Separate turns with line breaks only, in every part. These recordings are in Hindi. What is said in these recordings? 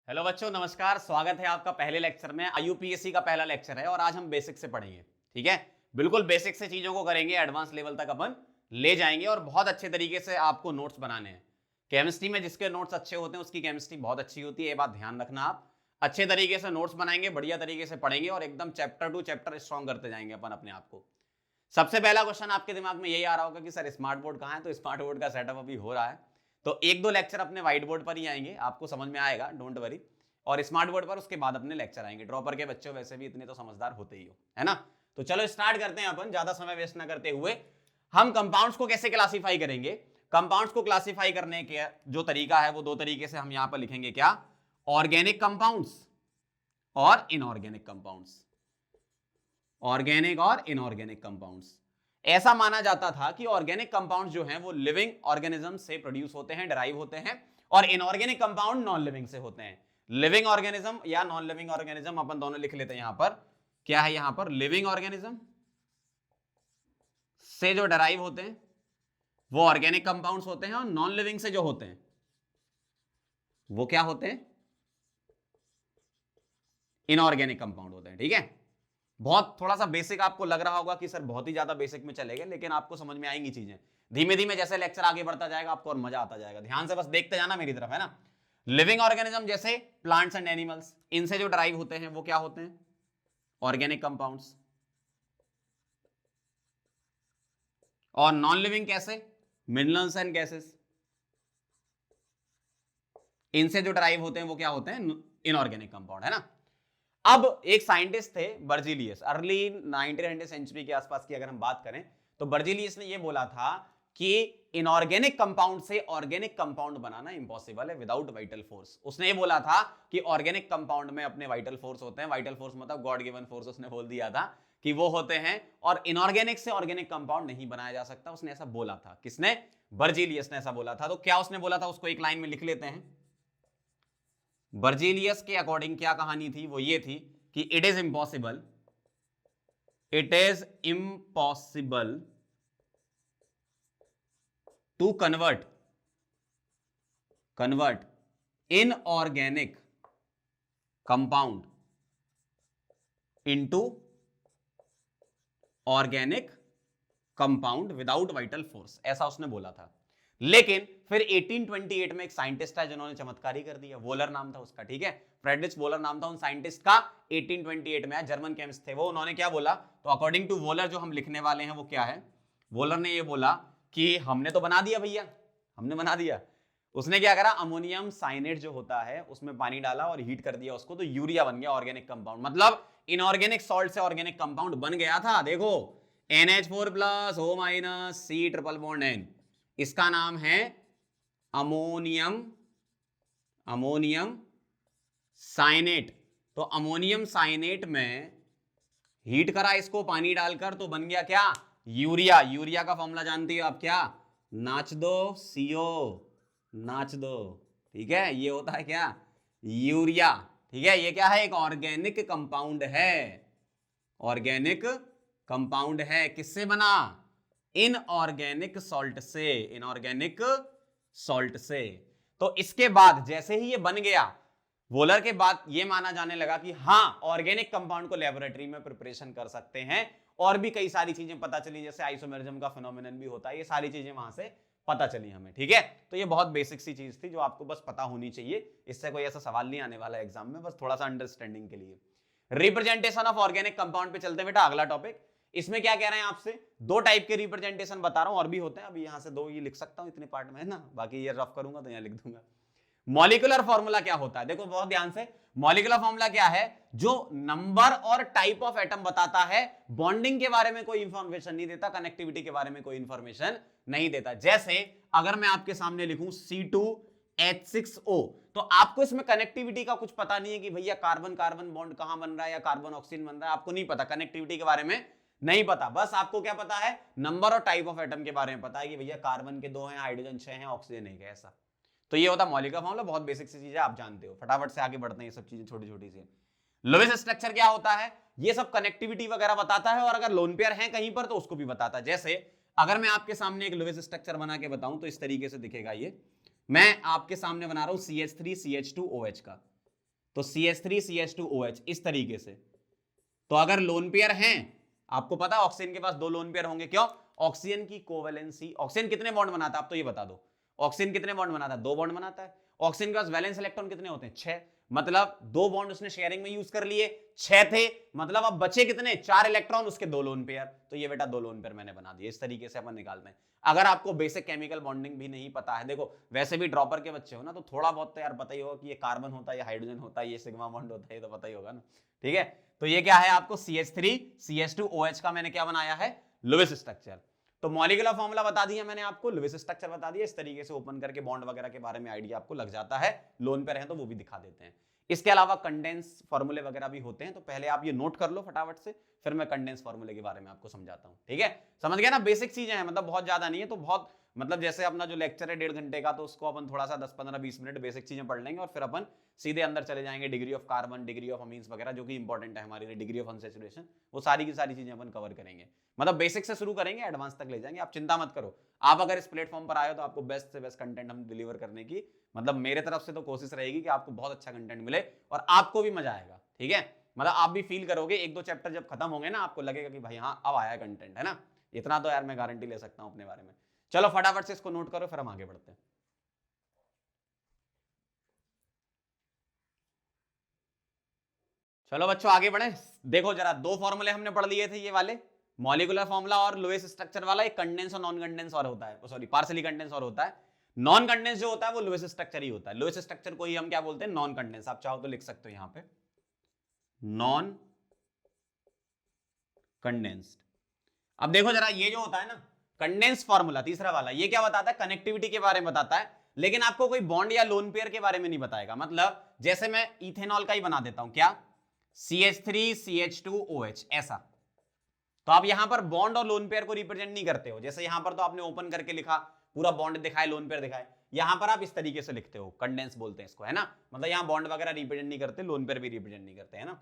हेलो बच्चों, नमस्कार। स्वागत है आपका पहले लेक्चर में। आईयूपीएससी का पहला लेक्चर है और आज हम बेसिक से पढ़ेंगे। ठीक है, बिल्कुल बेसिक से चीजों को करेंगे, एडवांस लेवल तक अपन ले जाएंगे और बहुत अच्छे तरीके से आपको नोट्स बनाने हैं। केमिस्ट्री में जिसके नोट्स अच्छे होते हैं उसकी केमिस्ट्री बहुत अच्छी होती है, ये बात ध्यान रखना। आप अच्छे तरीके से नोट्स बनाएंगे, बढ़िया तरीके से पढ़ेंगे और एकदम चैप्टर टू चैप्टर स्ट्रॉन्ग करते जाएंगे अपन अपने आप को। सबसे पहला क्वेश्चन आपके दिमाग में यही आ रहा होगा कि सर स्मार्ट बोर्ड कहाँ है। तो स्मार्ट बोर्ड का सेटअप अभी हो रहा है, तो एक दो लेक्चर अपने व्हाइट बोर्ड पर ही आएंगे, आपको समझ में आएगा, डोंट वरी। और स्मार्ट बोर्ड पर उसके बाद अपने लेक्चर आएंगे। ड्रॉपर के बच्चों वैसे भी इतने तो समझदार होते ही हो, है ना। तो चलो स्टार्ट करते हैं अपन, ज्यादा समय वेस्ट ना करते हुए। हम कंपाउंड्स को कैसे क्लासीफाई करेंगे? कंपाउंड्स को क्लासीफाई करने के जो तरीका है वो दो तरीके से हम यहां पर लिखेंगे। क्या? ऑर्गेनिक कंपाउंड्स और इनऑर्गेनिक कंपाउंड्स। ऑर्गेनिक और इनऑर्गेनिक कंपाउंड्स। ऐसा माना जाता था कि ऑर्गेनिक कंपाउंड जो हैं वो लिविंग ऑर्गेनिज्म से प्रोड्यूस होते हैं, डराइव होते हैं, और इनऑर्गेनिक कंपाउंड नॉन लिविंग से होते हैं। लिविंग ऑर्गेनिज्म या नॉन लिविंग ऑर्गेनिज्म अपन दोनों लिख लेते हैं यहां पर। क्या है यहां पर? लिविंग ऑर्गेनिज्म से जो डराइव होते हैं वो ऑर्गेनिक कंपाउंड्स होते हैं, और नॉन लिविंग से जो होते हैं वो क्या होते हैं? इनऑर्गेनिक कंपाउंड होते हैं। ठीक है, बहुत थोड़ा सा बेसिक आपको लग रहा होगा कि सर बहुत ही ज्यादा बेसिक में चलेगा, लेकिन आपको समझ में आएंगी चीजें धीमे धीमे। जैसे लेक्चर आगे बढ़ता जाएगा आपको और मजा आता जाएगा। ध्यान से बस देखते जाना मेरी तरफ, है ना। लिविंग ऑर्गेनिज्म जैसे प्लांट्स एंड एनिमल्स, इनसे जो ड्राइव होते हैं वो क्या होते हैं? Organic compounds. और नॉन लिविंग कैसे? मिनरल्स एंड गैसेस, इनसे जो ड्राइव होते हैं वो क्या होते हैं? इनऑर्गेनिक कंपाउंड, है ना। अब एक साइंटिस्ट थे बर्जीलियस, अर्ली 19th सेंचुरी के आसपास की अगर हम बात करें, तो बर्जीलियस ने यह बोला था कि इनऑर्गेनिक कंपाउंड से ऑर्गेनिक कंपाउंड बनाना इंपॉसिबल है विदाउट वाइटल फोर्स। उसने ये बोला था कि ऑर्गेनिक कंपाउंड में अपने वाइटल फोर्स होते हैं। वाइटल फोर्स मतलब गॉड गिवन फोर्स, उसने बोल दिया था कि वो होते हैं, और इनऑर्गेनिक से ऑर्गेनिक कंपाउंड नहीं बनाया जा सकता। उसने ऐसा बोला था। किसने? बर्जीलियस ने ऐसा बोला था। तो क्या उसने बोला था उसको एक लाइन में लिख लेते हैं। बर्जीलियस के अकॉर्डिंग क्या कहानी थी? वो ये थी कि it is impossible to convert inorganic compound into organic compound without vital force, ऐसा उसने बोला था। लेकिन फिर 1828 में एक साइंटिस्ट है जिन्होंने चमत्कारी कर दिया। वोलर नाम था उसका। ठीक है, फ्रेडरिच वोलर नाम था उन साइंटिस्ट का। 1828 में जर्मन केमिस्ट थे वो। उन्होंने क्या बोला? तो अकॉर्डिंग टू वोलर जो हम लिखने वाले हैं वो क्या है? वोलर ने ये बोला कि हमने तो बना दिया भैया, हमने बना दिया। उसने क्या करा? अमोनियम साइनेट जो होता है उसमें पानी डाला और हीट कर दिया उसको, तो यूरिया बन गया ऑर्गेनिक कंपाउंड। मतलब इनऑर्गेनिक सॉल्ट से ऑर्गेनिक कंपाउंड बन गया था। देखो, NH4+ O- C triple bond N, इसका नाम है अमोनियम साइनेट। तो अमोनियम साइनेट में हीट करा इसको पानी डालकर, तो बन गया क्या? यूरिया। यूरिया का फॉर्मूला जानती हो आप? क्या? नाच दो CO, नाच दो। ठीक है, ये होता है क्या? यूरिया। ठीक है, ये क्या है? एक ऑर्गेनिक कंपाउंड है। ऑर्गेनिक कंपाउंड है। किससे बना? इनऑर्गेनिक सॉल्ट से। इनऑर्गेनिक सॉल्ट से। तो इसके बाद जैसे ही ये बन गया वोलर के बाद, ये माना जाने लगा कि हाँ, ऑर्गेनिक कंपाउंड को लेबोरेटरी में प्रिपरेशन कर सकते हैं। और भी कई सारी चीजें पता चली, जैसे आइसोमेरिज्म का फिनोमिनन भी होता है। ये सारी चीजें वहां से पता चली हमें। ठीक है, तो ये बहुत बेसिक सी चीज थी जो आपको बस पता होनी चाहिए। इससे कोई ऐसा सवाल नहीं आने वाला एग्जाम में, बस थोड़ा सा अंडरस्टैंडिंग के लिए। रिप्रेजेंटेशन ऑफ ऑर्गेनिक कंपाउंड पे चलते हैं बेटा, अगला टॉपिक। इसमें क्या कह रहे हैं आपसे? दो टाइप के रिप्रेजेंटेशन बता रहा हूं, और भी होते हैं। अभी यहां से दो ये लिख सकता हूं इतने पार्ट में, है ना। बाकी ये रफ करूंगा तो यहां लिख दूंगा। मॉलिक्यूलर फॉर्मूला क्या होता है? देखो बहुत ध्यान से, मॉलिक्यूलर फॉर्मूला क्या है? जो नंबर और टाइप ऑफ एटम बताता है। बॉन्डिंग के बारे में कोई इंफॉर्मेशन नहीं देता, कनेक्टिविटी के बारे में कोई इंफॉर्मेशन नहीं देता। जैसे अगर मैं आपके सामने लिखूं C2H6O, तो आपको इसमें कनेक्टिविटी का कुछ पता नहीं है कि भैया कार्बन कार्बन बॉन्ड कहां बन रहा है या कार्बन ऑक्सीजन बन रहा है। आपको नहीं पता, कनेक्टिविटी के बारे में नहीं पता। बस आपको क्या पता है? नंबर और टाइप ऑफ एटम के बारे में पता है कि भैया कार्बन के 2 हैं, हाइड्रोजन 6 हैं, ऑक्सीजन 1 है, ऐसा। तो ये होता मॉलिक्यूलर फॉर्मूला। बहुत बेसिक सी चीजें आप जानते हो। फटाफट से आगे बढ़ते हैं, ये सब चीजें छोटी छोटी सी। लुईस स्ट्रक्चर क्या होता है? ये सब कनेक्टिविटी वगैरह बताता है, और अगर लोन पेयर है कहीं पर तो उसको भी बताता है। जैसे अगर मैं आपके सामने एक लुईस स्ट्रक्चर बना के बताऊं तो इस तरीके से दिखेगा। ये मैं आपके सामने बना रहा हूं CH3CH2OH का। तो CH3CH2OH इस तरीके से। तो अगर लोन पेयर हैं, आपको पता है ऑक्सीजन के पास 2 लोन पेयर होंगे, क्यों? ऑक्सीजन की कोवेलेंसी, ऑक्सीजन कितने बॉन्ड बनाता है आप तो ये बता दो, ऑक्सीजन कितने बॉन्ड बनाता है? 2 बॉन्ड बनाता है। ऑक्सीजन के पास वैलेंस इलेक्ट्रॉन कितने होते हैं? 6, मतलब 2 बॉन्ड उसने शेयरिंग में यूज कर लिए, 6 थे, मतलब अब बचे कितने? 4 इलेक्ट्रॉन, उसके 2 लोन पेयर। तो ये बेटा 2 लोन पेयर मैंने बना दिए। इस तरीके से अपन निकालते हैं। अगर आपको बेसिक केमिकल बॉन्डिंग भी नहीं पता है, देखो वैसे भी ड्रॉपर के बच्चे हो ना, तो थोड़ा बहुत तो यार पता ही होगा कि ये कार्बन होता है, ये हाइड्रोजन होता है, ये सिग्मा बॉन्ड होता है, ये तो पता ही होगा ना। ठीक है, तो ये क्या है आपको? CH3CH2OH का मैंने क्या बनाया है? Lewis structure. तो मॉलिक्यूलर फॉर्मूला बता दिया मैंने आपको, लुईस स्ट्रक्चर बता दिया। इस तरीके से ओपन करके बॉन्ड वगैरह के बारे में आइडिया आपको लग जाता है। लोन पे रहे तो वो भी दिखा देते हैं। इसके अलावा कंडेंस फॉर्मूले वगैरह भी होते हैं, तो पहले आप ये नोट कर लो फटाफट से, फिर मैं कंडेंस फॉर्मूले के बारे में आपको समझाता हूं। ठीक है, समझ गया ना? बेसिक चीजें हैं, मतलब बहुत ज्यादा नहीं है। तो बहुत मतलब जैसे अपना जो लेक्चर है 1.5 घंटे का, तो उसको अपन थोड़ा सा 10-15-20 मिनट बेसिक चीजें पढ़ लेंगे और फिर अपन सीधे अंदर चले जाएंगे। Degree of carbon, degree of amines वगैरह जो कि इंपॉर्टेंट है हमारे लिए, डिग्री ऑफ अनसैचुरेशन, वो सारी की सारी चीजें अपन कवर करेंगे। मतलब बेसिक से शुरू करेंगे, एडवांस तक ले जाएंगे। आप चिंता मत करो, आप अगर इस प्लेटफॉर्म पर आए हो तो आपको बेस्ट से बेस्ट कंटेंट हम डिलीवर करने की, मतलब मेरे तरफ से तो कोशिश रहेगी कि आपको बहुत अच्छा कंटेंट मिले और आपको भी मजा आएगा। ठीक है, मतलब आप भी फील करोगे, 1-2 चैप्टर जब खत्म होंगे ना, आपको लगेगा कि भाई हाँ अब आया कंटेंट, है ना? इतना तो यार मैं गारंटी ले सकता हूं अपने बारे में। चलो फटाफट से इसको नोट करो, फिर हम आगे बढ़ते हैं। चलो बच्चों आगे बढ़े। देखो जरा, 2 फॉर्मूले हमने पढ़ लिए थे, ये वाले मॉलिक्यूलर फॉर्मूला और लुईस स्ट्रक्चर वाला। एक कंडेंस और नॉन कंडेंस और होता है, सॉरी पार्शियली कंडेंस और होता है। नॉन कंडेंस जो होता है वो लुईस स्ट्रक्चर ही होता है। लुईस स्ट्रक्चर को ही हम क्या बोलते हैं? Non condense. आप चाहो तो लिख सकते हो यहां पे नॉन कंडेंस्ड। अब देखो जरा, ये जो होता है ना कंडेंस फॉर्मूला तीसरा वाला, ये क्या बताता है? कनेक्टिविटी के बारे में बताता है, लेकिन आपको कोई बॉन्ड या लोन पेयर के बारे में नहीं बताएगा। मतलब जैसे मैं इथेनॉल का ही बना देता हूं, क्या? CH3CH2OH ऐसा। तो आप यहां पर बॉन्ड और लोन पेयर को रिप्रेजेंट नहीं करते हो। जैसे यहां पर तो आपने ओपन करके लिखा, पूरा बॉन्ड दिखाए, लोन पेयर दिखाए। यहां पर आप इस तरीके से लिखते हो, कंडेंस बोलते हैं इसको, है ना? मतलब यहां बॉन्ड वगैरह रिप्रेजेंट नहीं करते, लोन पेयर भी रिप्रेजेंट नहीं करते, है ना?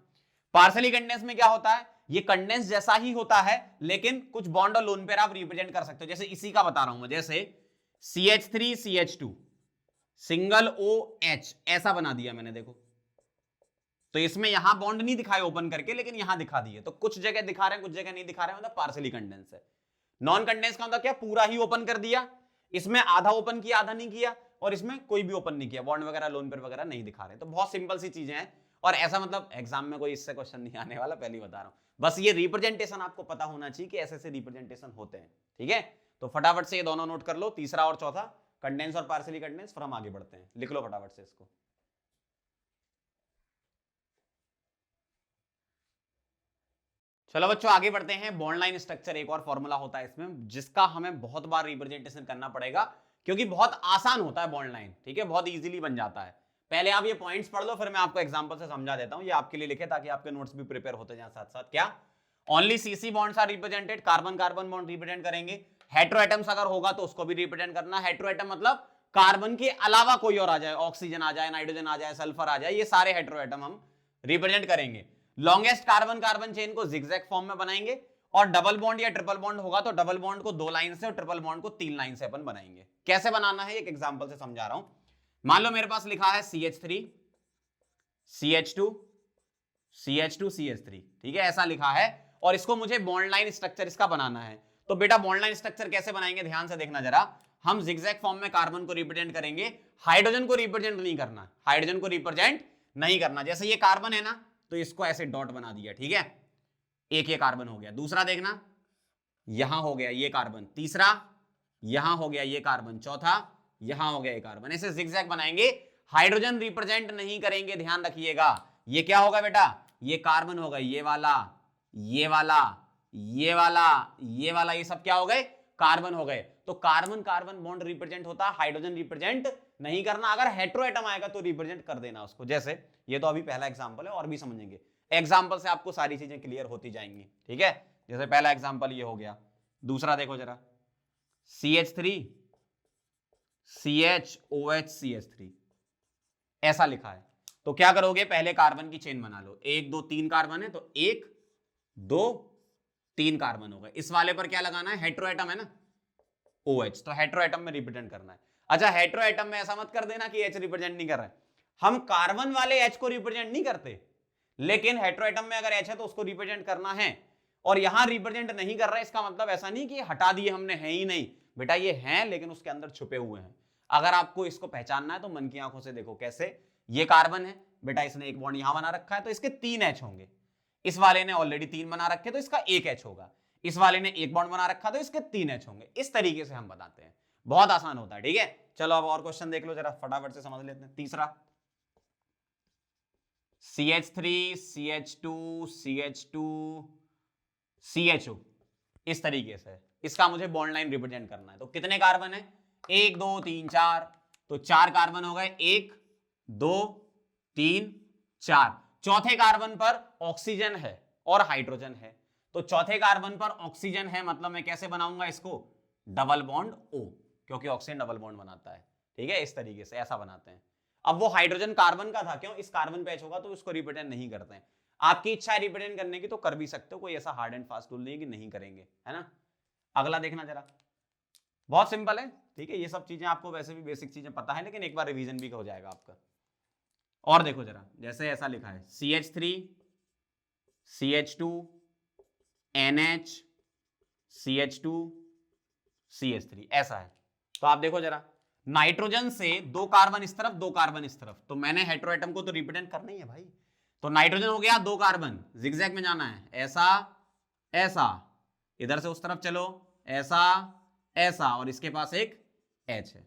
पार्शियली कंडेंस में क्या होता है? ये कंडेंस जैसा ही होता है, लेकिन कुछ बॉन्ड और लोन पेयर आप रिप्रेजेंट कर सकते हो। जैसे इसी का बता रहा हूं मैं, जैसे CH3CH2 सिंगल OH ऐसा बना दिया मैंने, देखो। तो इसमें यहां बॉन्ड नहीं दिखाए ओपन करके, लेकिन यहां दिखा दिए। तो कुछ जगह दिखा रहे हैं, कुछ जगह नहीं दिखा रहे हैं, मतलब पार्शियली कंडेंस है। नॉन कंडेंस का मतलब क्या? पूरा ही ओपन कर दिया, इसमें आधा ओपन किया, आधा नहीं किया, और इसमें कोई भी ओपन नहीं किया, बॉन्ड वगैरह लोन पेयर वगैरह नहीं दिखा रहे। तो बहुत सिंपल सी चीजें हैं, और ऐसा मतलब एग्जाम में कोई इससे क्वेश्चन नहीं आने वाला, पहले बता रहा हूं। बस ये रिप्रेजेंटेशन आपको पता होना चाहिए कि ऐसे ऐसे रिप्रेजेंटेशन होते हैं। ठीक है, तो फटाफट से ये दोनों नोट कर लो, तीसरा और चौथा, कंडेंस और पार्शियली कंडेंस। फिर हम आगे बढ़ते हैं, लिख लो फटाफट से इसको। चलो बच्चों आगे बढ़ते हैं। बॉन्ड लाइन स्ट्रक्चर एक और फॉर्मूला होता है इसमें, जिसका हमें बहुत बार रिप्रेजेंटेशन करना पड़ेगा, क्योंकि बहुत आसान होता है बॉन्ड लाइन। ठीक है, बहुत इजीली बन जाता है। पहले आप ये पॉइंट्स पढ़ लो, फिर मैं आपको एग्जांपल से समझा देता हूं। ये आपके लिए लिखे ताकि आपके नोट्स भी प्रिपेयर होते जाएं साथ साथ। क्या? Only CC bonds are represented, carbon carbon bond represent करेंगे। हेटेरो एटम्स अगर होगा तो उसको भी रिप्रेजेंट करना। हेटेरो एटम मतलब कार्बन के अलावा कोई और आ जाए, ऑक्सीजन आ जाए, नाइट्रोजन आ जाए, सल्फर आ जाए, ये सारे हेटेरो एटम हम रिप्रेजेंट करेंगे। लॉन्गेस्ट कार्बन कार्बन चेन को जिगजैग फॉर्म में बनाएंगे, और डबल बॉन्ड या ट्रिपल बॉन्ड होगा तो डबल बॉन्ड को 2 लाइन से और ट्रिपल बॉन्ड को 3 लाइन से अपन बनाएंगे। कैसे बनाना है एक एग्जांपल से समझा रहा हूं। मान लो मेरे पास लिखा है CH3 CH2 CH2 CH3, ठीक है, ऐसा लिखा है, और इसको मुझे बॉन्ड लाइन स्ट्रक्चर इसका बनाना है। तो बेटा बॉन्ड लाइन स्ट्रक्चर कैसे बनाएंगे, ध्यान से देखना जरा। हम जिगजैग फॉर्म में कार्बन को रिप्रेजेंट करेंगे, हाइड्रोजन को रिप्रेजेंट नहीं करना, हाइड्रोजन को रिप्रेजेंट नहीं करना। जैसे ये कार्बन है ना, तो इसको ऐसे डॉट बना दिया, ठीक है, एक ये कार्बन हो गया। दूसरा देखना, यहां हो गया ये कार्बन, तीसरा यहां हो गया ये कार्बन, चौथा यहां हो गया ये कार्बन। ऐसे जिगजैग बनाएंगे, हाइड्रोजन रिप्रेजेंट नहीं करेंगे, ध्यान रखिएगा। ये क्या होगा बेटा? ये कार्बन होगा, ये वाला, ये वाला, ये वाला, ये वाला, ये सब क्या हो गए? कार्बन हो गए। तो कार्बन कार्बन बॉन्ड रिप्रेजेंट होता है, हाइड्रोजन रिप्रेजेंट नहीं करना। अगर हेटेरो एटम आएगा तो रिप्रेजेंट कर देना उसको। जैसे ये तो अभी पहला एग्जांपल है, और भी समझेंगे। एग्जांपल से आपको सारी चीजें क्लियर होती जाएंगी, ठीक है। जैसे पहला एग्जांपल ये हो गया, दूसरा देखो जरा, CH3 CHOH CH3 ऐसा लिखा है। तो क्या करोगे, पहले कार्बन की चेन बना लो। 1 2 3 कार्बन है, तो 1 2 3 कार्बन हो गए। इस वाले पर क्या लगाना है? हेटेरो एटम है ना, OH, तो हेटेरो एटम में रिप्रेजेंट करना है। अच्छा, हेटेरो एटम में ऐसा मत कर देना कि H रिप्रेजेंट नहीं कर रहा है। हम कार्बन वाले H को रिप्रेजेंट नहीं करते, लेकिन हेटेरोएटम में अगर H है तो उसको रिप्रेजेंट करना है, और यहां रिप्रेजेंट नहीं कर रहा है इसका मतलब ऐसा नहीं कि हटा दिए हमने, है ही नहीं बेटा, ये हैं लेकिन उसके अंदर छुपे हुए हैं। अगर आपको इसको पहचानना है तो मन की आंखों से देखो कैसे। ये कार्बन है बेटा, इसने एक बॉन्ड यहां बना रखा है तो इसके 3 H होंगे, इस वाले ने ऑलरेडी 3 बना रखे तो इसका 1 H होगा, इस वाले ने एक बॉन्ड बना रखा तो इसके 3 H होंगे। इस तरीके से हम बताते हैं, बहुत आसान होता है। ठीक है, चलो अब और क्वेश्चन देख लो जरा, फटाफट से समझ लेते हैं। तीसरा, CH3 CH2 CH2 CHO, इस तरीके से इसका मुझे बॉन्ड लाइन रिप्रेजेंट करना है। तो कितने कार्बन है? 1 2 3 4, तो 4 कार्बन हो गए, 1 2 3 4। चौथे कार्बन पर ऑक्सीजन है और हाइड्रोजन है, तो चौथे कार्बन पर ऑक्सीजन है, मतलब मैं कैसे बनाऊंगा इसको? डबल बॉन्ड O, क्योंकि ऑक्सीजन डबल बॉन्ड बनाता है। ठीक है, इस तरीके से ऐसा बनाते हैं। अब वो हाइड्रोजन कार्बन का था, क्यों? इस कार्बन पे H होगा तो उसको रिप्रेजेंट नहीं करते हैं। आपकी इच्छा है रिप्रेजेंट करने की तो कर भी सकते हो, कोई ऐसा हार्ड एंड फास्ट रूल नहीं है कि नहीं करेंगे, है ना। अगला देखना जरा, बहुत सिंपल है। ठीक है, ये सब चीजें आपको वैसे भी बेसिक चीजें पता है, लेकिन एक बार रिवीजन भी हो जाएगा आपका। और देखो जरा, जैसे ऐसा लिखा है CH3 CH2 NH CH2 CH3, ऐसा है। तो आप देखो जरा, नाइट्रोजन से 2 कार्बन इस तरफ 2 कार्बन इस तरफ, तो मैंने हेटेरोएटम को तो रिप्रेजेंट करना ही है भाई। तो नाइट्रोजन हो गया 2 कार्बन, जिगजैग में जाना है, ऐसा ऐसा, इधर से उस तरफ चलो, ऐसा ऐसा, और इसके पास एक H है।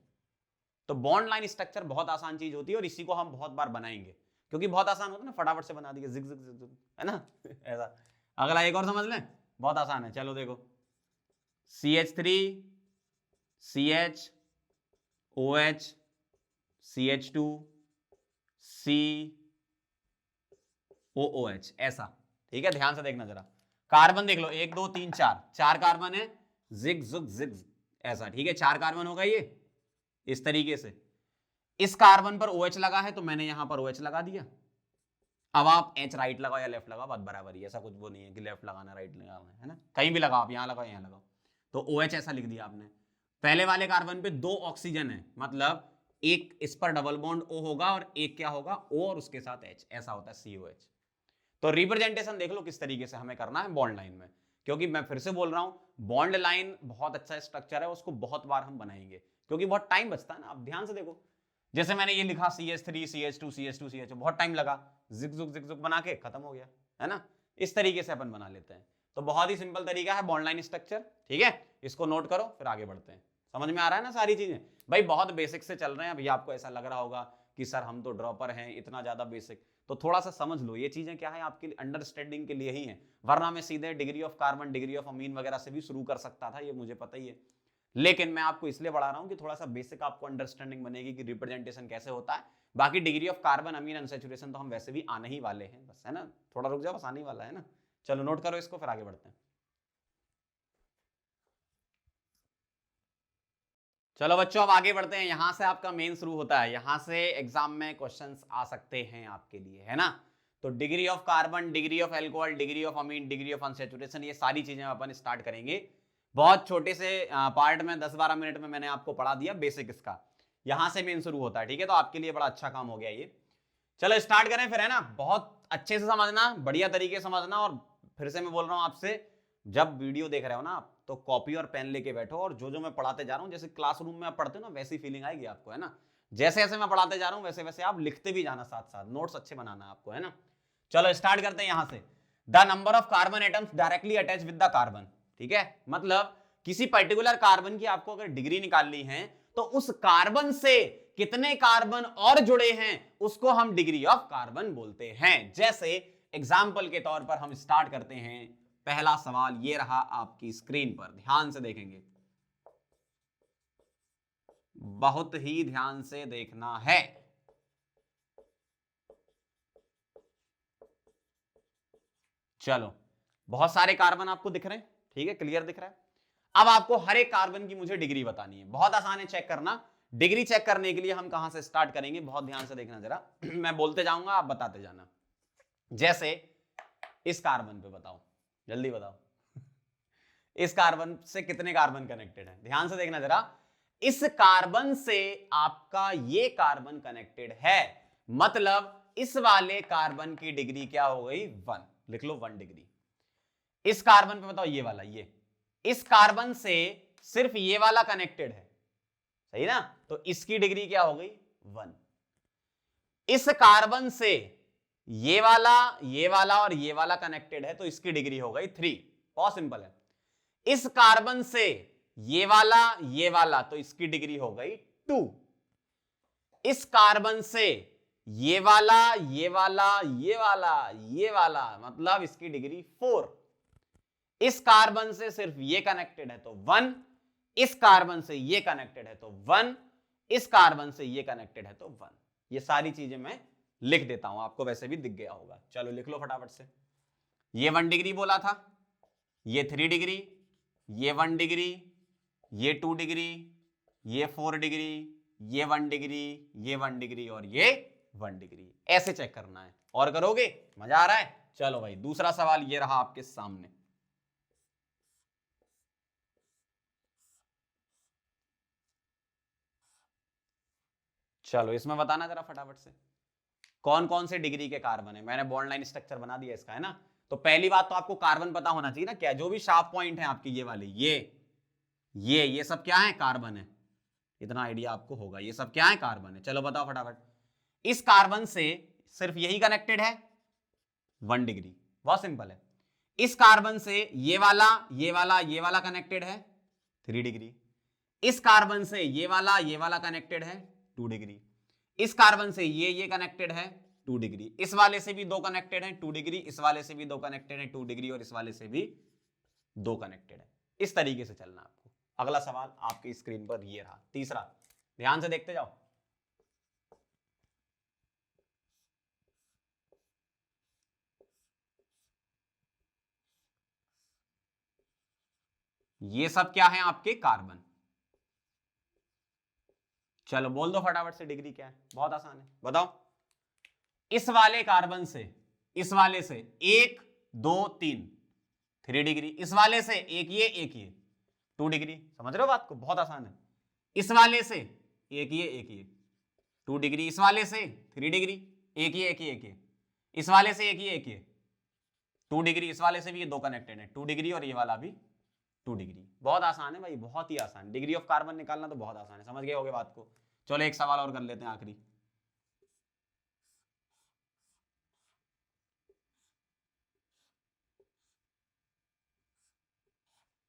तो बॉन्ड लाइन स्ट्रक्चर बहुत आसान चीज होती है, और इसी को हम बहुत बार बनाएंगे, क्योंकि बहुत आसान होता है ना, फटाफट से बना दिए जिग जिग जिग जिग, है ना ऐसा। अगला एक और समझ लें, बहुत आसान है, चलो देखो, CH3 CH OH CH2 COOH, ऐसा। ठीक है, ध्यान से देखना जरा, कार्बन देख लो, 1 2 3 4, 4 कार्बन है, जिग जुग जिग, ऐसा। ठीक है, 4 कार्बन होगा ये, इस तरीके से। इस कार्बन पर OH लगा है तो मैंने यहां पर OH लगा दिया। अब आप H राइट लगाओ या लेफ्ट लगाओ, बात बराबर ही, ऐसा कुछ वो नहीं है कि लेफ्ट लगाना राइट लगाना है ना, कहीं भी लगाओ, आप यहां लगाओ यहां लगाओ। तो OH ऐसा लिख दिया आपने। पहले वाले कार्बन पे 2 ऑक्सीजन है, मतलब एक इस पर डबल बॉन्ड O होगा और एक क्या होगा, O और उसके साथ H, ऐसा होता है COH। तो रिप्रेजेंटेशन देख लो किस तरीके से हमें करना है बॉन्ड लाइन में, क्योंकि मैं फिर से बोल रहा हूं, बॉन्ड लाइन बहुत अच्छा स्ट्रक्चर है, उसको बहुत बार हम बनाएंगे, क्योंकि बहुत टाइम बचता है ना। आप ध्यान से देखो, जैसे मैंने ये लिखा CH3 CH2 CH2 CH, बहुत टाइम लगा, जिग बना के खत्म हो गया, है ना। इस तरीके से अपन बना लेते हैं। तो बहुत ही सिंपल तरीका है बॉन्ड लाइन स्ट्रक्चर। ठीक है, इसको नोट करो, फिर आगे बढ़ते हैं। समझ में आ रहा है ना सारी चीजें? भाई बहुत बेसिक से चल रहे हैं, अभी आपको ऐसा लग रहा होगा कि सर हम तो ड्रॉपर हैं, इतना ज्यादा बेसिक, तो थोड़ा सा समझ लो, ये चीजें क्या है आपके अंडरस्टैंडिंग के लिए ही है, वरना मैं सीधे degree of carbon, degree of amine वगैरह से भी शुरू कर सकता था, ये मुझे पता ही है, लेकिन मैं आपको इसलिए बढ़ा रहा हूं कि थोड़ा सा बेसिक आपको अंडरस्टैंडिंग बनेगी कि रिप्रेजेंटेशन कैसे होता है। बाकी degree of carbon, amine, unsaturation तो हम वैसे भी आने ही वाले हैं, बस, है ना, थोड़ा रुक जाओ, बस आने ही वाला है ना। चलो नोट करो इसको, फिर आगे बढ़ते हैं। चलो बच्चों, अब आगे बढ़ते हैं। यहां से आपका मेन शुरू होता है, यहां से एग्जाम में क्वेश्चंस आ सकते हैं आपके लिए, है ना। तो degree of carbon, degree of alcohol, degree of amine, degree of unsaturation, ये सारी चीजें अपन स्टार्ट करेंगे। बहुत छोटे से पार्ट में 10-12 मिनट में मैंने आपको पढ़ा दिया बेसिक इसका, यहां से मेन शुरू होता है। ठीक है, तो आपके लिए बड़ा अच्छा काम हो गया ये। चलो स्टार्ट करें फिर, है ना। बहुत अच्छे से समझना, बढ़िया तरीके से समझना, और फिर से मैं बोल रहा हूं आपसे, जब वीडियो देख रहे हो ना आप, तो कॉपी और पेन लेके बैठो, और जो जो मैं पढ़ाते जा रहा हूं, जैसे क्लासरूम में आप पढ़ते हो ना, वैसी फीलिंग आएगी आपको, है ना। जैसे जैसे मैं पढ़ाते जा रहा हूं वैसे वैसे आप लिखते भी जाना, साथ साथ नोट्स अच्छे बनाना आपको, है ना। चलो स्टार्ट करते हैं यहां से। The number of carbon atoms directly attach with the carbon. ठीक है, मतलब किसी पर्टिकुलर कार्बन की आपको अगर डिग्री निकालनी है, तो उस कार्बन से कितने कार्बन और जुड़े हैं उसको हम डिग्री ऑफ कार्बन बोलते हैं। जैसे एग्जाम्पल के तौर पर हम स्टार्ट करते हैं, पहला सवाल ये रहा आपकी स्क्रीन पर, ध्यान से देखेंगे, बहुत ही ध्यान से देखना है। चलो, बहुत सारे कार्बन आपको दिख रहे हैं, ठीक है, क्लियर दिख रहा है। अब आपको हर एक कार्बन की मुझे डिग्री बतानी है, बहुत आसान है चेक करना। डिग्री चेक करने के लिए हम कहां से स्टार्ट करेंगे, बहुत ध्यान से देखना जरा मैं बोलते जाऊंगा, आप बताते जाना। जैसे इस कार्बन पे बताओ, जल्दी बताओ इस कार्बन से कितने कार्बन कनेक्टेड हैं, ध्यान से देखना जरा। इस कार्बन से आपका ये कार्बन कनेक्टेड है, मतलब इस वाले कार्बन की डिग्री क्या हो गई 1, लिख लो 1 डिग्री। इस कार्बन पे बताओ ये वाला, ये इस कार्बन से सिर्फ ये वाला कनेक्टेड है, सही ना, तो इसकी डिग्री क्या हो गई 1। इस कार्बन से ये वाला और ये वाला कनेक्टेड है, तो इसकी डिग्री हो गई 3। बहुत सिंपल है। इस कार्बन से ये वाला तो इसकी डिग्री हो गई 2। इस कार्बन से ये वाला मतलब इसकी डिग्री 4। इस कार्बन से सिर्फ ये कनेक्टेड है तो 1, इस कार्बन से ये कनेक्टेड है तो 1, इस कार्बन से ये कनेक्टेड है तो 1। ये सारी चीजें मैं लिख देता हूं, आपको वैसे भी दिख गया होगा। चलो लिख लो फटाफट से। ये 1 डिग्री बोला था, ये 3 डिग्री, ये 1 डिग्री, ये 2 डिग्री, ये 4 डिग्री, ये 1 डिग्री, ये 1 डिग्री और ये 1 डिग्री। ऐसे चेक करना है। और करोगे? मजा आ रहा है? चलो भाई, दूसरा सवाल ये रहा आपके सामने। चलो इसमें बताना जरा फटाफट से, कौन कौन से डिग्री के कार्बन है। मैंने बॉन्ड लाइन स्ट्रक्चर बना दिया इसका, है ना। तो पहली बात तो आपको कार्बन पता होना चाहिए ना, क्या जो भी शार्प पॉइंट है आपके ये वाले, ये सब क्या है? कार्बन है। इतना आइडिया आपको होगा, ये सब क्या है? कार्बन है। चलो बताओ फटाफट। इस कार्बन से सिर्फ यही कनेक्टेड है 1 डिग्री, बहुत सिंपल है। इस कार्बन से ये वाला कनेक्टेड है 3 डिग्री। इस कार्बन से ये वाला कनेक्टेड है 2 डिग्री। इस कार्बन से ये कनेक्टेड है 2 डिग्री। इस वाले से भी 2 कनेक्टेड है 2 डिग्री। इस वाले से भी 2 कनेक्टेड है 2 डिग्री और इस वाले से भी 2 कनेक्टेड है। इस तरीके से चलना आपको। अगला सवाल आपकी स्क्रीन पर ये रहा, तीसरा, ध्यान से देखते जाओ। ये सब क्या है? आपके कार्बन। चलो बोल दो फटाफट से डिग्री क्या है। बहुत आसान है, बताओ। इस वाले कार्बन से, इस वाले से 1 2 3 3 डिग्री। इस वाले से एक ये 2 डिग्री। समझ रहे हो बात को? बहुत आसान है। इस वाले से एक ये 2 डिग्री। इस वाले से 3 डिग्री, एक ये। इस वाले से एक ये 2 डिग्री। इस वाले से भी ये 2 कनेक्टेड है 2 डिग्री और ये वाला भी 2 डिग्री। बहुत आसान है भाई, बहुत ही आसान। डिग्री ऑफ कार्बन निकालना तो बहुत आसान है, समझ गए होगे बात को। चलो एक सवाल और कर लेते हैं, आखिरी।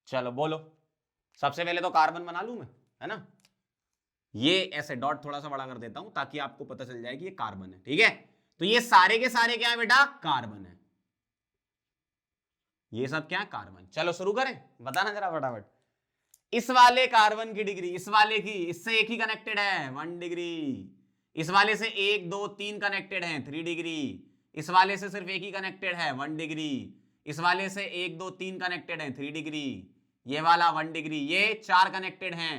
चलो बोलो। सबसे पहले तो कार्बन बना लूं मैं, है ना। ये ऐसे डॉट थोड़ा सा बड़ा कर देता हूं ताकि आपको पता चल जाए कि ये कार्बन है, ठीक है। तो ये सारे के सारे क्या है बेटा? कार्बन है। ये सब क्या है? कार्बन। चलो शुरू करें, बताना जरा फटाफट। इस वाले कार्बन की डिग्री, इस वाले की, इससे एक ही कनेक्टेड है 1 डिग्री। इस वाले से 1 2 3 कनेक्टेड है 3 डिग्री। इस वाले से सिर्फ एक ही कनेक्टेड है 1 डिग्री। इस वाले से 1 2 3 कनेक्टेड है 3 डिग्री। ये वाला 1 डिग्री। ये 4 कनेक्टेड हैं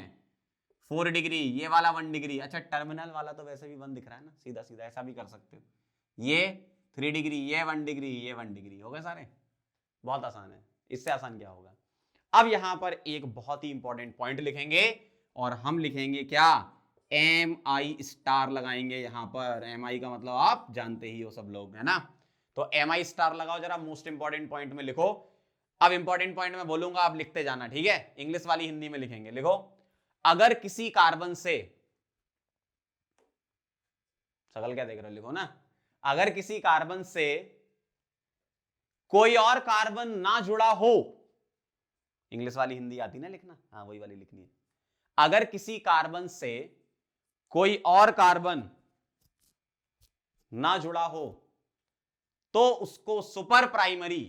4 डिग्री। ये वाला 1 डिग्री। अच्छा, टर्मिनल वाला तो वैसे भी 1 दिख रहा है ना, सीधा सीधा ऐसा भी कर सकते हो। ये 3 डिग्री, ये 1 डिग्री, ये 1 डिग्री। हो गए सारे? बहुत आसान है, इससे आसान क्या होगा। अब यहां पर एक बहुत ही इंपॉर्टेंट पॉइंट लिखेंगे और हम लिखेंगे क्या? MI स्टार लगाएंगे यहां पर। MI का मतलब आप जानते ही हो सब लोग, है ना। तो MI स्टार लगाओ जरा, मोस्ट इंपॉर्टेंट पॉइंट में लिखो। अब इंपॉर्टेंट पॉइंट में बोलूंगा, आप लिखते जाना, ठीक है। इंग्लिश वाली हिंदी में लिखेंगे। लिखो, अगर किसी कार्बन से, शकल क्या देख रहे हो, लिखो ना। अगर किसी कार्बन से कोई और कार्बन ना जुड़ा हो, इंग्लिश वाली हिंदी आती ना लिखना, हाँ वही वाली लिखनी है। अगर किसी कार्बन से कोई और कार्बन ना जुड़ा हो तो उसको सुपर प्राइमरी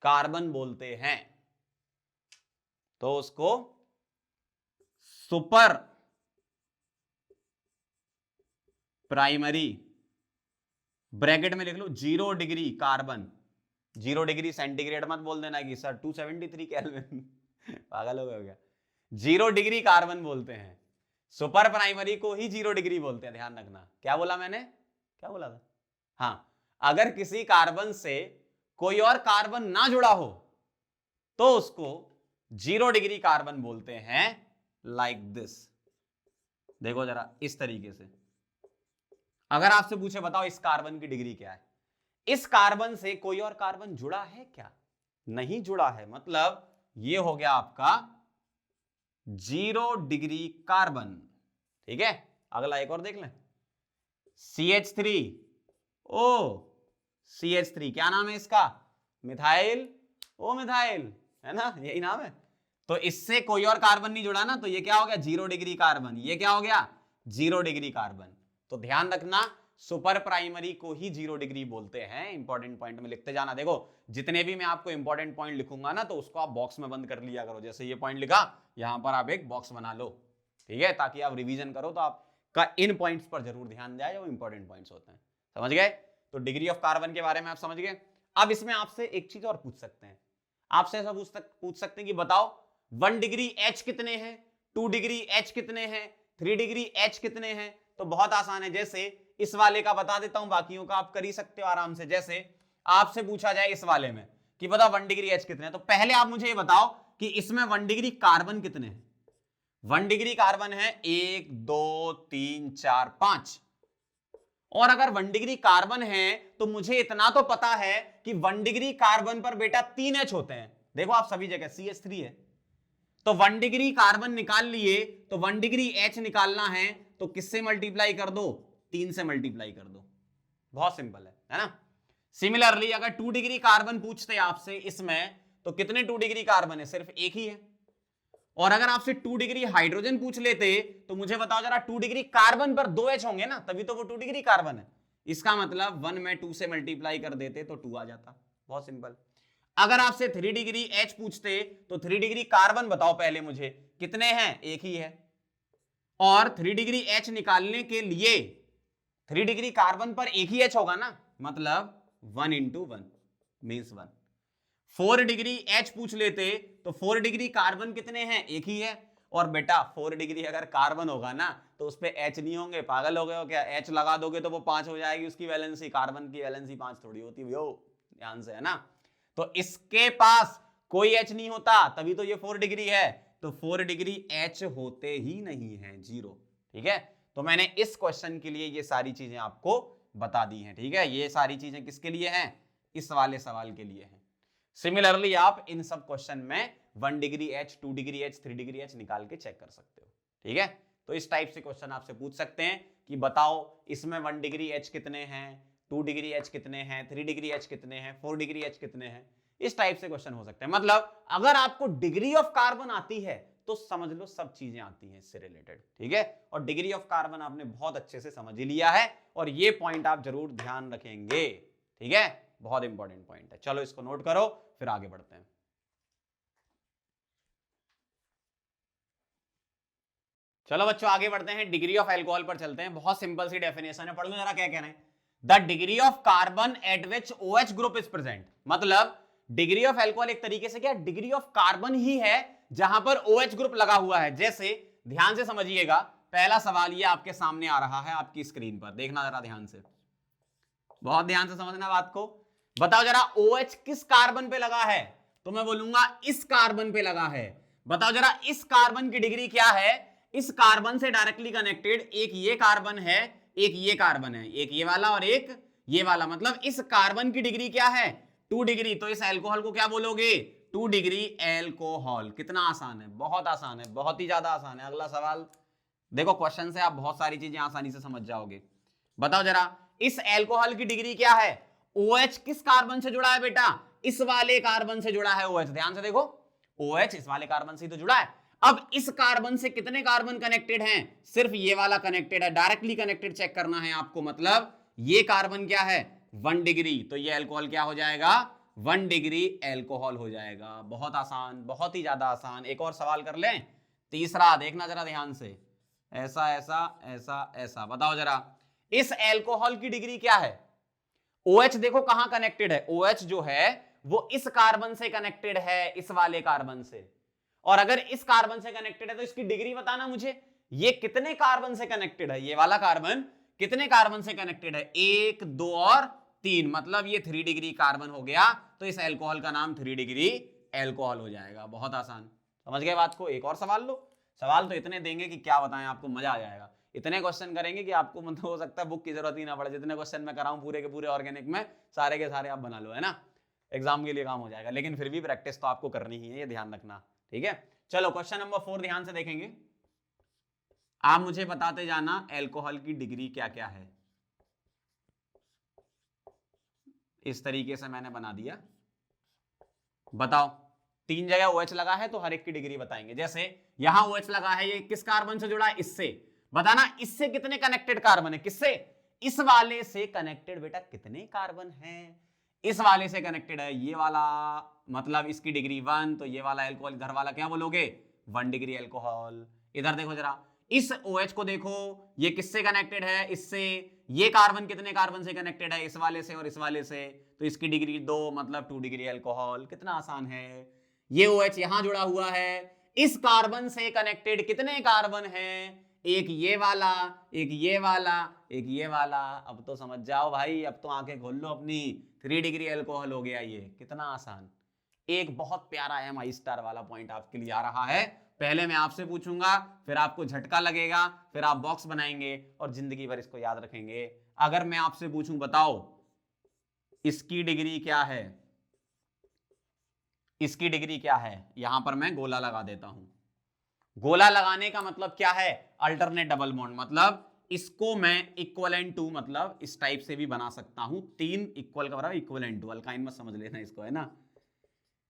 कार्बन बोलते हैं। तो उसको सुपर प्राइमरी, ब्रैकेट में लिख लो 0 डिग्री कार्बन। 0 डिग्री सेंटीग्रेड मत बोल देना कि सर 273 केल्विन, पागल हो गया। 0 डिग्री कार्बन बोलते हैं। सुपर प्राइमरी को ही 0 डिग्री बोलते हैं, ध्यान रखना। क्या बोला मैंने? क्या बोला था? हाँ, अगर किसी कार्बन से कोई और कार्बन ना जुड़ा हो तो उसको 0 डिग्री कार्बन बोलते हैं। Like this. देखो जरा इस तरीके से। अगर आपसे पूछे बताओ इस कार्बन की डिग्री क्या है, इस कार्बन से कोई और कार्बन जुड़ा है क्या? नहीं जुड़ा है, मतलब ये हो गया आपका 0 डिग्री कार्बन। ठीक है, अगला एक और देख लें, CH3 ओ CH3 क्या नाम है इसका? मिथाइल ओ मिथाइल, है ना, यही नाम है। तो इससे कोई और कार्बन नहीं जुड़ा ना, तो ये क्या हो गया 0 डिग्री कार्बन। ये क्या हो गया 0 डिग्री कार्बन। तो ध्यान रखना सुपर प्राइमरी को ही 0 डिग्री बोलते हैं। इंपॉर्टेंट पॉइंट में लिखते जाना। देखो जितने भी मैं आपको इंपॉर्टेंट पॉइंट लिखूंगा ना, तो उसको आप बॉक्स में बंद कर लिया करो। जैसे ये पॉइंट लिखा, यहां पर आप एक बॉक्स बना लो, ठीक है, ताकि आप रिवीजन करो तो आपका इन पॉइंट्स पर जरूर ध्यान दिया, जो इंपॉर्टेंट पॉइंट्स होते हैं। समझ गए? तो डिग्री ऑफ कार्बन के बारे में आप समझ गए। अब इसमें आपसे एक चीज और पूछ सकते हैं, आपसे ऐसा पूछ सकते हैं कि बताओ 1 डिग्री H कितने हैं, 2 डिग्री H कितने हैं, 3 डिग्री H कितने हैं? तो बहुत आसान है, जैसे इस वाले का बता देता हूं, बाकियों का आप कर ही सकते हो आराम से। जैसे आपसे पूछा जाए इस वाले में कि बताओ 1 डिग्री H कितने हैं, तो पहले आप मुझे ये बताओ कि इसमें 1 डिग्री कार्बन कितने हैं। 1 डिग्री कार्बन है 1 2 3 4 5। और अगर 1 डिग्री कार्बन है तो मुझे इतना तो पता है कि 1 डिग्री कार्बन पर बेटा 3 H होते हैं। देखो आप सभी जगह CH3 है, तो 1 डिग्री कार्बन निकाल लिए, तो 1 डिग्री H निकालना है तो किससे मल्टीप्लाई कर दो? 3 से मल्टीप्लाई कर दो। बहुत सिंपल है ना। सिमिलरली अगर 2 डिग्री कार्बन पूछते आपसे इसमें, तो कितने 2 डिग्री कार्बन है? सिर्फ एक ही है। और अगर आपसे 2 डिग्री हाइड्रोजन पूछ लेते तो मुझे बताओ जरा 2 डिग्री कार्बन पर 2 H होंगे ना, तभी तो वो 2 डिग्री कार्बन है। इसका मतलब 1 में 2 से मल्टीप्लाई कर देते तो 2 आ जाता। बहुत सिंपल। अगर आपसे 3 डिग्री H पूछते तो 3 डिग्री कार्बन बताओ पहले मुझे कितने हैं? एक ही है। और 3 डिग्री H निकालने के लिए 3 डिग्री कार्बन पर एक ही H होगा ना, मतलब 1 into 1 मीन्स 1। 4 डिग्री H पूछ लेते तो 4 डिग्री कार्बन कितने हैं? एक ही है। और बेटा 4 डिग्री अगर कार्बन होगा ना, तो उस पे H नहीं होंगे, पागल हो गए हो क्या? H लगा दोगे तो वो 5 हो जाएगी उसकी वैलेंसी। कार्बन की वैलेंसी 5 थोड़ी होती है, ध्यान से, है ना। तो इसके पास कोई H नहीं होता, तभी तो ये 4 डिग्री है। तो 4 डिग्री H होते ही नहीं है, 0। ठीक है, तो मैंने इस क्वेश्चन के लिए ये सारी चीजें आपको बता दी हैं। ठीक है, ये सारी चीजें किसके लिए हैं? इस वाले सवाल के लिए हैं। सिमिलरली आप इन सब क्वेश्चन में 1 degree H, 2 degree H, 3 degree H निकाल के चेक कर सकते हो। ठीक है, तो इस टाइप से क्वेश्चन आपसे पूछ सकते हैं कि बताओ इसमें 1 डिग्री H कितने हैं, 2 डिग्री H कितने हैं, 3 डिग्री H कितने हैं, 4 डिग्री H कितने हैं। इस टाइप से क्वेश्चन हो सकते हैं। मतलब अगर आपको डिग्री ऑफ कार्बन आती है तो समझ लो सब चीजें आती हैं इससे रिलेटेड। ठीक है, और डिग्री ऑफ कार्बन आपने बहुत अच्छे से समझ ही लिया है, और ये पॉइंट आप जरूर ध्यान रखेंगे। ठीक है, बहुत इंपॉर्टेंट पॉइंट है। चलो इसको नोट करो, फिर आगे बढ़ते हैं। चलो बच्चों आगे बढ़ते हैं, डिग्री ऑफ एल्कोहल पर चलते हैं। बहुत सिंपल सी डेफिनेशन है, पढ़ लो जरा क्या कह रहे हैं। The degree of carbon eight which OH group is present. मतलब डिग्री ऑफ एल्कोहल एक तरीके से क्या, डिग्री ऑफ कार्बन ही है जहां पर OH ग्रुप लगा हुआ है। जैसे ध्यान से समझिएगा, पहला सवाल ये आपके सामने आ रहा है आपकी स्क्रीन पर, देखना जरा ध्यान से, बहुत ध्यान से समझना बात को। बताओ जरा OH किस कार्बन पे लगा है? तो मैं बोलूंगा इस कार्बन पे लगा है। बताओ जरा इस कार्बन की डिग्री क्या है? इस कार्बन से डायरेक्टली कनेक्टेड एक ये कार्बन है, एक ये कार्बन है, एक ये वाला और एक ये वाला। मतलब इस कार्बन की डिग्री क्या है? 2 डिग्री। तो इस एल्कोहल को क्या बोलोगे? 2 डिग्री एल्कोहल। कितना आसान है, बहुत आसान है, बहुत ही ज्यादा आसान है। अगला सवाल देखो, क्वेश्चन से आप बहुत सारी चीजें आसानी से समझ जाओगे। बताओ जरा इस एल्कोहल की डिग्री क्या है? OH किस कार्बन से जुड़ा है बेटा? इस वाले कार्बन से जुड़ा है OH। ध्यान से देखो, OH इस वाले कार्बन से तो जुड़ा है। अब इस कार्बन से कितने कार्बन कनेक्टेड हैं? सिर्फ ये वाला कनेक्टेड है, डायरेक्टली कनेक्टेड चेक करना है आपको। मतलब ये कार्बन क्या है? 1 डिग्री। तो ये एल्कोहल क्या हो जाएगा? 1 डिग्री एल्कोहल हो जाएगा। बहुत आसान, बहुत ही ज्यादा आसान। एक और सवाल कर लें, तीसरा, देखना जरा ध्यान से, ऐसा ऐसा ऐसा ऐसा। बताओ जरा इस एल्कोहल की डिग्री क्या है? OH देखो कहां कनेक्टेड है, OH जो है वो इस कार्बन से कनेक्टेड है, इस वाले कार्बन से। और अगर इस कार्बन से कनेक्टेड है तो इसकी डिग्री बताना मुझे। ये कितने कार्बन से कनेक्टेड है? ये वाला कार्बन कितने कार्बन से कनेक्टेड है? 1 2 और 3। मतलब ये 3 डिग्री कार्बन हो गया। तो इस एल्कोहल का नाम 3 डिग्री एल्कोहल हो जाएगा। बहुत आसान, समझ गए बात को। एक और सवाल लो, सवाल तो इतने देंगे कि क्या बताएं आपको, मजा आ जाएगा। इतने क्वेश्चन करेंगे कि आपको मतलब हो सकता है बुक की जरूरत ही ना पड़े। जितने क्वेश्चन मैं कराऊं पूरे के पूरे ऑर्गेनिक में, सारे के सारे आप बना लो, है ना, एग्जाम के लिए काम हो जाएगा। लेकिन फिर भी प्रैक्टिस तो आपको करनी ही है, ये ध्यान रखना, ठीक है। चलो क्वेश्चन नंबर 4 ध्यान से देखेंगे। आप मुझे बताते जाना एल्कोहल की डिग्री क्या क्या है। इस तरीके से मैंने बना दिया, बताओ। 3 जगह OH लगा है तो हर एक की डिग्री बताएंगे। जैसे यहां OH लगा है, ये किस कार्बन से जुड़ा है, इससे। बताना इससे कितने कनेक्टेड कार्बन है, किससे, इस वाले से कनेक्टेड बेटा कितने कार्बन हैं। इस वाले से कनेक्टेड है ये वाला, मतलब इसकी डिग्री 1, तो ये वाला एल्कोहल इधर वाला क्या बोलोगे, 1 डिग्री एल्कोहल। इधर देखो जरा, इस OH को देखो, ये किससे कनेक्टेड है, इससे। ये कार्बन कितने कार्बन से कनेक्टेड है, इस वाले से और इस वाले से, तो इसकी डिग्री 2, मतलब 2 डिग्री एल्कोहल। कितना आसान है। ये OH यहां जुड़ा हुआ है, इस कार्बन से कनेक्टेड कितने कार्बन हैं, एक ये वाला, एक ये वाला, एक ये वाला। अब तो समझ जाओ भाई, अब तो आंखें खोल लो अपनी, 3 डिग्री एल्कोहल हो गया ये। कितना आसान। एक बहुत प्यारा MI स्टार वाला पॉइंट आपके लिए आ रहा है। पहले मैं आपसे पूछूंगा, फिर आपको झटका लगेगा, फिर आप बॉक्स बनाएंगे और जिंदगी भर इसको याद रखेंगे। अगर मैं आपसे पूछूं, बताओ इसकी डिग्री क्या है, इसकी डिग्री क्या है, यहां पर मैं गोला लगा देता हूं। गोला लगाने का मतलब क्या है, अल्टरनेट डबल बॉन्ड, मतलब इसको मैं इक्वलेंट टू, मतलब इस टाइप से भी बना सकता हूं। 3 इक्वल का बराबर इक्वलेंट टू, अल्काइन मत समझ लेना इसको, है ना।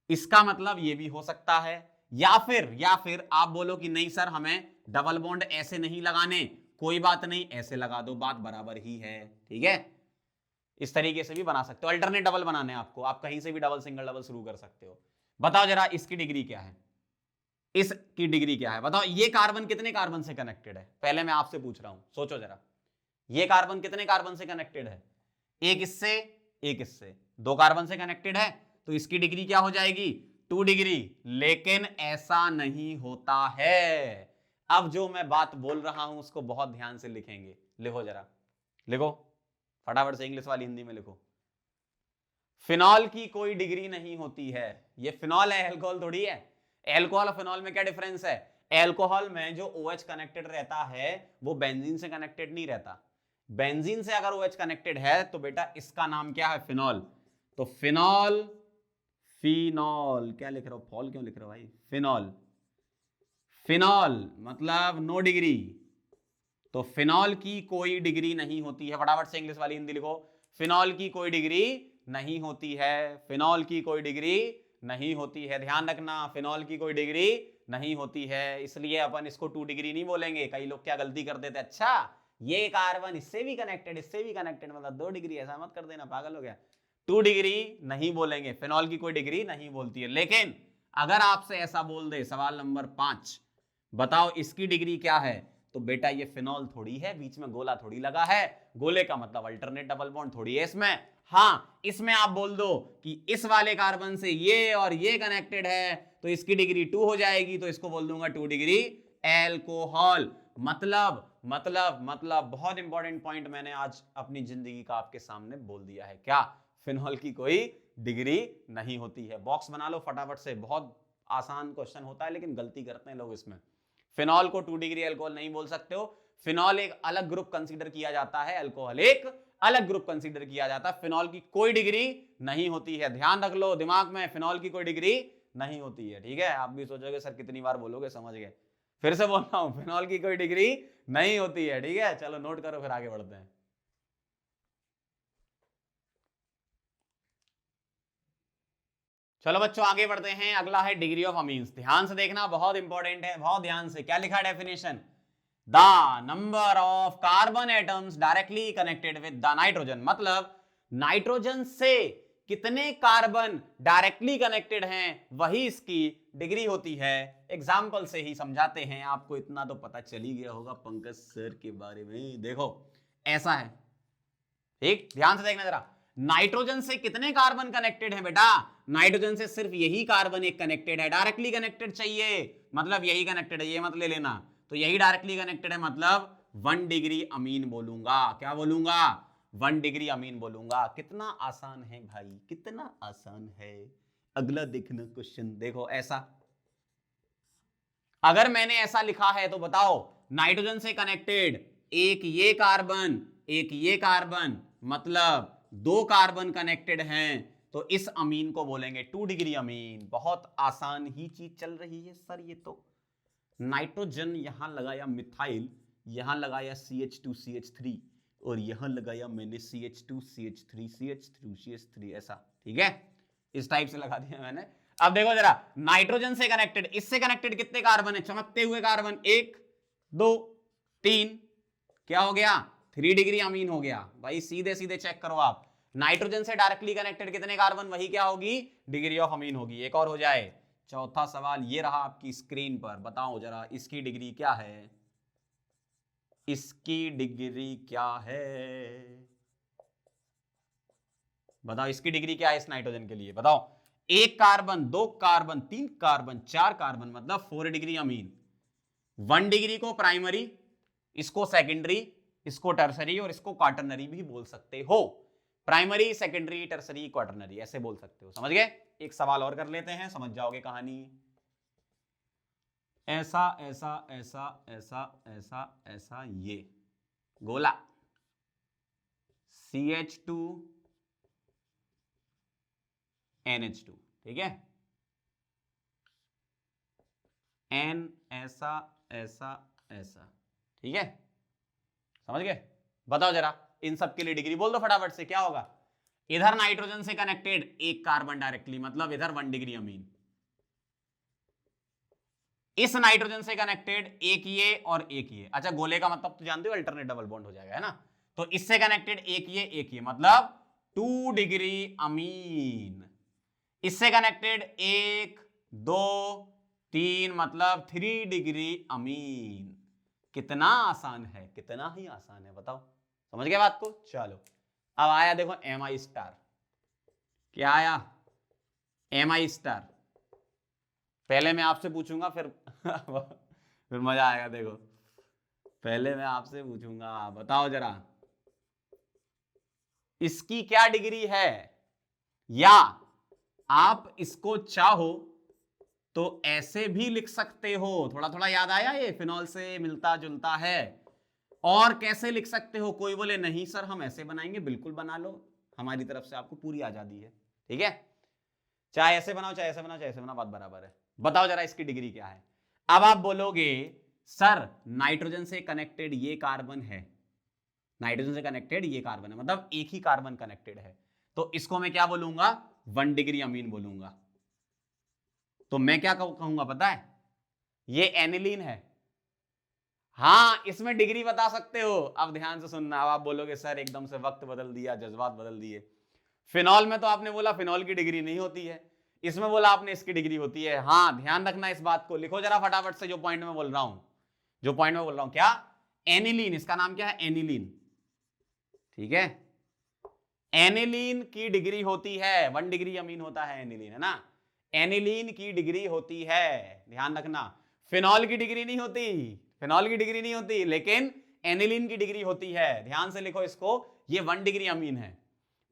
इसका मतलब ये भी हो सकता है, या फिर आप बोलो कि नहीं सर हमें डबल बॉन्ड ऐसे नहीं लगाने, कोई बात नहीं ऐसे लगा दो, बात बराबर ही है, ठीक है। इस तरीके से भी बना सकते हो। अल्टरनेट डबल बनाने आपको, आप कहीं से भी डबल सिंगल डबल शुरू कर सकते हो। बताओ जरा इसकी डिग्री क्या है, इसकी डिग्री क्या है, बताओ। ये कार्बन कितने कार्बन से कनेक्टेड है, पहले मैं आपसे पूछ रहा हूं, सोचो जरा। ये कार्बन कितने कार्बन से कनेक्टेड है, एक इससे, एक इससे, 2 कार्बन से कनेक्टेड है, तो इसकी डिग्री क्या हो जाएगी, 2 डिग्री। लेकिन ऐसा नहीं होता है। अब जो मैं बात बोल रहा हूं उसको बहुत ध्यान से लिखेंगे। लिखो जरा, लिखो फटाफट से, इंग्लिश वाली हिंदी में लिखो। फिनॉल की कोई डिग्री नहीं होती है। ये फिनॉल है, एल्कोहल थोड़ी है। एल्कोहल और फिनॉल में क्या डिफरेंस है, एल्कोहल में जो OH कनेक्टेड रहता है वो बेंजीन से कनेक्टेड नहीं रहता। बेंजीन से अगर OH कनेक्टेड है तो बेटा इसका नाम क्या है, फिनॉल। तो फिनॉल, फिनॉल क्या लिख रहे हो, फॉल क्यों लिख रहे हो भाई, फिनॉल। फिनॉल मतलब नो डिग्री। तो फिनॉल की कोई डिग्री नहीं होती है, फटाफट से इंग्लिश वाली हिंदी लिखो। फिनॉल की कोई डिग्री नहीं होती है, फिनॉल की कोई डिग्री नहीं होती है, ध्यान रखना, फिनॉल की कोई डिग्री नहीं होती है। इसलिए अपन इसको 2 डिग्री नहीं बोलेंगे। कई लोग क्या गलती कर देते, अच्छा ये कार्बन इससे भी कनेक्टेड, इससे भी कनेक्टेड, मतलब 2 डिग्री, ऐसा मत कर देना, पागल हो गया। 2 डिग्री नहीं बोलेंगे, फिनॉल की कोई डिग्री नहीं बोलती है। लेकिन अगर आपसे ऐसा बोल दे, सवाल नंबर 5, बताओ इसकी डिग्री क्या है, तो बेटा ये फिनॉल थोड़ी है, बीच में गोला थोड़ी लगा है। गोले का मतलब अल्टरनेट डबल बॉन्ड थोड़ी है इसमें। हाँ, इसमें आप बोल दो कि इस वाले कार्बन से ये और ये कनेक्टेड है, तो इसकी डिग्री 2 हो जाएगी, तो इसको बोल दूंगा 2 डिग्री एल्कोहल। मतलब बहुत इंपॉर्टेंट पॉइंट मैंने आज अपनी जिंदगी का आपके सामने बोल दिया है। क्या, फिनॉल की कोई डिग्री नहीं होती है। बॉक्स बना लो फटाफट से, बहुत आसान क्वेश्चन होता है लेकिन गलती करते हैं लोग इसमें। फिनॉल को 2 डिग्री अल्कोहल नहीं बोल सकते हो। फिनॉल एक अलग ग्रुप कंसीडर किया जाता है, अल्कोहल एक अलग ग्रुप कंसीडर किया जाता है। फिनॉल की कोई डिग्री नहीं होती है, ध्यान रख लो दिमाग में, फिनॉल की कोई डिग्री नहीं होती है, ठीक है। आप भी सोचोगे सर कितनी बार बोलोगे, समझ गए, फिर से बोल रहा हूं, फिनॉल की कोई डिग्री नहीं होती है, ठीक है। चलो नोट करो, फिर आगे बढ़ते हैं। चलो बच्चों आगे बढ़ते हैं। अगला है डिग्री ऑफ अमीन्स। ध्यान से देखना, बहुत इंपॉर्टेंट है, बहुत ध्यान से। क्या लिखा है definition, the number of carbon atoms directly connected with the nitrogen, मतलब नाइट्रोजन से कितने कार्बन डायरेक्टली कनेक्टेड हैं वही इसकी डिग्री होती है। एग्जाम्पल से ही समझाते हैं, आपको इतना तो पता चल ही गया होगा पंकज सर के बारे में। देखो ऐसा है, ठीक, ध्यान से देखना जरा। नाइट्रोजन से कितने कार्बन कनेक्टेड हैं बेटा, नाइट्रोजन से सिर्फ यही कार्बन एक कनेक्टेड है। डायरेक्टली कनेक्टेड चाहिए, मतलब यही कनेक्टेड है, ये मत ले लेना। तो यही डायरेक्टली कनेक्टेड है, मतलब 1 डिग्री अमीन बोलूंगा। क्या बोलूंगा, 1 डिग्री अमीन बोलूंगा। कितना आसान है भाई, कितना आसान है। अगला देखना क्वेश्चन, देखो ऐसा। अगर मैंने ऐसा लिखा है तो बताओ नाइट्रोजन से कनेक्टेड एक ये कार्बन एक ये कार्बन, मतलब 2 कार्बन कनेक्टेड हैं, तो इस अमीन को बोलेंगे 2 डिग्री अमीन। बहुत आसान ही चीज चल रही है सर। ये तो नाइट्रोजन यहां लगाया मिथाइल, यहां लगाया CH2CH3 और यहां लगाया मैंने CH2CH3CH3CH3 ऐसा, ठीक है, इस टाइप से लगा दिया मैंने। अब देखो जरा, नाइट्रोजन से कनेक्टेड, इससे कनेक्टेड कितने कार्बन है? चमकते हुए कार्बन, 1 2 3, क्या हो गया? 3 डिग्री अमीन हो गया। भाई सीधे सीधे चेक करो आप, नाइट्रोजन से डायरेक्टली कनेक्टेड कितने कार्बन, वही क्या होगी? डिग्री ऑफ अमीन होगी। एक और हो जाए। चौथा सवाल ये रहा आपकी स्क्रीन पर, बताओ जरा इसकी डिग्री क्या है? इसकी डिग्री क्या है? बताओ इसकी डिग्री क्या है इस नाइट्रोजन के लिए? बताओ। 1 कार्बन, 2 कार्बन, 3 कार्बन, 4 कार्बन, मतलब 4 डिग्री अमीन। 1 डिग्री को प्राइमरी, इसको सेकेंडरी, इसको टर्सरी और इसको क्वाटरनरी भी बोल सकते हो। प्राइमरी, सेकेंडरी, टर्सरी, क्वाटरनरी ऐसे बोल सकते हो। समझ गए? एक सवाल और कर लेते हैं, समझ जाओगे कहानी। ऐसा ऐसा ऐसा ऐसा ऐसा ऐसा, ये गोला CH2 NH2, ठीक है, N ऐसा ऐसा ऐसा, ठीक है, समझ गए? बताओ जरा इन सब के लिए डिग्री बोल दो फटाफट से, क्या होगा? इधर नाइट्रोजन से कनेक्टेड 1 कार्बन डायरेक्टली, मतलब इधर 1 डिग्री अमीन। इस नाइट्रोजन से कनेक्टेड एक ये और एक ये। अच्छा, गोले का मतलब तो जानते हो, अल्टरनेट डबल बॉन्ड हो जाएगा, है ना? तो इससे कनेक्टेड एक ये, मतलब 2 डिग्री अमीन। इससे कनेक्टेड 1 2 3, मतलब 3 डिग्री अमीन। कितना आसान है, कितना ही आसान है, बताओ। समझ गए बात को? चलो अब आया देखो Mi स्टार। क्या आया? Mi star. पहले मैं आपसे पूछूंगा, फिर फिर मजा आएगा। देखो, पहले मैं आपसे पूछूंगा, बताओ जरा इसकी क्या डिग्री है, या आप इसको चाहो तो ऐसे भी लिख सकते हो। थोड़ा थोड़ा याद आया? ये फिनॉल से मिलता जुलता है। और कैसे लिख सकते हो? कोई बोले नहीं सर हम ऐसे बनाएंगे, बिल्कुल बना लो, हमारी तरफ से आपको पूरी आजादी है, ठीक है, चाहे ऐसे बनाओ, चाहे ऐसे बनाओ, चाहे ऐसे बनाओ, बात बराबर है। बताओ जरा इसकी डिग्री क्या है? अब आप बोलोगे सर नाइट्रोजन से कनेक्टेड ये कार्बन है, नाइट्रोजन से कनेक्टेड ये कार्बन है, मतलब एक ही कार्बन कनेक्टेड है, तो इसको मैं क्या बोलूंगा? 1 डिग्री अमीन बोलूंगा। तो मैं क्या कहूंगा पता है? ये एनिलीन है। हाँ, इसमें डिग्री बता सकते हो। अब ध्यान से सुनना। अब आप बोलोगे सर एकदम से वक्त बदल दिया, जज्बात बदल दिए। फिनॉल में तो आपने बोला फिनॉल की डिग्री नहीं होती है, इसमें बोला आपने इसकी डिग्री होती है। हाँ, ध्यान रखना इस बात को, लिखो जरा फटाफट से जो पॉइंट में बोल रहा हूं, जो पॉइंट में बोल रहा हूं। क्या? एनिलीन, इसका नाम क्या है? एनिलीन, ठीक है। एनिलीन की डिग्री होती है 1 डिग्री अमीन होता है एनिलीन, है ना? एनिलीन की डिग्री होती है, ध्यान रखना। फिनॉल की डिग्री नहीं होती, फिनॉल की डिग्री नहीं होती, लेकिन एनिलीन की डिग्री होती है। ध्यान से लिखो इसको, ये 1 डिग्री अमीन है,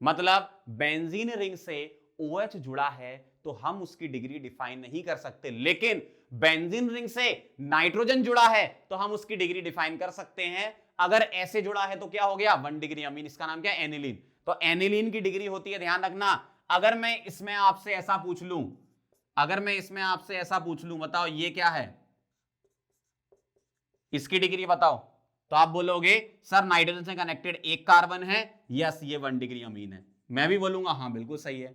मतलब बेंजीन रिंग से OH जुड़ा है तो हम उसकी डिग्री डिफाइन नहीं कर सकते, लेकिन बेंजीन रिंग से नाइट्रोजन जुड़ा है तो हम उसकी डिग्री डिफाइन कर सकते हैं। अगर ऐसे जुड़ा है तो क्या हो गया? 1 डिग्री अमीन। इसका नाम क्या है? एनिलीन। तो एनिलीन की डिग्री होती है, ध्यान रखना। अगर मैं इसमें आपसे ऐसा पूछ लूं, अगर मैं इसमें आपसे ऐसा पूछ लूं, बताओ ये क्या है, इसकी डिग्री बताओ, तो आप बोलोगे सर नाइट्रोजन से कनेक्टेड एक कार्बन है, यस ये 1 डिग्री अमीन है। मैं भी बोलूंगा हाँ बिल्कुल सही है।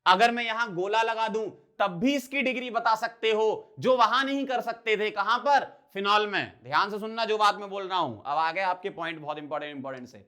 अगर मैं यहां गोला लगा दूं तब भी इसकी डिग्री बता सकते हो, जो वहां नहीं कर सकते थे। कहां पर? फिनॉल में। ध्यान से सुनना जो बात मैं बोल रहा हूं, अब आ गए आपके पॉइंट, बहुत इंपॉर्टेंट से।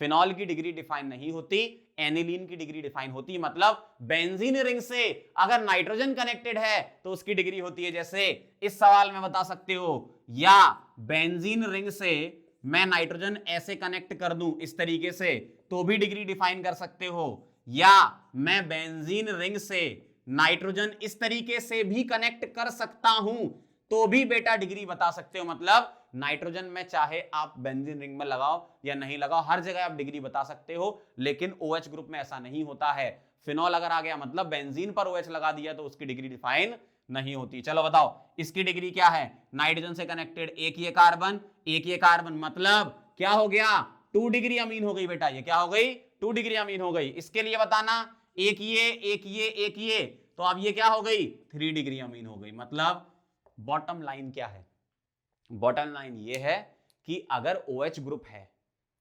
फिनॉल की डिग्री डिफाइन नहीं होती, एनिलीन की डिग्री डिफाइन होती। मतलब बेंजीन रिंग से अगर नाइट्रोजन कनेक्टेड है तो उसकी डिग्री होती है, जैसे इस सवाल में बता सकते हो, या बेंजीन रिंग से मैं नाइट्रोजन ऐसे कनेक्ट कर दूं इस तरीके से तो भी डिग्री डिफाइन कर सकते हो, या मैं बेंजीन रिंग से नाइट्रोजन इस तरीके से भी कनेक्ट कर सकता हूं तो भी बेटा डिग्री बता सकते हो। मतलब नाइट्रोजन में चाहे आप बेंजीन रिंग में लगाओ या नहीं लगाओ, हर जगह आप डिग्री बता सकते हो, लेकिन OH ग्रुप में ऐसा नहीं होता है। फिनॉल अगर आ गया मतलब बेंजीन पर OH लगा दिया तो उसकी डिग्री डिफाइन नहीं होती। चलो बताओ इसकी डिग्री क्या है, नाइट्रोजन से कनेक्टेड एक ये कार्बन एक ये कार्बन, मतलब क्या हो गया 2 डिग्री अमीन हो गई बेटा, ये क्या हो गई 2 डिग्री अमीन हो गई। इसके लिए बताना एक ये एक ये एक ये, तो अब ये क्या हो गई 3 डिग्री अमीन हो गई। मतलब बॉटम लाइन क्या है, बॉटम लाइन ये है कि अगर OH ग्रुप है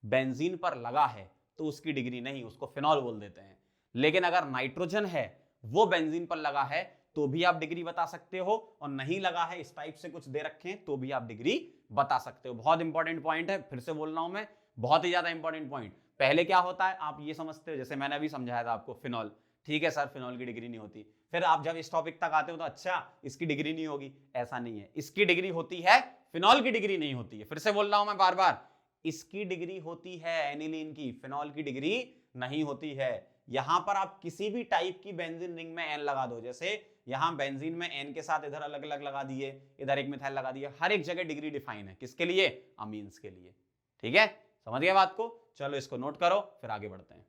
बेंजीन पर लगा है तो उसकी डिग्री नहीं, उसको फिनॉल बोल देते हैं। लेकिन अगर नाइट्रोजन है वो बेंजीन पर लगा है तो भी आप डिग्री बता सकते हो, और नहीं लगा है इस टाइप से कुछ दे रखे हैं तो भी आप डिग्री बता सकते हो। बहुत इंपॉर्टेंट पॉइंट है, फिर से बोल रहा हूं मैं, बहुत ही ज्यादा इंपॉर्टेंट पॉइंट। पहले क्या होता है आप ये समझते हो, जैसे मैंने अभी समझाया था आपको फिनॉल, ठीक है सर फिनॉल की डिग्री नहीं होती, फिर आप जब इस टॉपिक तक आते हो तो अच्छा इसकी डिग्री नहीं होगी, ऐसा नहीं है, इसकी डिग्री होती है, फिनॉल की डिग्री नहीं होती है। फिर से बोल रहा हूं मैं बार बार, इसकी डिग्री होती है एनिलीन की, फिनॉल की डिग्री नहीं होती है। यहां पर आप किसी भी टाइप की बेंजीन रिंग में एन लगा दो, जैसे यहां बेंजीन में एन के साथ इधर अलग अलग लगा दिए, इधर एक मिथाइल लगा दिए, हर एक जगह डिग्री डिफाइन है, किसके लिए, अमीन्स के लिए। ठीक है, समझ गए बात को, चलो इसको नोट करो फिर आगे बढ़ते हैं।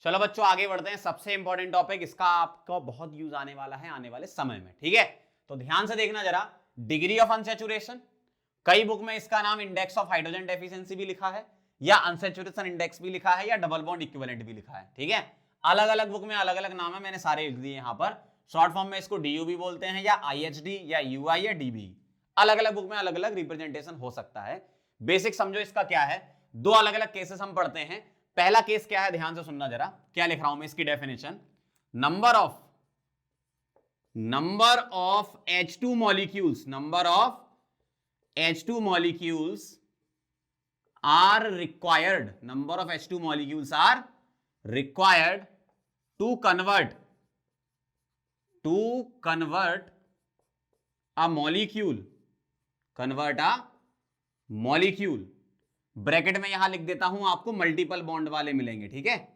चलो बच्चों आगे बढ़ते हैं, सबसे इंपॉर्टेंट टॉपिक, इसका आपको बहुत यूज आने वाला है आने वाले समय में। ठीक है, तो ध्यान से देखना जरा, डिग्री ऑफ अनसैचुरेशन, कई बुक में इसका नाम इंडेक्स ऑफ हाइड्रोजन डेफिशिएंसी भी लिखा है, या अनसैचुरेशन इंडेक्स भी लिखा है, या डबल बॉन्ड इक्विवेलेंट भी लिखा है। ठीक है, अलग अलग बुक में अलग अलग नाम है, मैंने सारे लिख दिए यहां पर। शॉर्ट फॉर्म में इसको DU भी बोलते हैं, या IHD, या UI, या DB, अलग अलग बुक में अलग अलग रिप्रेजेंटेशन हो सकता है। बेसिक समझो इसका क्या है, दो अलग अलग केसेस हम पढ़ते हैं। पहला केस क्या है, ध्यान से सुनना जरा, क्या लिख रहा हूं मैं इसकी definition, number of H2 molecules, number of H2 molecules are required, number of H2 molecules are required to convert a molecule, bracket में यहां लिख देता हूं आपको मल्टीपल बॉन्ड वाले मिलेंगे। ठीक है,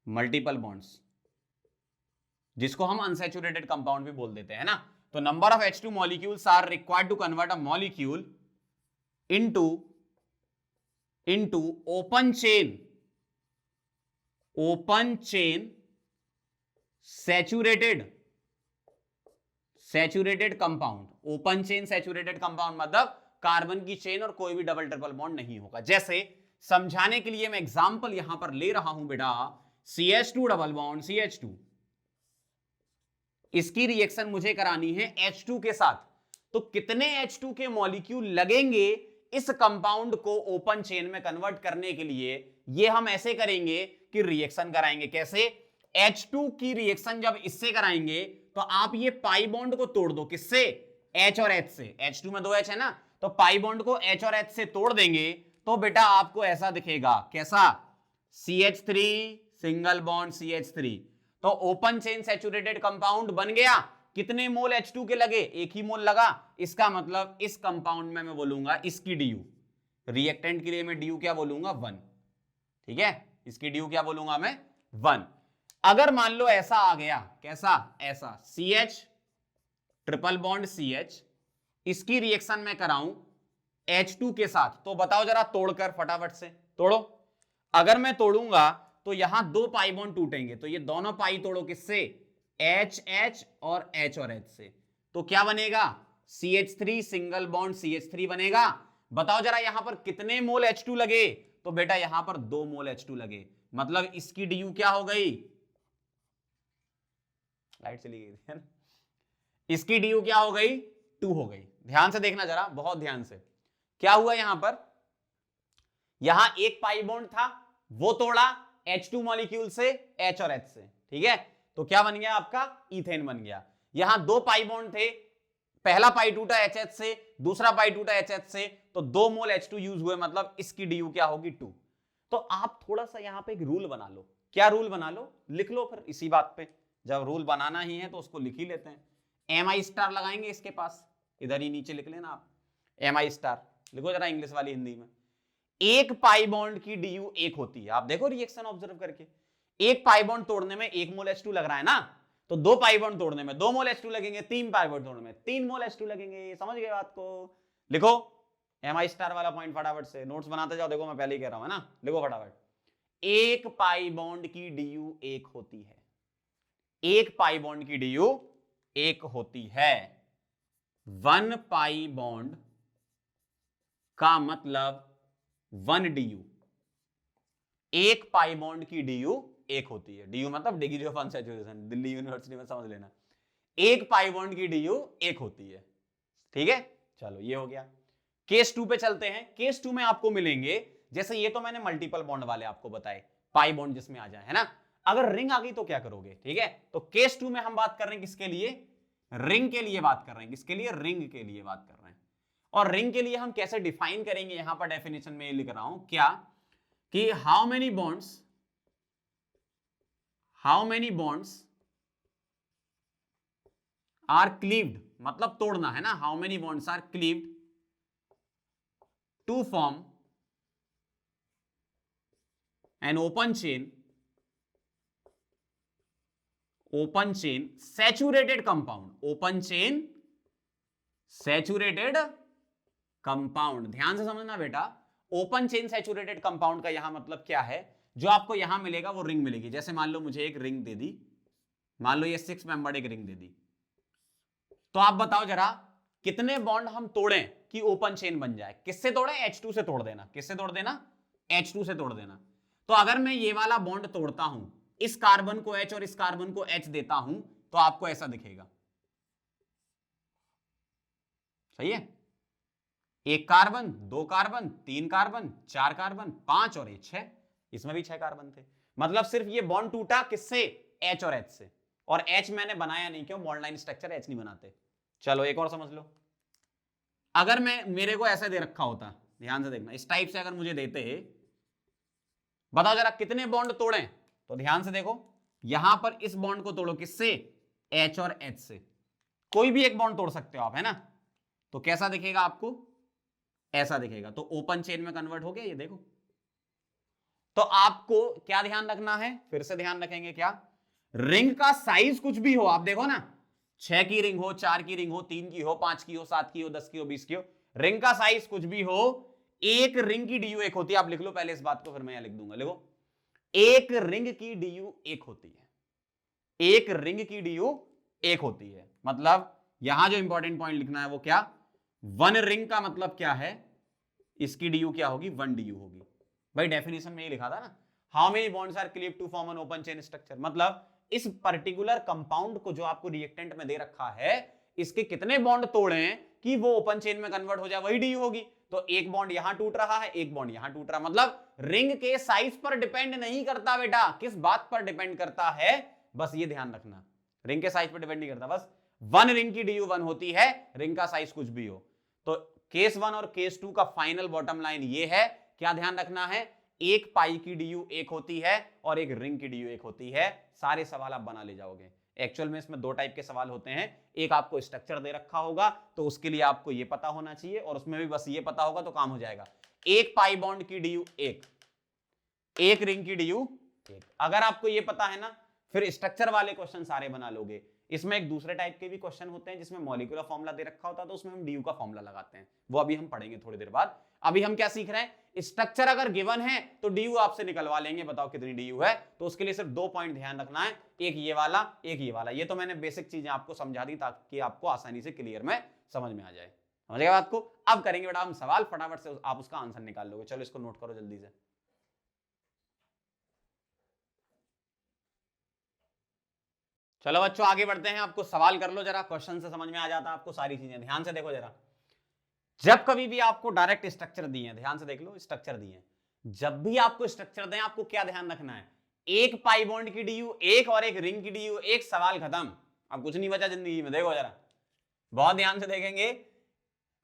मल्टीपल बॉन्ड्स जिसको हम अनसैचुरेटेड कंपाउंड भी बोल देते हैं ना। तो number of H2 molecules are required to convert a molecule into open chain saturated compound। Open chain saturated compound मतलब कार्बन की चेन और कोई भी डबल ट्रिपल बॉन्ड नहीं होगा। जैसे समझाने के लिए मैं एग्जांपल यहां पर ले रहा हूं बेटा, CH2 डबल बॉन्ड CH2, इसकी रिएक्शन मुझे करानी है H2 के साथ, तो कितने H2 के मॉलिक्यूल लगेंगे इस कंपाउंड को ओपन चेन में कन्वर्ट करने के लिए। ये हम ऐसे करेंगे कि रिएक्शन कराएंगे, कैसे, H2 की रिएक्शन जब इससे कराएंगे तो आप ये पाई बॉन्ड को तोड़ दो, किससे, H और H से, H2 में 2 H है ना, तो पाई बॉन्ड को H और H से तोड़ देंगे तो बेटा आपको ऐसा दिखेगा, कैसा, CH3 सिंगल बॉन्ड CH3, तो ओपन चेन सैचुरेटेड कंपाउंड बन गया। कितने मोल H2 के लगे, एक ही मोल लगा, इसका मतलब इस कंपाउंड में मैं बोलूंगा इसकी DU, रिएक्टेंट के लिए मैं DU क्या बोलूंगा 1। ठीक है, इसकी DU क्या बोलूंगा मैं 1। अगर मान लो ऐसा आ गया, कैसा, ऐसा CH ट्रिपल बॉन्ड CH, इसकी रिएक्शन में कराऊं H2 के साथ, तो बताओ जरा तोड़कर फटाफट से तोड़ो। अगर मैं तोड़ूंगा तो यहां 2 पाई बॉन्ड टूटेंगे, तो ये दोनों पाई तोड़ो किससे, H और H से, तो क्या बनेगा, CH3 सिंगल बॉन्ड CH3 बनेगा। बताओ जरा यहां पर कितने मोल H2 लगे, तो बेटा यहां पर 2 मोल H2 लगे, मतलब इसकी DU क्या हो गई, लाइट चली गई है ना, इसकी DU क्या हो गई 2 हो गई। ध्यान से देखना जरा, बहुत ध्यान से, क्या हुआ यहां पर, यहां एक पाई बॉन्ड था वो तोड़ा H2 मॉलिक्यूल से H और H से, ठीक है, तो क्या बन गया आपका इथेन बन गया। यहां 2 पाई बॉन्ड थे, पहला पाई टूटा HH से, दूसरा पाई टूटा HH से, तो 2 मोल H2 यूज हुए, मतलब इसकी DU क्या होगी 2। तो आप थोड़ा सा यहां पे एक रूल बना लो, क्या रूल बना लो, लिख लो फिर इसी बात पे, जब रूल बनाना ही है तो उसको लिख ही लेते हैं। MI स्टार लगाएंगे इसके पास, इधर ही नीचे लिख लेना आप, MI स्टार लिखो जरा इंग्लिश वाली हिंदी में। एक पाई बॉन्ड की DU 1 होती है, आप देखो रिएक्शन ऑब्जर्व करके, एक पाई बॉन्ड तोड़ने में 1 मोल H2 लग रहा है ना, तो 2 पाई बॉन्ड तोड़ने में 2 मोल H2 लगेंगे, 3 पाई बॉन्ड तोड़ने में 3 मोल H2 लगेंगे। समझ गए बात को, लिखो MI स्टार वाला पॉइंट फटाफट से, नोट्स बनाते जाओ, देखो मैं पहले ही कह रहा हूं ना, लिखो फटाफट। एक पाई बॉन्ड की डी एक होती है, एक पाई बॉन्ड की डी एक होती है। 1 पाई बॉन्ड का मतलब 1 डी, एक पाई बॉन्ड की डी एक होती है। डी मतलब degree of unsaturation, Delhi university में समझ लेना। एक पाई बॉन्ड की डी एक होती है, ठीक है। चलो ये हो गया। केस 2 पे चलते हैं। केस 2 में आपको मिलेंगे, जैसे ये तो मैंने मल्टीपल बॉन्ड वाले आपको बताए, पाई बॉन्ड जिसमें आ जाए, है ना। अगर रिंग आ गई तो क्या करोगे, ठीक है। तो केस 2 में हम बात कर रहे हैं किसके लिए, रिंग के लिए बात कर रहे हैं। किसके लिए, रिंग के लिए बात कर रहे हैं। और रिंग के लिए हम कैसे डिफाइन करेंगे, यहां पर डेफिनेशन में लिख रहा हूं क्या, कि how many bonds are cleaved, मतलब तोड़ना, है ना। How many bonds are cleaved to form an open chain saturated compound, open chain saturated compound. ध्यान से समझना बेटा, ओपन चेन सैचुरेटेड कंपाउंड का यहां मतलब क्या है, जो आपको यहां मिलेगा वो रिंग मिलेगी। जैसे मान लो मुझे एक रिंग दे दी, मान लो ये 6 मेंबर्ड एक रिंग दे दी, तो आप बताओ जरा कितने बॉन्ड हम तोड़ें कि ओपन चेन बन जाए। किससे तोड़ें, H2 से तोड़ देना। किससे तोड़ देना, H2 से तोड़ देना। तो अगर मैं ये वाला बॉन्ड तोड़ता हूं, इस कार्बन को H और इस कार्बन को H देता हूं, तो आपको ऐसा दिखेगा, सही है। एक कार्बन, 2 कार्बन, 3 कार्बन, 4 कार्बन, 5 और 6, इसमें भी 6 कार्बन थे। मतलब सिर्फ ये बॉन्ड टूटा किससे, H और H से। और H मैंने बनाया नहीं, क्यों, बॉन्ड लाइन स्ट्रक्चर H नहीं बनाते। चलो एक और समझ लो, अगर मेरे को ऐसे दे रखा होता, ध्यान से देखना, इस टाइप से अगर मुझे देते, बताओ जरा कितने बॉन्ड तोड़ें। तो ध्यान से देखो, यहां पर इस बॉन्ड को तोड़ो, किससे, H और H से। कोई भी एक बॉन्ड तोड़ सकते हो आप, है ना। तो कैसा दिखेगा आपको, ऐसा दिखेगा। तो ओपन चेन में कन्वर्ट हो गया, ये देखो। तो आपको क्या ध्यान रखना है, फिर से ध्यान रखेंगे क्या, रिंग का साइज कुछ भी हो, आप देखो ना, 6 की रिंग हो, 4 की रिंग हो, 3 की हो, 5 की हो, 7 की हो, 10 की हो, 20 की हो, रिंग का साइज कुछ भी हो, एक रिंग की डीयू एक होती है। आप लिख लो पहले इस बात को, फिर मैं यहां लिख दूंगा। लिखो, एक रिंग की डीयू एक होती है, एक रिंग की डीयू एक होती है। मतलब यहां जो इंपॉर्टेंट पॉइंट लिखना है वो क्या, 1 रिंग का मतलब क्या है, इसकी डीयू क्या होगी, 1 डीयू होगी। भाई डेफिनेशन में ये लिखा था ना, how many bonds are cleaved to form an open chain structure. मतलब इस पर्टिकुलर कंपाउंड को जो आपको रिएक्टेंट में दे रखा है, इसके कितने बॉन्ड तोड़े कि वो ओपन चेन में कन्वर्ट हो जाए, वही डी होगी। तो एक बॉन्ड यहां टूट रहा है, एक बॉन्ड यहां टूट रहा है। मतलब रिंग के साइज पर डिपेंड नहीं करता बेटा, किस बात पर डिपेंड करता है, बस ये ध्यान रखना, रिंग के साइज पर डिपेंड नहीं करता। बस 1 रिंग की डी 1 होती है, रिंग का साइज कुछ भी हो। तो केस 1 और केस 2 का फाइनल बॉटम लाइन ये है, क्या ध्यान रखना है, एक पाई की डीयू एक होती है और एक रिंग की डीयू एक होती है। सारे सवाल आप बना ले जाओगे। एक्चुअल में इसमें 2 टाइप के सवाल होते हैं, एक आपको स्ट्रक्चर दे रखा होगा, तो उसके लिए आपको ये पता होना चाहिए, और उसमें भी बस ये पता होगा तो काम हो जाएगा। एक पाई बॉन्ड की डीयू एक, एक रिंग की डीयू एक। अगर आपको ये पता है ना, फिर स्ट्रक्चर वाले क्वेश्चन सारे बना लोगे। इसमें एक दूसरे टाइप के भी क्वेश्चन होते हैं जिसमें मॉलिक्यूलर फॉर्मूला दे रखा होता है, तो उसमें हम डीयू का फॉर्मूला लगाते हैं, वो अभी हम पढ़ेंगे थोड़ी देर बाद। अभी हम क्या सीख रहे हैं, स्ट्रक्चर अगर गिवन है तो डीयू आपसे निकलवा लेंगे, बताओ कितनी डीयू है। तो उसके लिए सिर्फ 2 पॉइंट ध्यान रखना है, एक ये वाला, एक ये वाला। ये तो मैंने बेसिक चीजें आपको समझा दी ताकि आपको आसानी से क्लियर में समझ में आ जाए। समझ गए बात को। अब करेंगे बेटा हम सवाल, फटाफट से आप उसका आंसर निकाल लोगे। चलो इसको नोट करो जल्दी से। चलो बच्चों आगे बढ़ते हैं, आपको सवाल कर लो जरा, क्वेश्चन से समझ में आ जाता है आपको सारी चीजें। ध्यान से देखो जरा, जब कभी भी आपको डायरेक्ट स्ट्रक्चर दिए, ध्यान से देख लो, स्ट्रक्चर दिए, जब भी आपको स्ट्रक्चर दें, आपको क्या ध्यान रखना है, एक पाई बॉन्ड की डीयू एक और एक रिंग की डीयू एक, सवाल खत्म। अब कुछ नहीं बचा जिंदगी में। देखो जरा, बहुत ध्यान से देखेंगे,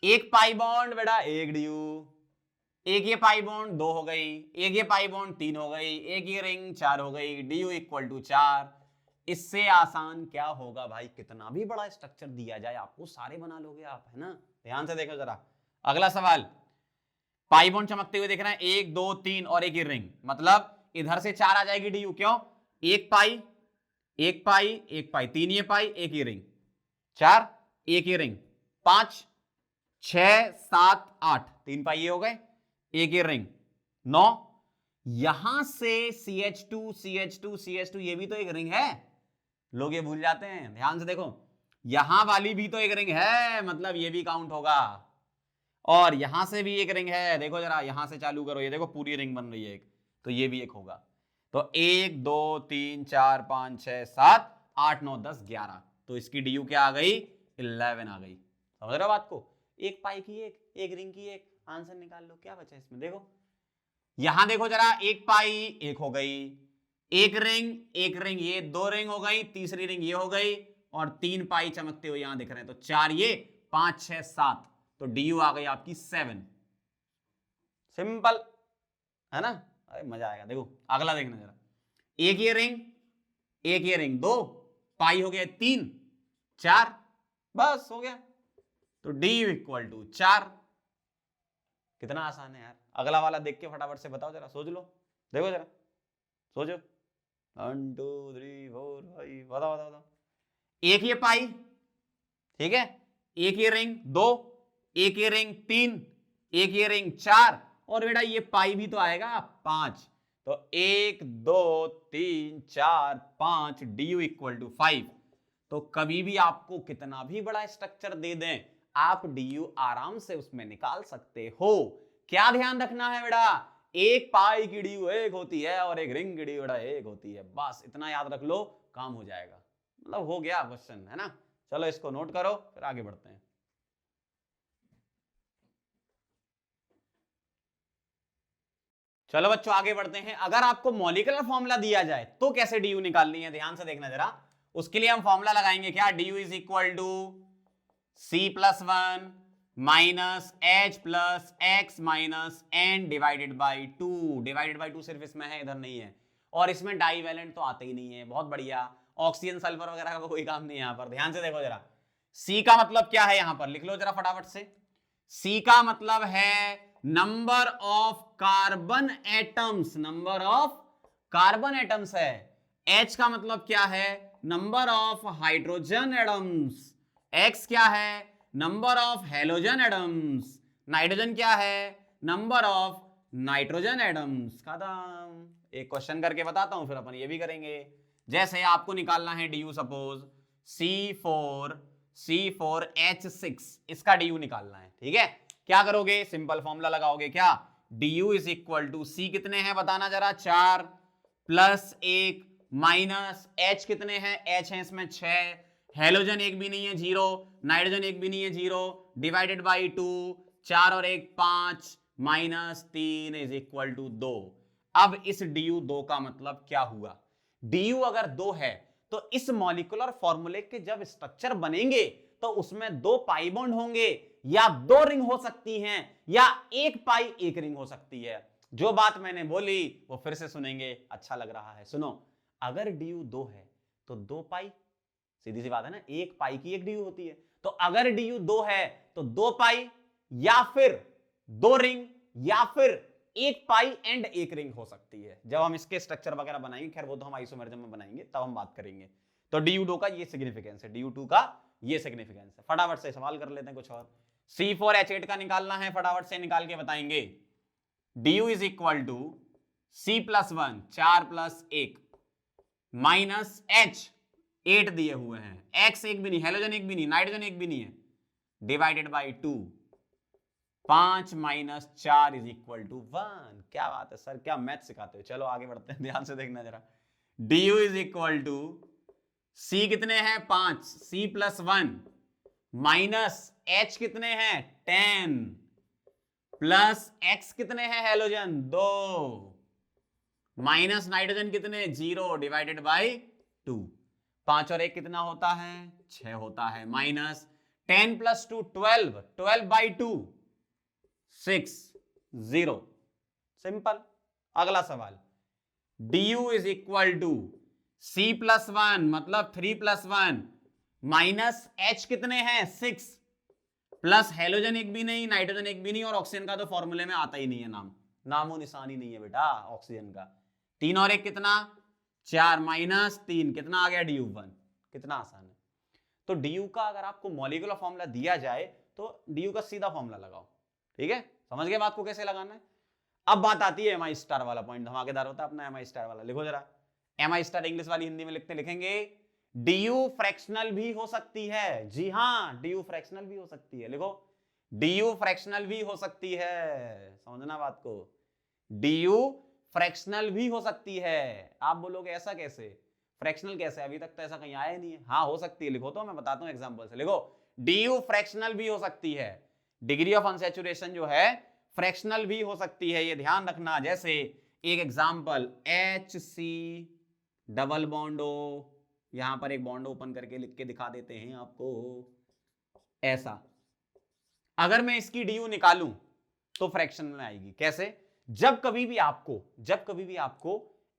एक पाई बॉन्ड बेटा एक डीयू, एक ये पाई बॉन्ड 2 हो गई, एक ये पाई बॉन्ड 3 हो गई, एक ये रिंग 4 हो गई, डीयू इक्वल टू 4। इससे आसान क्या होगा भाई, कितना भी बड़ा स्ट्रक्चर दिया जाए आपको सारे बना लोगे आप, है ना। ध्यान से देखो जरा, अगला सवाल, पाई बॉन्ड चमकते हुए देख रहे हैं, 1 2 3 और एक ही रिंग, मतलब इधर से 4 आ जाएगी डीयू, क्यों, एक पाई एक पाई एक पाई, 3 ये पाई एक ही रिंग, 4 एक ही रिंग, 5 6 7 8, 3 पाई ये हो गए, एक ही रिंग, 9 यहां से CH2 CH2 CH2 ये भी तो एक रिंग है, लोग ये भूल जाते हैं, ध्यान से देखो, यहां वाली भी तो एक रिंग है, मतलब ये भी काउंट होगा, और यहां से भी एक रिंग है, देखो जरा यहां से चालू करो, ये देखो पूरी रिंग बन रही है एक, तो ये भी एक होगा। तो 1 2 3 4 5 6 7 8 9 10 11, तो इसकी डी क्या आ गई, 11 आ गई। समझ रहे हो बात को, एक पाई की एक रिंग की एक, आंसर निकाल लो, क्या बचा इसमें, देखो यहां देखो जरा, एक पाई एक हो गई, एक रिंग, ये दो रिंग हो गई, तीसरी रिंग ये हो गई, और 3 पाई चमकते हुए यहां दिख रहे हैं, तो 4 ये 5 6 7, तो डी आ गई आपकी 7। सिंपल है ना, अरे मजा आएगा। देखो अगला देखना जरा, एक ये रिंग 2 पाई हो गया 3 4, बस हो गया, तो डी इक्वल टू 4। कितना आसान है यार। अगला वाला देख के फटाफट से बताओ जरा, सोच लो, देखो जरा सोचो, 1 2 3 4 5, बताओ बताओ बताओ। एक ये पाई, ठीक है, एक ये रिंग 2, एक ये रिंग 3, एक ये रिंग 4, और बेटा ये पाई भी तो आएगा 5, तो 1 2 3 4 5, डी यू इक्वल टू 5। तो कभी भी आपको कितना भी बड़ा स्ट्रक्चर दे दें, आप डी यू आराम से उसमें निकाल सकते हो। क्या ध्यान रखना है बेटा, एक पाई की डी यू एक होती है और एक रिंग की डी यू एक होती है, बस इतना याद रख लो, काम हो जाएगा, मतलब हो गया क्वेश्चन, है ना। चलो इसको नोट करो, फिर आगे बढ़ते हैं। चलो बच्चों आगे बढ़ते हैं। अगर आपको मॉलिक्यूलर फॉर्मूला दिया जाए तो कैसे डी यू निकालनी है, ध्यान से देखना जरा। उसके लिए हम फॉर्मूला लगाएंगे क्या, D U is equal to C+1 minus H plus x minus N divided by 2। Divided by 2 सिर्फ इसमें है, इधर नहीं है, और इसमें डाईवैलेंट तो आते ही नहीं है, बहुत बढ़िया। ऑक्सीजन सल्फर वगैरह का कोई काम नहीं है यहां पर, ध्यान से देखो जरा। सी का मतलब क्या है, यहां पर लिख लो जरा फटाफट से। सी का मतलब है number of carbon atoms, number of carbon atoms है। एच का मतलब क्या है, number of hydrogen atoms. X क्या है, number of halogen atoms. Nitrogen क्या है, नंबर ऑफ नाइट्रोजन एटम्स। खत्म। एक क्वेश्चन करके बताता हूं, फिर अपन ये भी करेंगे। जैसे आपको निकालना है डी यू, सपोज C4H6, इसका डी यू निकालना है, ठीक है। क्या करोगे, सिंपल फॉर्मूला लगाओगे, क्या, D U is equal to C कितने हैं बताना जरा, 4 प्लस 1 माइनस एच कितने हैं, एच है इसमें 6, हेलोजन एक भी नहीं है 0, नाइट्रोजन एक भी नहीं है 0, डिवाइडेड बाई 2, 4 और 1 5, माइनस 3 इज इक्वल टू 2। अब इस डी यू 2 का मतलब क्या हुआ, डी यू अगर 2 है तो इस मॉलिक्यूलर फॉर्मूले के जब स्ट्रक्चर बनेंगे तो उसमें 2 पाई बॉन्ड होंगे, या 2 रिंग हो सकती हैं, या एक पाई एक रिंग हो सकती है। जो बात मैंने बोली वो फिर से सुनेंगे, अच्छा लग रहा है, सुनो। अगर डी यू 2 है तो 2 पाई, सीधी सी बात है ना, एक पाई की एक डी यू होती है, तो अगर डी यू 2 है तो 2 पाई, या फिर 2 रिंग, या फिर एक पाई एंड एक रिंग हो सकती है। जब हम इसके स्ट्रक्चर वगैरह बनाएंगे, खैर वो तो हम आइसोमेरिज्म में बनाएंगे, तब हम बात करेंगे। तो डी यू 2 का ये सिग्निफिकेंस है, डी यू 2 का ये सिग्निफिकेंस है। फटाफट से सवाल कर लेते हैं कुछ और। C4H8 का निकालना है, फटाफट से निकाल के बताएंगे। D U is equal to C+1 4 प्लस 1 माइनस H 8 दिए हुए हैं, X एक भी नहीं, हेलोजन एक भी नहीं, नाइट्रोजन एक भी नहीं है, divided by 2, 5 minus 4 is equal to 1। क्या बात है सर, क्या मैथ सिखाते हो। चलो आगे बढ़ते हैं, ध्यान से देखना जरा। D U is equal to C कितने हैं 5, C+1 माइनस H कितने हैं 10, प्लस X कितने हैं हेलोजन 2, माइनस नाइट्रोजन कितने 0, डिवाइडेड बाई 2। 5 और 1 कितना होता है 6 होता है, माइनस 10 प्लस 2 12, 12 बाई 2 6 0। सिंपल। अगला सवाल, D U is equal to C+1 मतलब 3 प्लस 1 माइनस H कितने हैं 6, प्लस हेलोजन एक भी नहीं, नाइट्रोजन एक भी नहीं, और ऑक्सीजन का तो फॉर्मूले में आता ही नहीं है, नामो निशान ही नहीं है बेटा ऑक्सीजन का। 3 और 1 कितना 4, माइनस 3 कितना आ गया डी यू 1। कितना आसान है। तो डी यू का अगर आपको मॉलिक्यूलर फॉर्मूला दिया जाए तो डी यू का सीधा फॉर्मूला लगाओ, ठीक है, समझ गए बात को कैसे लगाना है। अब बात आती है MI स्टार वाला पॉइंट, धमाकेदार होता है अपना MI स्टार वाला। लिखो जरा, MI स्टार इंग्लिश वाली हिंदी में लिखते लिखेंगे DU फ्रैक्शनल भी हो सकती है। जी हां, DU फ्रैक्शनल भी हो सकती है। लिखो, DU फ्रैक्शनल भी हो सकती है, समझना बात को, DU फ्रैक्शनल भी हो सकती है। आप बोलोगे ऐसा कैसे, फ्रैक्शनल कैसे, अभी तक तो ऐसा कहीं आया नहीं है। हाँ हो सकती है, लिखो तो मैं बताता हूं एग्जांपल से। लिखो, DU फ्रैक्शनल भी हो सकती है, डिग्री ऑफ अनसैचुरेशन जो है फ्रैक्शनल भी हो सकती है, ये ध्यान रखना। जैसे एक एग्जांपल, HC डबल बॉन्डो, यहां पर एक बॉन्ड ओपन करके लिख के दिखा देते हैं आपको, ऐसा। अगर मैं इसकी DU निकालूं तो फ्रैक्शन में आएगी। कैसे, जब कभी भी आपको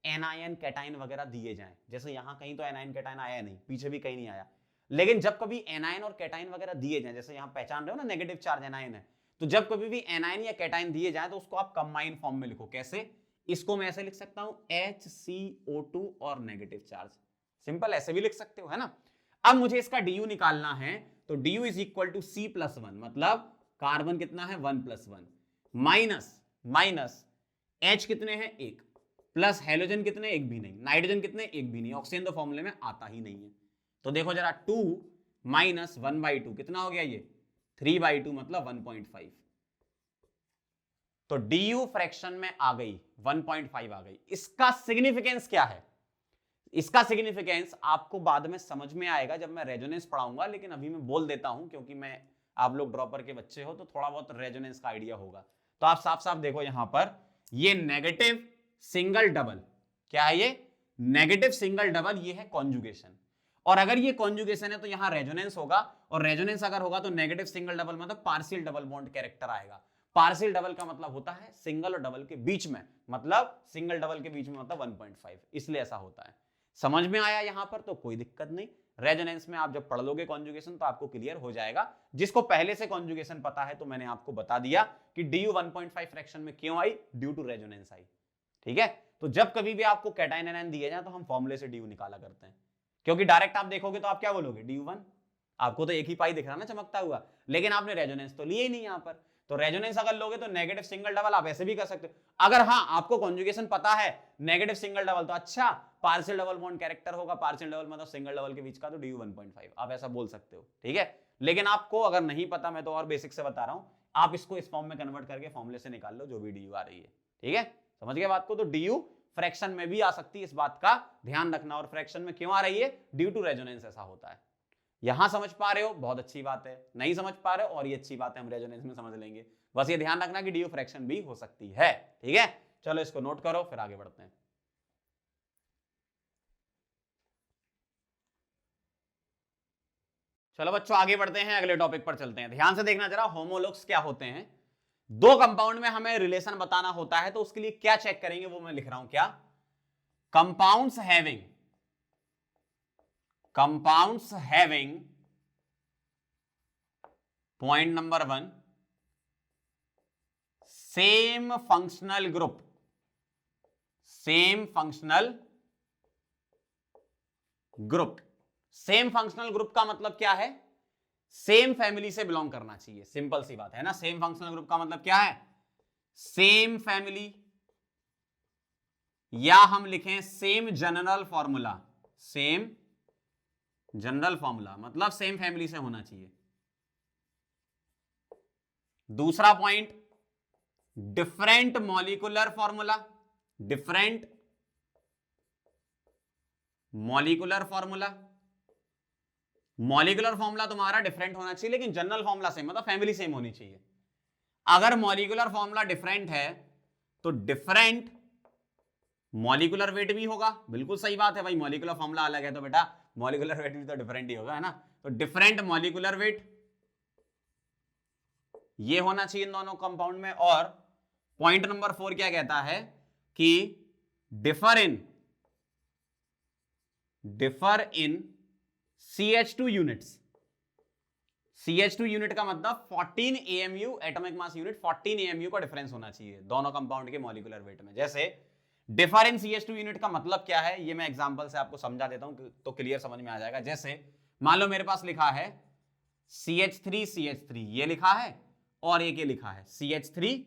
एनायन कैटाइन वगैरह दिए जाएं, जैसे यहां कहीं तो एनायन कैटाइन आया नहीं, पीछे भी कहीं नहीं आया, लेकिन जब कभी एनायन और कैटाइन वगैरह दिए जाएं, जैसे यहां पहचान रहे हो ना नेगेटिव चार्ज एनायन है, तो जब कभी भी एनायन या कैटाइन दिए जाएं तो उसको आप कंबाइन फॉर्म में लिखो। कैसे, इसको मैं ऐसे लिख सकता हूं HCO2 और नेगेटिव चार्ज, सिंपल ऐसे भी लिख सकते हो, है ना। अब मुझे इसका DU निकालना है, तो DU is equal to C+1, मतलब कार्बन कितना है 1+1, माइनस H कितने हैं 1, प्लस हेलोजन कितने, एक भी नहीं, नाइट्रोजन कितने, एक भी नहीं, ऑक्सीजन तो फॉर्मूले में आता ही नहीं है। तो देखो जरा, 2 माइनस 1/2 कितना हो गया, ये 3/2 मतलब 1.5। तो DU फ्रैक्शन में आ गई 1.5 आ गई। इसका सिग्निफिकेंस क्या है, इसका सिग्निफिकेंस आपको बाद में समझ में आएगा जब मैं रेजोनेंस पढ़ाऊंगा, लेकिन अभी मैं बोल देता हूं क्योंकि मैं, आप लोग ड्रॉपर के बच्चे हो तो थोड़ा बहुत रेजोनेंस का आइडिया होगा। तो आप साफ साफ देखो यहां पर, ये नेगेटिव सिंगल डबल, क्या है ये, नेगेटिव सिंगल डबल, ये है कॉन्जुगेशन। और अगर ये कॉन्जुगेशन है तो यहां रेजोनेंस होगा, और रेजोनेंस अगर होगा तो नेगेटिव सिंगल डबल मतलब पार्शियल डबल बॉन्ड कैरेक्टर आएगा। पार्शियल डबल का मतलब होता है सिंगल और डबल के बीच में, मतलब सिंगल डबल के बीच में मतलब 1.5, इसलिए ऐसा होता है। समझ में आया यहां पर, तो कोई दिक्कत नहीं। रेजोनेंस में आप जब पढ़ लोगे कॉन्जुगेशन तो आपको क्लियर हो जाएगा। जिसको पहले से कॉन्जुगेशन पता है तो मैंने आपको बता दिया कि DU 1.5 फ्रैक्शन में क्यों आई, ड्यू टू रेजोनेंस आई। ठीक है, तो जब कभी भी आपको कैटाइन एनायन दिए जाए तो हम फॉर्मूले से DU निकाला करते हैं, क्योंकि डायरेक्ट आप देखोगे तो आप क्या बोलोगे, DU1, आपको तो एक ही पाई दिख रहा ना चमकता हुआ, लेकिन आपने रेजोनेंस तो लिए ही नहीं यहां पर। तो रेजोनेंस अगर लोगे तो नेगेटिव सिंगल डबल आप ऐसे भी कर सकते हो। अगर हाँ आपको कॉन्जुगेशन पता है नेगेटिव सिंगल डबल, तो अच्छा पार्शियल डबल बॉन्ड कैरेक्टर होगा, पार्शियल डबल मतलब सिंगल डबल के बीच का, तो DU 1.5 आप ऐसा बोल सकते हो। ठीक है, लेकिन आपको अगर नहीं पता, मैं तो और बेसिक से बता रहा हूं, आप इसको इस फॉर्म में कन्वर्ट करके फॉर्मूले से निकाल लो जो भी DU आ रही है। ठीक है, समझ गए बात को। तो DU फ्रैक्शन में भी आ सकती है, इस बात का ध्यान रखना। और फ्रैक्शन में क्यों आ रही है, ड्यू टू रेजोनेंस ऐसा होता है। यहां समझ पा रहे हो, बहुत अच्छी बात है। नहीं समझ पा रहे हो, और ये अच्छी बात है, हम रेजोनेंस में समझ लेंगे। बस ये ध्यान रखना कि DU फ्रैक्शन भी हो सकती है। ठीक है, चलो इसको नोट करो, फिर आगे बढ़ते हैं। चलो बच्चों आगे बढ़ते हैं, अगले टॉपिक पर चलते हैं। ध्यान से देखना जरा, होमोलॉग्स क्या होते हैं। दो कंपाउंड में हमें रिलेशन बताना होता है, तो उसके लिए क्या चेक करेंगे वो मैं लिख रहा हूं, क्या, compounds having point number 1 same functional group same functional group का मतलब क्या है, सेम फैमिली से बिलोंग करना चाहिए, सिंपल सी बात है ना। सेम फंक्शनल ग्रुप का मतलब क्या है, सेम फैमिली, या हम लिखें सेम जनरल फॉर्मूला, मतलब सेम फैमिली से होना चाहिए। दूसरा point, different molecular formula, molecular formula तुम्हारा डिफरेंट होना चाहिए, लेकिन जनरल फॉर्मूला सेम, मतलब फैमिली सेम होनी चाहिए। अगर मॉलिक्यूलर फॉर्मूला डिफरेंट है तो डिफरेंट मॉलिक्यूलर वेट भी होगा। बिल्कुल सही बात है भाई, मॉलिक्यूलर फॉर्मूला अलग है तो बेटा मॉलिक्यूलर वेट भी तो डिफरेंट ही होगा, है ना। तो डिफरेंट मॉलिक्यूलर वेट ये होना चाहिए इन दोनों कंपाउंड में। और पॉइंट नंबर 4 क्या कहता है कि differ in CH2 units. CH2 unit का मतलब 14 AMU, atomic mass unit 14 AMU का डिफरेंस होना चाहिए दोनों कंपाउंड के मॉलिक्यूलर वेट में। जैसे डिफर इन CH2 यूनिट का मतलब क्या है, ये मैं एग्जांपल से आपको समझा देता हूं तो क्लियर समझ में आ जाएगा। जैसे मान लो मेरे पास लिखा है CH3 ये लिखा है, और एक ये लिखा है CH3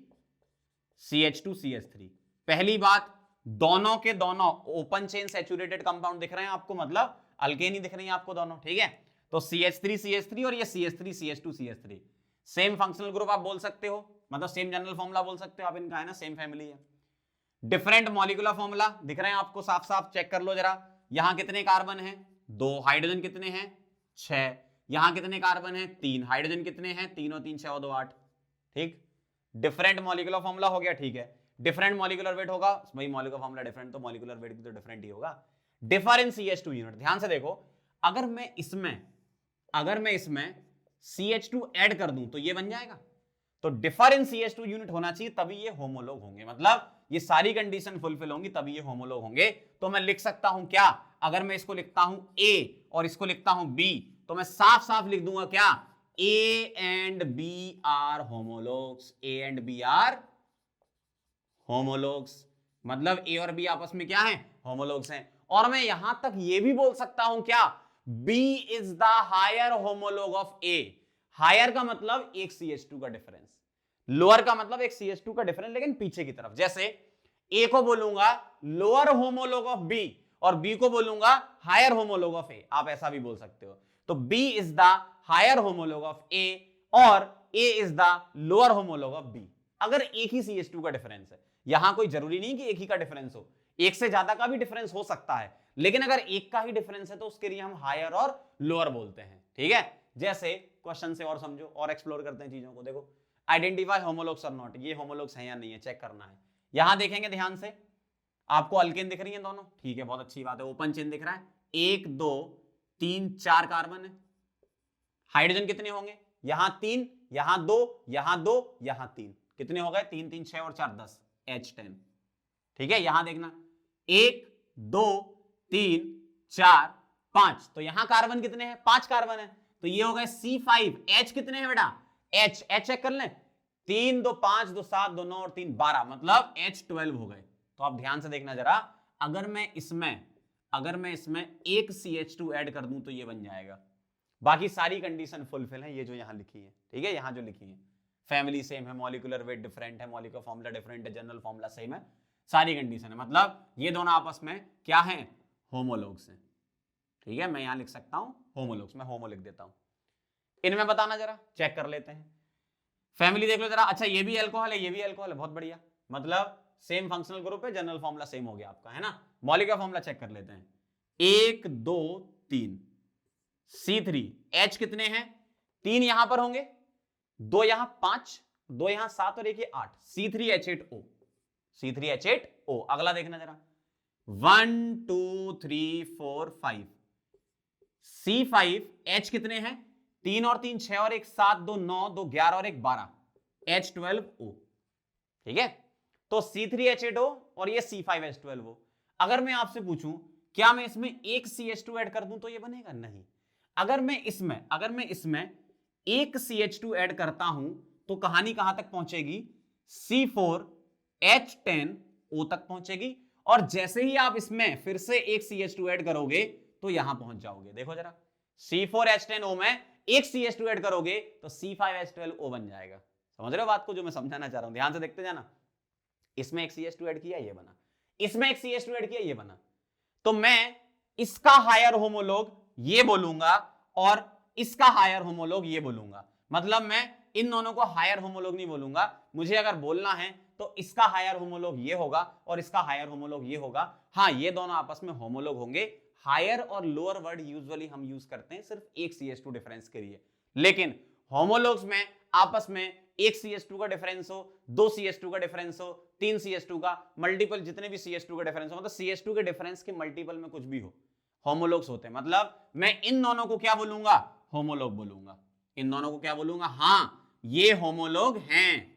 CH2CH3। पहली बात, दोनों के दोनों ओपन चेन सैचुरेटेड कंपाउंड दिख रहे हैं आपको, मतलब अल्केन ही दिख रही हैं आपको दोनों, ठीक है। तो CH3CH3 और ये CH3CH2CH3 सेम फंक्शनल ग्रुप आप बोल सकते हो, मतलब सेम जनरल फॉर्मूला बोल सकते हो आप इनका, है ना, सेम फैमिली है। डिफरेंट मॉलिक्यूलर फॉर्मूला दिख रहे हैं आपको साफ साफ, चेक कर लो जरा। यहां कितने कार्बन हैं? 2। हाइड्रोजन कितने हैं? 6। यहां कितने कार्बन हैं? 3। हाइड्रोजन कितने हैं? 3 और 3 6 और 2 8। ठीक, डिफरेंट मॉलिक्यूलर फॉर्मूला हो गया, ठीक है। डिफरेंट मॉलिक्यूलर वेट होगा, भाई मॉलिक्यूलर फॉर्मूला डिफरेंट तो मॉलिक्यूलर वेट भी तो डिफरेंट ही होगा। डिफरेंट CH2 यूनिट, ध्यान से देखो, अगर मैं इसमें CH2 ऐड कर दूं तो ये बन जाएगा। तो डिफरेंट CH2 यूनिट होना चाहिए, तभी ये होमोलॉग होंगे, मतलब ये सारी कंडीशन फुलफिल होंगी तभी ये होमोलॉग होंगे। तो मैं लिख सकता हूं क्या, अगर मैं इसको लिखता हूं A और इसको लिखता हूं B, तो मैं साफ साफ लिख दूंगा क्या, A and B are homologues. A and B are homologues, मतलब A और B आपस में क्या है, होमोलॉग्स हैं। और मैं यहां तक ये भी बोल सकता हूं क्या, B is the higher homologue of A। Higher का मतलब एक CH2 का डिफरेंस, लोअर का मतलब एक CH2 का डिफरेंस लेकिन पीछे की तरफ। जैसे A को बोलूंगा लोअर होमोलॉग ऑफ B और B को बोलूंगा हायर होमोलॉग ऑफ A, आप ऐसा भी बोल सकते हो। तो B is the higher homologue of A और A is the lower homologue of B। अगर एक ही CH2 का डिफरेंस है, यहां कोई जरूरी नहीं कि एक ही का डिफरेंस हो, एक से ज्यादा का भी डिफरेंस हो सकता है, लेकिन अगर एक का ही डिफरेंस है तो उसके लिए हम हायर और लोअर बोलते हैं, ठीक है। जैसे क्वेश्चन से और समझो और एक्सप्लोर करते हैं चीजों को। देखो, आइडेंटिफाई होमोलॉग्स और नॉट, ये होमोलॉग्स हैं या नहीं है चेक करना है। यहां देखेंगे ध्यान से, आपको अल्केन दिख रही है दोनों, ठीक है, बहुत अच्छी बात है। ओपन चेन दिख रहा है, 1 2 3 4 कार्बन है। हाइड्रोजन कितने होंगे, यहां 3, यहां 2, यहां 2, यहां 3, कितने हो गए, 3 3 6 और 4 10, H10, ठीक है। यहां देखना 1 2 3 4 5, तो यहां कार्बन कितने हैं, 5 कार्बन है, तो ये हो गए C5। H कितने हैं बेटा, H चेक कर लें, 3 2 5 2 7 2 9 और 3 12, मतलब H12 हो गए। तो आप ध्यान से देखना जरा, अगर मैं इसमें एक CH2 ऐड कर दूं तो ये बन जाएगा। बाकी सारी कंडीशन फुलफिल है, ये जो यहां लिखी है, ठीक है, यहां जो लिखी है, फैमिली सेम है, मॉलिक्यूलर वेट डिफरेंट है, मॉलिक्यूलर फॉर्मूला डिफरेंट है, जनरल फॉर्मूला सेम है, सारी कंडीशन है, मतलब ये दोनों आपस में क्या है, होमोलॉग्स हैं, ठीक है। मैं यहां लिख सकता हूं होमोलॉग्स, मैं होमो लिख देता हूं। इनमें बताना जरा, चेक कर लेते हैं, फैमिली देख लो जरा। अच्छा, ये भी अल्कोहल है, ये भी अल्कोहल है, बहुत बढ़िया, मतलब सेम फंक्शनल ग्रुप है, जनरल फॉर्मूला सेम हो गया आपका, है ना। मॉलिक्यूलर फॉर्मूला चेक कर लेते हैं, 1 2 3 C3, H कितने हैं, 3 यहां पर होंगे, 2 यहां 5, 2 यहां 7 और एक ये 8, C3H8O, C3H8O। अगला देखना जरा, 1 2 3 4 5, C5H कितने हैं, 3 और 3 6 और 1 7 2 9 2 11 और 1 12, H12O, ठीक है। तो C3H8O और ये C5H12O। अगर मैं आपसे पूछूं क्या मैं इसमें एक CH2 ऐड कर दूं तो ये बनेगा, नहीं। अगर मैं इसमें एक CH2 ऐड करता हूं तो कहानी कहां तक पहुंचेगी, C4H10O तक पहुंचेगी, और जैसे ही आप इसमें फिर से एक CH2 ऐड करोगे तो यहां पहुंच जाओगे। देखो जरा, C4H10O में एक CH2 ऐड करोगे तो C5H12O बन जाएगा। समझ रहे हो बात को जो मैं समझाना चाह रहा हूं, ध्यान से देखते जाना। इसमें एक CH2 ऐड किया, ये बना, इसमें एक CH2 ऐड किया, ये बना, तो मैं इसका हायर होमोलॉग ये बोलूंगा और इसका हायर होमोलॉग ये बोलूंगा, मतलब मैं इन दोनों को हायर होमोलॉग नहीं बोलूंगा। मुझे अगर बोलना है तो इसका हायर होमोलॉग ये होगा और इसका हायर होमोलॉग ये होगा। हाँ, ये दोनों आपस में होमोलॉग होंगे। हायर और लोअर वर्ड यूजुअली हम यूज करते हैं सिर्फ एक CH2 डिफरेंस के लिए, लेकिन होमोलॉग्स में आपस में एक CH2 का डिफरेंस हो, 2 CH2 का डिफरेंस हो, 3 CH2 का, मल्टीपल जितने भी CH2 का डिफरेंस हो, मतलब CH2 के डिफरेंस के मल्टीपल में कुछ भी हो, होमोलॉग्स होते हैं। मतलब मैं इन दोनों को क्या बोलूंगा, होमोलॉग बोलूंगा। इन दोनों को क्या बोलूंगा, हां ये होमोलॉग हैं,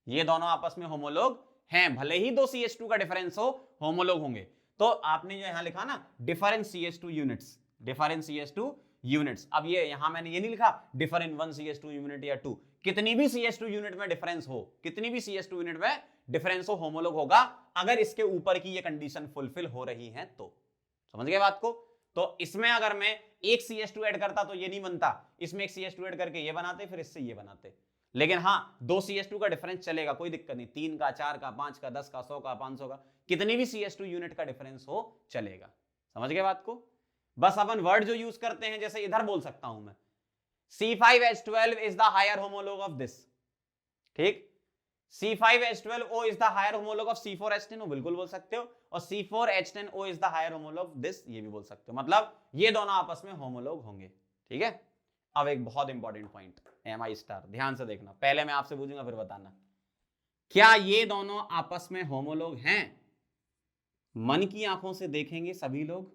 ये दोनों आपस में होमोलॉग हैं, भले ही 2 CH2 का डिफरेंस हो, होमोलॉग होंगे। तो आपने जो यहां लिखा ना different CH2 units, different CH2 units, अब ये यहां मैंने ये नहीं लिखा डिफरेंट 1 CH2 यूनिट या 2, कितनी भी CH2 यूनिट में डिफरेंस हो, कितनी भी CH2 यूनिट में डिफरेंस हो, होमोलॉग होगा, अगर इसके ऊपर की ये कंडीशन फुलफिल हो रही है तो। समझ गए बात को। तो इसमें अगर मैं एक CH2 ऐड करता तो ये नहीं बनता, इसमें एक CH2 ऐड करके ये बनाते, फिर इससे ये बनाते, लेकिन हाँ 2 CH2 का डिफरेंस चलेगा, कोई दिक्कत नहीं, 3 का, 4 का, 5 का, 10 का, 100 का, 500 का, कितनी भी CH2 यूनिट का डिफरेंस हो चलेगा। समझ गए बात को? बस अपन वर्ड जो यूज करते हैं, जैसे इधर बोल सकता हूं मैं C5H12 is the higher homologue of this, ठीक, C5H12O is the higher homologue of C4H10O, बिल्कुल बोल सकते हो, और C4H10O is the higher homologue of this, ये भी बोल सकते हो, मतलब ये दोनों आपस में होमोलॉग होंगे। ठीक है, अब एक बहुत इंपॉर्टेंट पॉइंट Mi स्टार, ध्यान से देखना, पहले मैं आपसे पूछूंगा फिर बताना, क्या ये दोनों आपस में होमोलॉग हैं? मन की आंखों से देखेंगे सभी लोग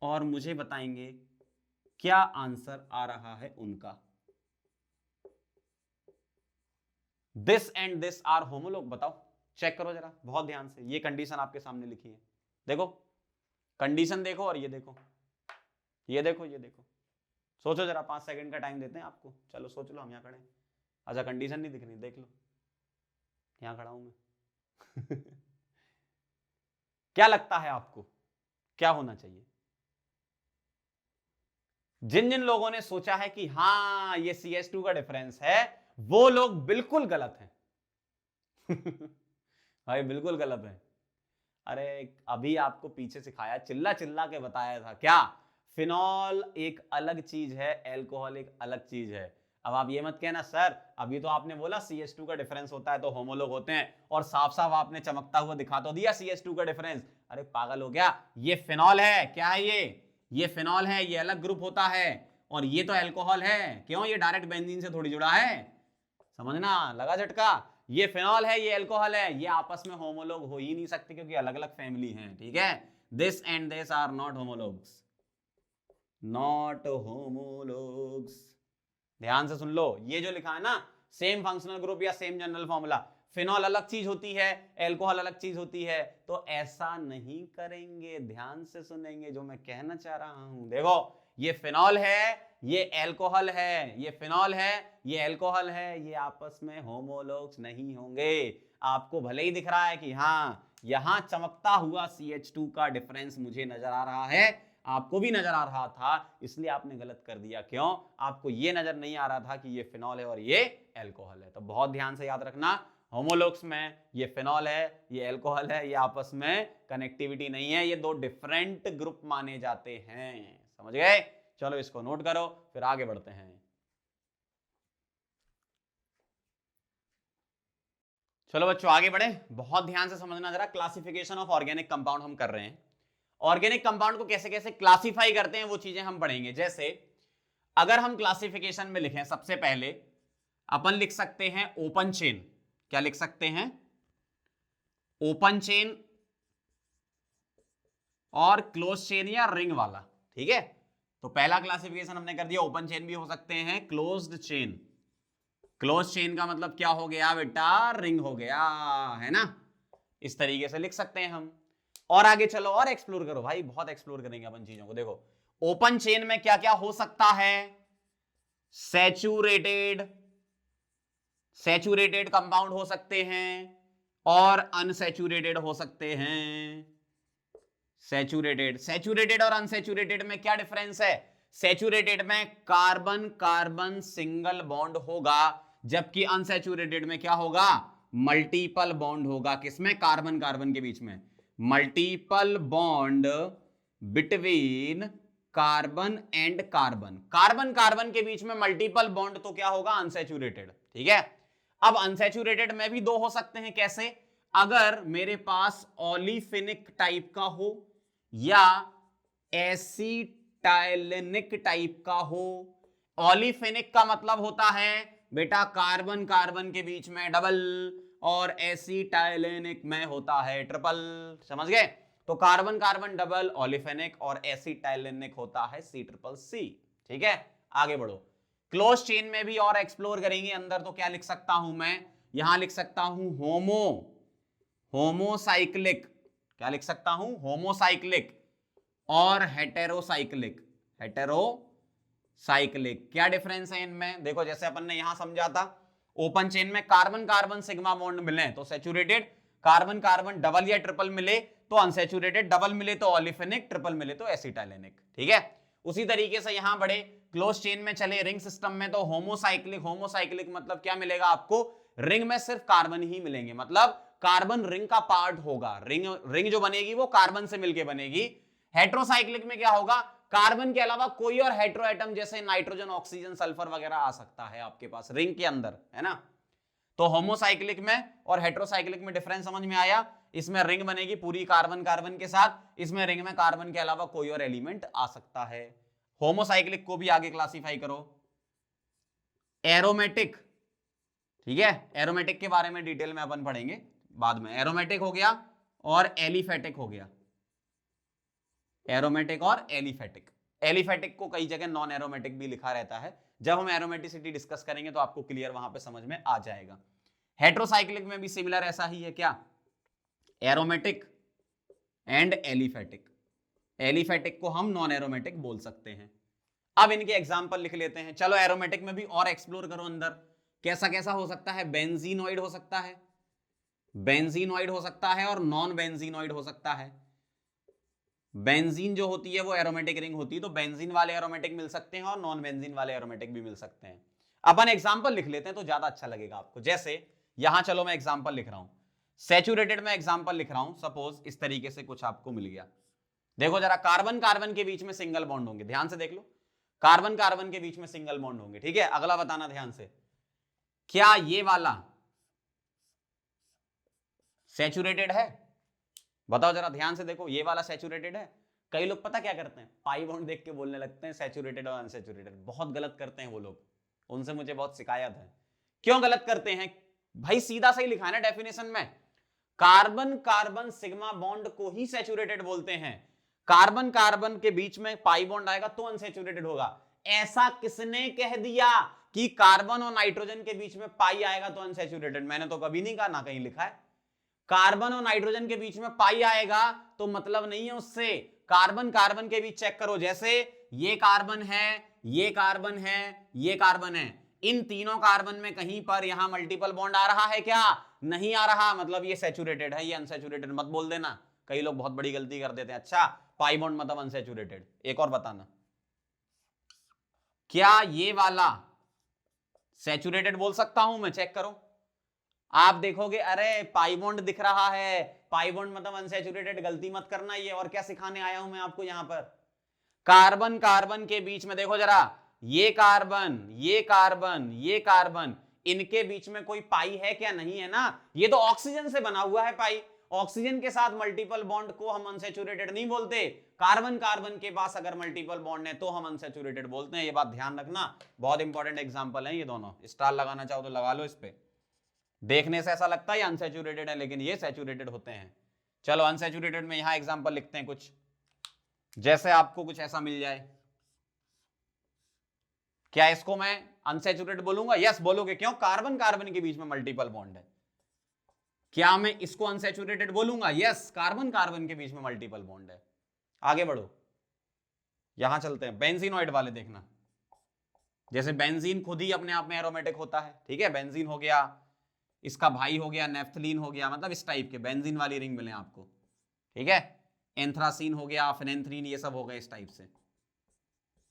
और मुझे बताएंगे क्या आंसर आ रहा है उनका। This and this are homologue, बताओ, चेक करो जरा बहुत ध्यान से, ये कंडीशन आपके सामने लिखी है, देखो कंडीशन देखो, और ये देखो, ये देखो, ये देखो, सोचो जरा, 5 सेकंड का टाइम देते हैं आपको, चलो सोच लो, हम यहाँ खड़े हैं। अच्छा कंडीशन नहीं दिख रही, देख लो, यहाँ खड़ा हूं मैं क्या लगता है आपको क्या होना चाहिए? जिन जिन लोगों ने सोचा है कि हाँ ये CH2 का डिफरेंस है, वो लोग बिल्कुल गलत हैं भाई बिल्कुल गलत है। अरे अभी आपको पीछे सिखाया, चिल्ला चिल्ला के बताया था, क्या फिनॉल एक अलग चीज है, एल्कोहल एक अलग चीज है। अब आप ये मत कहना सर अभी तो आपने बोला CH2 का डिफरेंस होता है तो होमोलॉग होते हैं, और साफ साफ आपने चमकता हुआ दिखा तो दिया CH2 का डिफरेंस। अरे पागल हो गया, ये फिनॉल है, क्या है ये फिनॉल है, ये अलग ग्रुप होता है, और ये तो एल्कोहल है। क्यों? ये डायरेक्ट बेंजीन से थोड़ी जुड़ा है, समझना, लगा झटका? ये फिनॉल है, ये एल्कोहल है, ये आपस में होमोलॉग हो ही नहीं सकते क्योंकि अलग अलग फैमिली हैं। ठीक है, this and this are not homologues, not homologues. ध्यान से सुन लो, ये जो लिखा है ना, सेम फंक्शनल ग्रुप या सेम जनरल फॉर्मूला, फिनॉल अलग चीज होती है, एल्कोहल अलग चीज होती है, तो ऐसा नहीं करेंगे। ध्यान से सुनेंगे जो मैं कहना चाह रहा हूं। देखो ये फिनॉल है, ये एल्कोहल है, ये फिनॉल है, ये एल्कोहल है, ये आपस में होमोलॉग्स नहीं होंगे। आपको भले ही दिख रहा है कि हाँ यहां चमकता हुआ CH2 का डिफरेंस मुझे नजर आ रहा है, आपको भी नजर आ रहा था, इसलिए आपने गलत कर दिया। क्यों? आपको ये नजर नहीं आ रहा था कि ये फिनॉल है और ये एल्कोहल है। तो बहुत ध्यान से याद रखना, होमोलॉग्स में ये फिनॉल है, ये एल्कोहल है, ये आपस में कनेक्टिविटी नहीं है, ये दो डिफरेंट ग्रुप माने जाते हैं। समझ गए? चलो इसको नोट करो, फिर आगे बढ़ते हैं। चलो बच्चों आगे बढ़े, बहुत ध्यान से समझना जरा, क्लासिफिकेशन ऑफ ऑर्गेनिक कंपाउंड हम कर रहे हैं। ऑर्गेनिक कंपाउंड को कैसे कैसे क्लासिफाई करते हैं वो चीजें हम पढ़ेंगे। जैसे अगर हम क्लासिफिकेशन में लिखें, सबसे पहले अपन लिख सकते हैं ओपन चेन। क्या लिख सकते हैं? ओपन चेन और क्लोज चेन या रिंग वाला। ठीक है, तो पहला क्लासिफिकेशन हमने कर दिया, ओपन चेन भी हो सकते हैं, क्लोज्ड चेन। क्लोज चेन का मतलब क्या हो गया बेटा? रिंग हो गया, है ना? इस तरीके से लिख सकते हैं हम। और आगे चलो और एक्सप्लोर करो भाई, बहुत एक्सप्लोर करेंगे अपन चीजों को। देखो ओपन चेन में क्या क्या हो सकता है? सैचुरेटेड, सैचुरेटेड कंपाउंड हो सकते हैं और अनसैचुरेटेड हो सकते हैं। सैचुरेटेड, सैचुरेटेड और अनसैचुरेटेड में क्या डिफरेंस है? सैचुरेटेड में कार्बन कार्बन सिंगल बॉन्ड होगा, जबकि अनसैचुरेटेड में क्या होगा? मल्टीपल बॉन्ड होगा। किसमें? कार्बन कार्बन के बीच में multiple bond between carbon and carbon. Carbon carbon के बीच में मल्टीपल बॉन्ड तो क्या होगा? अनसैचुरेटेड। ठीक है, अब अनसैचुरेटेड में भी दो हो सकते हैं। कैसे? अगर मेरे पास ओलिफिनिक टाइप का हो या एसिटाइलेनिक टाइप का हो। ओलिफिनिक का मतलब होता है बेटा कार्बन कार्बन के बीच में डबल, और एसिटाइलेनिक में होता है ट्रिपल। समझ गए? तो कार्बन कार्बन डबल ओलिफेनिक और एसिटाइलेनिक होता है C+C। ठीक है, आगे बढ़ो। क्लोज चेन में भी और एक्सप्लोर करेंगे अंदर, तो क्या लिख सकता हूं मैं? यहां लिख सकता हूं होमोसाइक्लिक। क्या लिख सकता हूं? होमोसाइक्लिक और हेटेरोसाइक्लिक। हेटेरोसाइक्लिक क्या डिफरेंस है इनमें? देखो जैसे अपन ने यहां समझा था, ओपन चेन में कार्बन कार्बन सिग्मा बॉन्ड मिले तो सैचुरेटेड, कार्बन कार्बन डबल या ट्रिपल मिले तो अनसैचुरेटेड, डबल मिले तो ओलिफेनिक, ट्रिपल मिले तो एसिटाइलेनिक। ठीक है, उसी तरीके से यहां बढ़े, क्लोज चेन में चले रिंग सिस्टम में तो होमोसाइक्लिक, होमोसाइक्लिक मतलब क्या मिलेगा आपको, रिंग में सिर्फ कार्बन ही मिलेंगे, मतलब कार्बन रिंग का पार्ट होगा, रिंग जो बनेगी वो कार्बन से मिलके बनेगी। हेट्रोसाइक्लिक में क्या होगा, कार्बन के अलावा कोई और हेट्रो एटम जैसे नाइट्रोजन, ऑक्सीजन, सल्फर वगैरह आ सकता है आपके पास रिंग के अंदर, है ना। तो होमोसाइक्लिक में और हेट्रोसाइक्लिक में डिफरेंस समझ में आया। इसमें रिंग बनेगी पूरी कार्बन कार्बन के साथ, इसमें रिंग में कार्बन के अलावा कोई और एलिमेंट आ सकता है। होमोसाइक्लिक को भी आगे क्लासिफाई करो, एरोमेटिक, ठीक है, एरोमेटिक के बारे में डिटेल में अपन पढ़ेंगे बाद में। एरोमेटिक हो गया और एलिफेटिक हो गया, एरोमेटिक और एलिफेटिक। एलिफेटिक को कई जगह नॉन एरोमेटिक भी लिखा रहता है, जब हम एरोमेटिसिटी डिस्कस करेंगे तो आपको क्लियर वहां पे समझ में आ जाएगा। हेट्रोसाइक्लिक में भी सिमिलर ऐसा ही है, क्या, एरोमेटिक एंड एलिफेटिक। एलिफेटिक को हम नॉन एरोमेटिक बोल सकते हैं। अब इनके एग्जांपल लिख लेते हैं। चलो एरोमेटिक में भी और एक्सप्लोर करो अंदर, कैसा कैसा हो सकता है। बेंजीनोइड हो सकता है, बेंजीनोइड हो सकता है और नॉन बेंजीनोइड हो सकता है। बेंजीन जो होती है वो एरोमेटिक रिंग होती है, तो बेंजीन वाले एरोमेटिक मिल सकते हैं और नॉन बेंजीन वाले एरोमेटिक भी मिल सकते हैं। अपन एग्जांपल लिख लेते हैं तो ज्यादा अच्छा लगेगा आपको। जैसे यहां चलो मैं एग्जांपल लिख रहा हूं, सैचुरेटेड में एग्जांपल लिख रहा हूं। सपोज इस तरीके से कुछ आपको मिल गया, देखो जरा, कार्बन कार्बन के बीच में सिंगल बॉन्ड होंगे, ध्यान से देख लो, कार्बन कार्बन के बीच में सिंगल बॉन्ड होंगे, ठीक है। अगला बताना ध्यान से, क्या ये वाला सैचुरेटेड है, बताओ जरा ध्यान से देखो, ये वाला सैचुरेटेड है। कई लोग पता क्या करते हैं, पाई बॉन्ड देख के बोलने लगते हैं सैचुरेटेड और अनसैचुरेटेड, बहुत गलत करते हैं वो लोग, उनसे मुझे बहुत शिकायत है। क्यों गलत करते हैं भाई, सीधा सही लिखा है ना डेफिनेशन में, कार्बन कार्बन सिग्मा बॉन्ड को ही सैचुरेटेड बोलते हैं। कार्बन कार्बन के बीच में पाई बॉन्ड आएगा तो अनसैचुरेटेड होगा। ऐसा किसने कह दिया कि कार्बन और नाइट्रोजन के बीच में पाई आएगा तो अनसैचुरेटेड, मैंने तो कभी नहीं कहा, ना कहीं लिखा है। कार्बन और नाइट्रोजन के बीच में पाई आएगा तो मतलब नहीं है उससे, कार्बन कार्बन के बीच चेक करो, जैसे ये कार्बन है, ये कार्बन है, ये कार्बन है, इन तीनों कार्बन में कहीं पर यहां मल्टीपल बॉन्ड आ रहा है क्या, नहीं आ रहा, मतलब ये सैचुरेटेड है, ये अनसैचुरेटेड मत बोल देना। कई लोग बहुत बड़ी गलती कर देते हैं, अच्छा पाई बॉन्ड मतलब अनसैचुरेटेड। एक और बताना, क्या ये वाला सैचुरेटेड बोल सकता हूं मैं, चेक करो। आप देखोगे अरे पाई बॉन्ड दिख रहा है, पाई बॉन्ड मतलब अनसैचुरेटेड, गलती मत करना ये। और क्या सिखाने आया हूं मैं आपको यहां पर, कार्बन कार्बन के बीच में देखो जरा, ये कार्बन, ये कार्बन, ये कार्बन, इनके बीच में कोई पाई है क्या, नहीं है ना। ये तो ऑक्सीजन से बना हुआ है पाई, ऑक्सीजन के साथ मल्टीपल बॉन्ड को हम अनसैचुरेटेड नहीं बोलते। कार्बन कार्बन के पास अगर मल्टीपल बॉन्ड है तो हम अनसैचुरेटेड बोलते हैं, ये बात ध्यान रखना। बहुत इंपॉर्टेंट एग्जांपल है ये दोनों, स्टार लगाना चाहो तो लगा लो इस पे। देखने से ऐसा लगता है अनसैचुरेटेड है, लेकिन ये सैचुरेटेड होते हैं। चलो अनसैचुरेटेड में यहां एग्जांपल लिखते हैं कुछ, जैसे आपको कुछ ऐसा मिल जाए, क्या इसको मैं अनसैचुरेटेड बोलूंगा, यस बोलोगे, क्यों, कार्बन कार्बन के बीच में मल्टीपल बॉन्ड है। क्या मैं इसको अनसैचुरेटेड बोलूंगा, यस, कार्बन कार्बन के बीच में मल्टीपल बॉन्ड है। आगे बढ़ो, यहां चलते हैं बेंजीनोइड वाले, देखना, जैसे बेंजीन खुद ही अपने आप में एरोमेटिक होता है, ठीक है, बेंजीन हो गया, इसका भाई हो गया नेफ्थलीन हो गया, मतलब इस टाइप के बेंजीन वाली रिंग मिले आपको, ठीक है। एंथ्रासीन हो गया, फेनेंथ्रीन, ये सब हो गए इस टाइप से।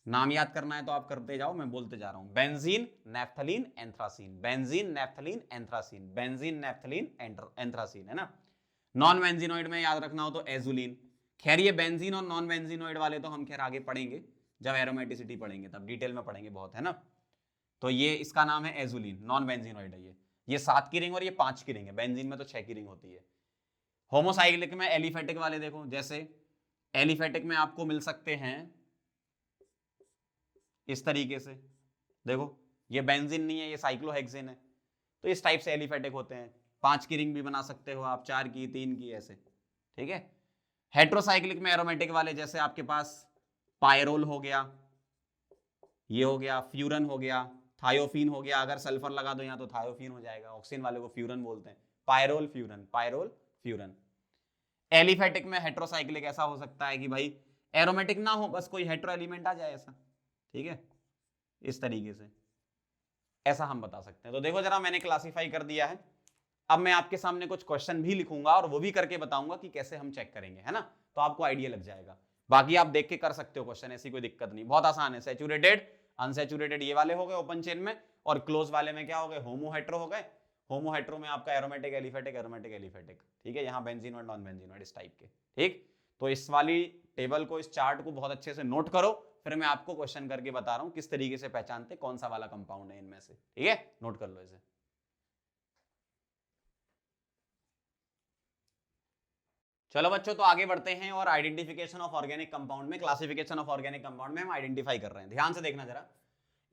नाम याद करना है तो आप करते जाओ, मैं बोलते जा रहा हूं, benzene, naphthalene, anthracene, benzene, naphthalene, anthracene, benzene, naphthalene, anthracene, है ना। नॉन बेंजीनोइड में याद रखना हो तो एजुलिन। खैर ये बेंजीन और नॉन बेंजीनोइड वाले तो हम खैर आगे पढ़ेंगे, जब एरोमेटिसिटी पढ़ेंगे तब डिटेल में पढ़ेंगे बहुत, है ना। तो ये इसका नाम है एजुलिन, नॉन बेंजीनोइड है ये 7 की रिंग और ये 5 की रिंग है, बेंजीन में तो 6 की रिंग होती है। होमोसाइक्लिक में एलिफेटिक वाले देखो, जैसे एलिफेटिक में आपको मिल सकते हैं इस तरीके से, देखो ये बेंजीन नहीं है, ये साइक्लोहेक्सेन है, तो इस टाइप से एलिफेटिक होते हैं। 5 की रिंग भी बना सकते हो आप, 4 की, 3 की, ऐसे, ठीक है। हेट्रोसाइक्लिक में एरोमेटिक वाले जैसे आपके पास पायरोल हो गया, ये हो गया, फ्यूरन हो गया, थायोफीन हो गया, अगर सल्फर लगा दो यहाँ तो थायोफीन हो जाएगा, ऑक्सीजन वाले को फ्यूरन बोलते हैं, pyrrole furan, pyrrole furan. Aliphatic में हेट्रोसाइक्लिक ऐसा हो सकता है कि भाई एरोमेटिक ना हो, बस कोई हेट्रो एलिमेंट आ जाए ऐसा, ठीक है, इस तरीके से ऐसा हम बता सकते हैं। तो देखो जरा मैंने क्लासिफाई कर दिया है, अब मैं आपके सामने कुछ क्वेश्चन भी लिखूंगा और वो भी करके बताऊंगा कि कैसे हम चेक करेंगे, है ना, तो आपको आइडिया लग जाएगा। बाकी आप देख के कर सकते हो क्वेश्चन, ऐसी कोई दिक्कत नहीं, बहुत आसान है। सैचुरेटेड, अनसैचुरेटेड ये वाले हो गए ओपन चेन में, और क्लोज वाले में क्या हो गए, होमो हेट्रो हो गए। होमो हेट्रो में आपका एरोमेटिक एलिफेटिक एरोमेटिक एलिफेटिक, ठीक है, यहाँ बेंजीनोइड नॉन बेंजीनोइड इस टाइप के। ठीक, तो इस वाली टेबल को, इस चार्ट को बहुत अच्छे से नोट करो, फिर मैं आपको क्वेश्चन करके बता रहा हूं किस तरीके से पहचानते कौन सा वाला कंपाउंड है इनमें से। ठीक है, नोट कर लो इसे। चलो बच्चों, तो आगे बढ़ते हैं और आइडेंटिफिकेशन ऑफ ऑर्गेनिक कंपाउंड में, क्लासिफिकेशन ऑफ ऑर्गेनिक कंपाउंड में हम आइडेंटिफाई कर रहे हैं। ध्यान से देखना जरा,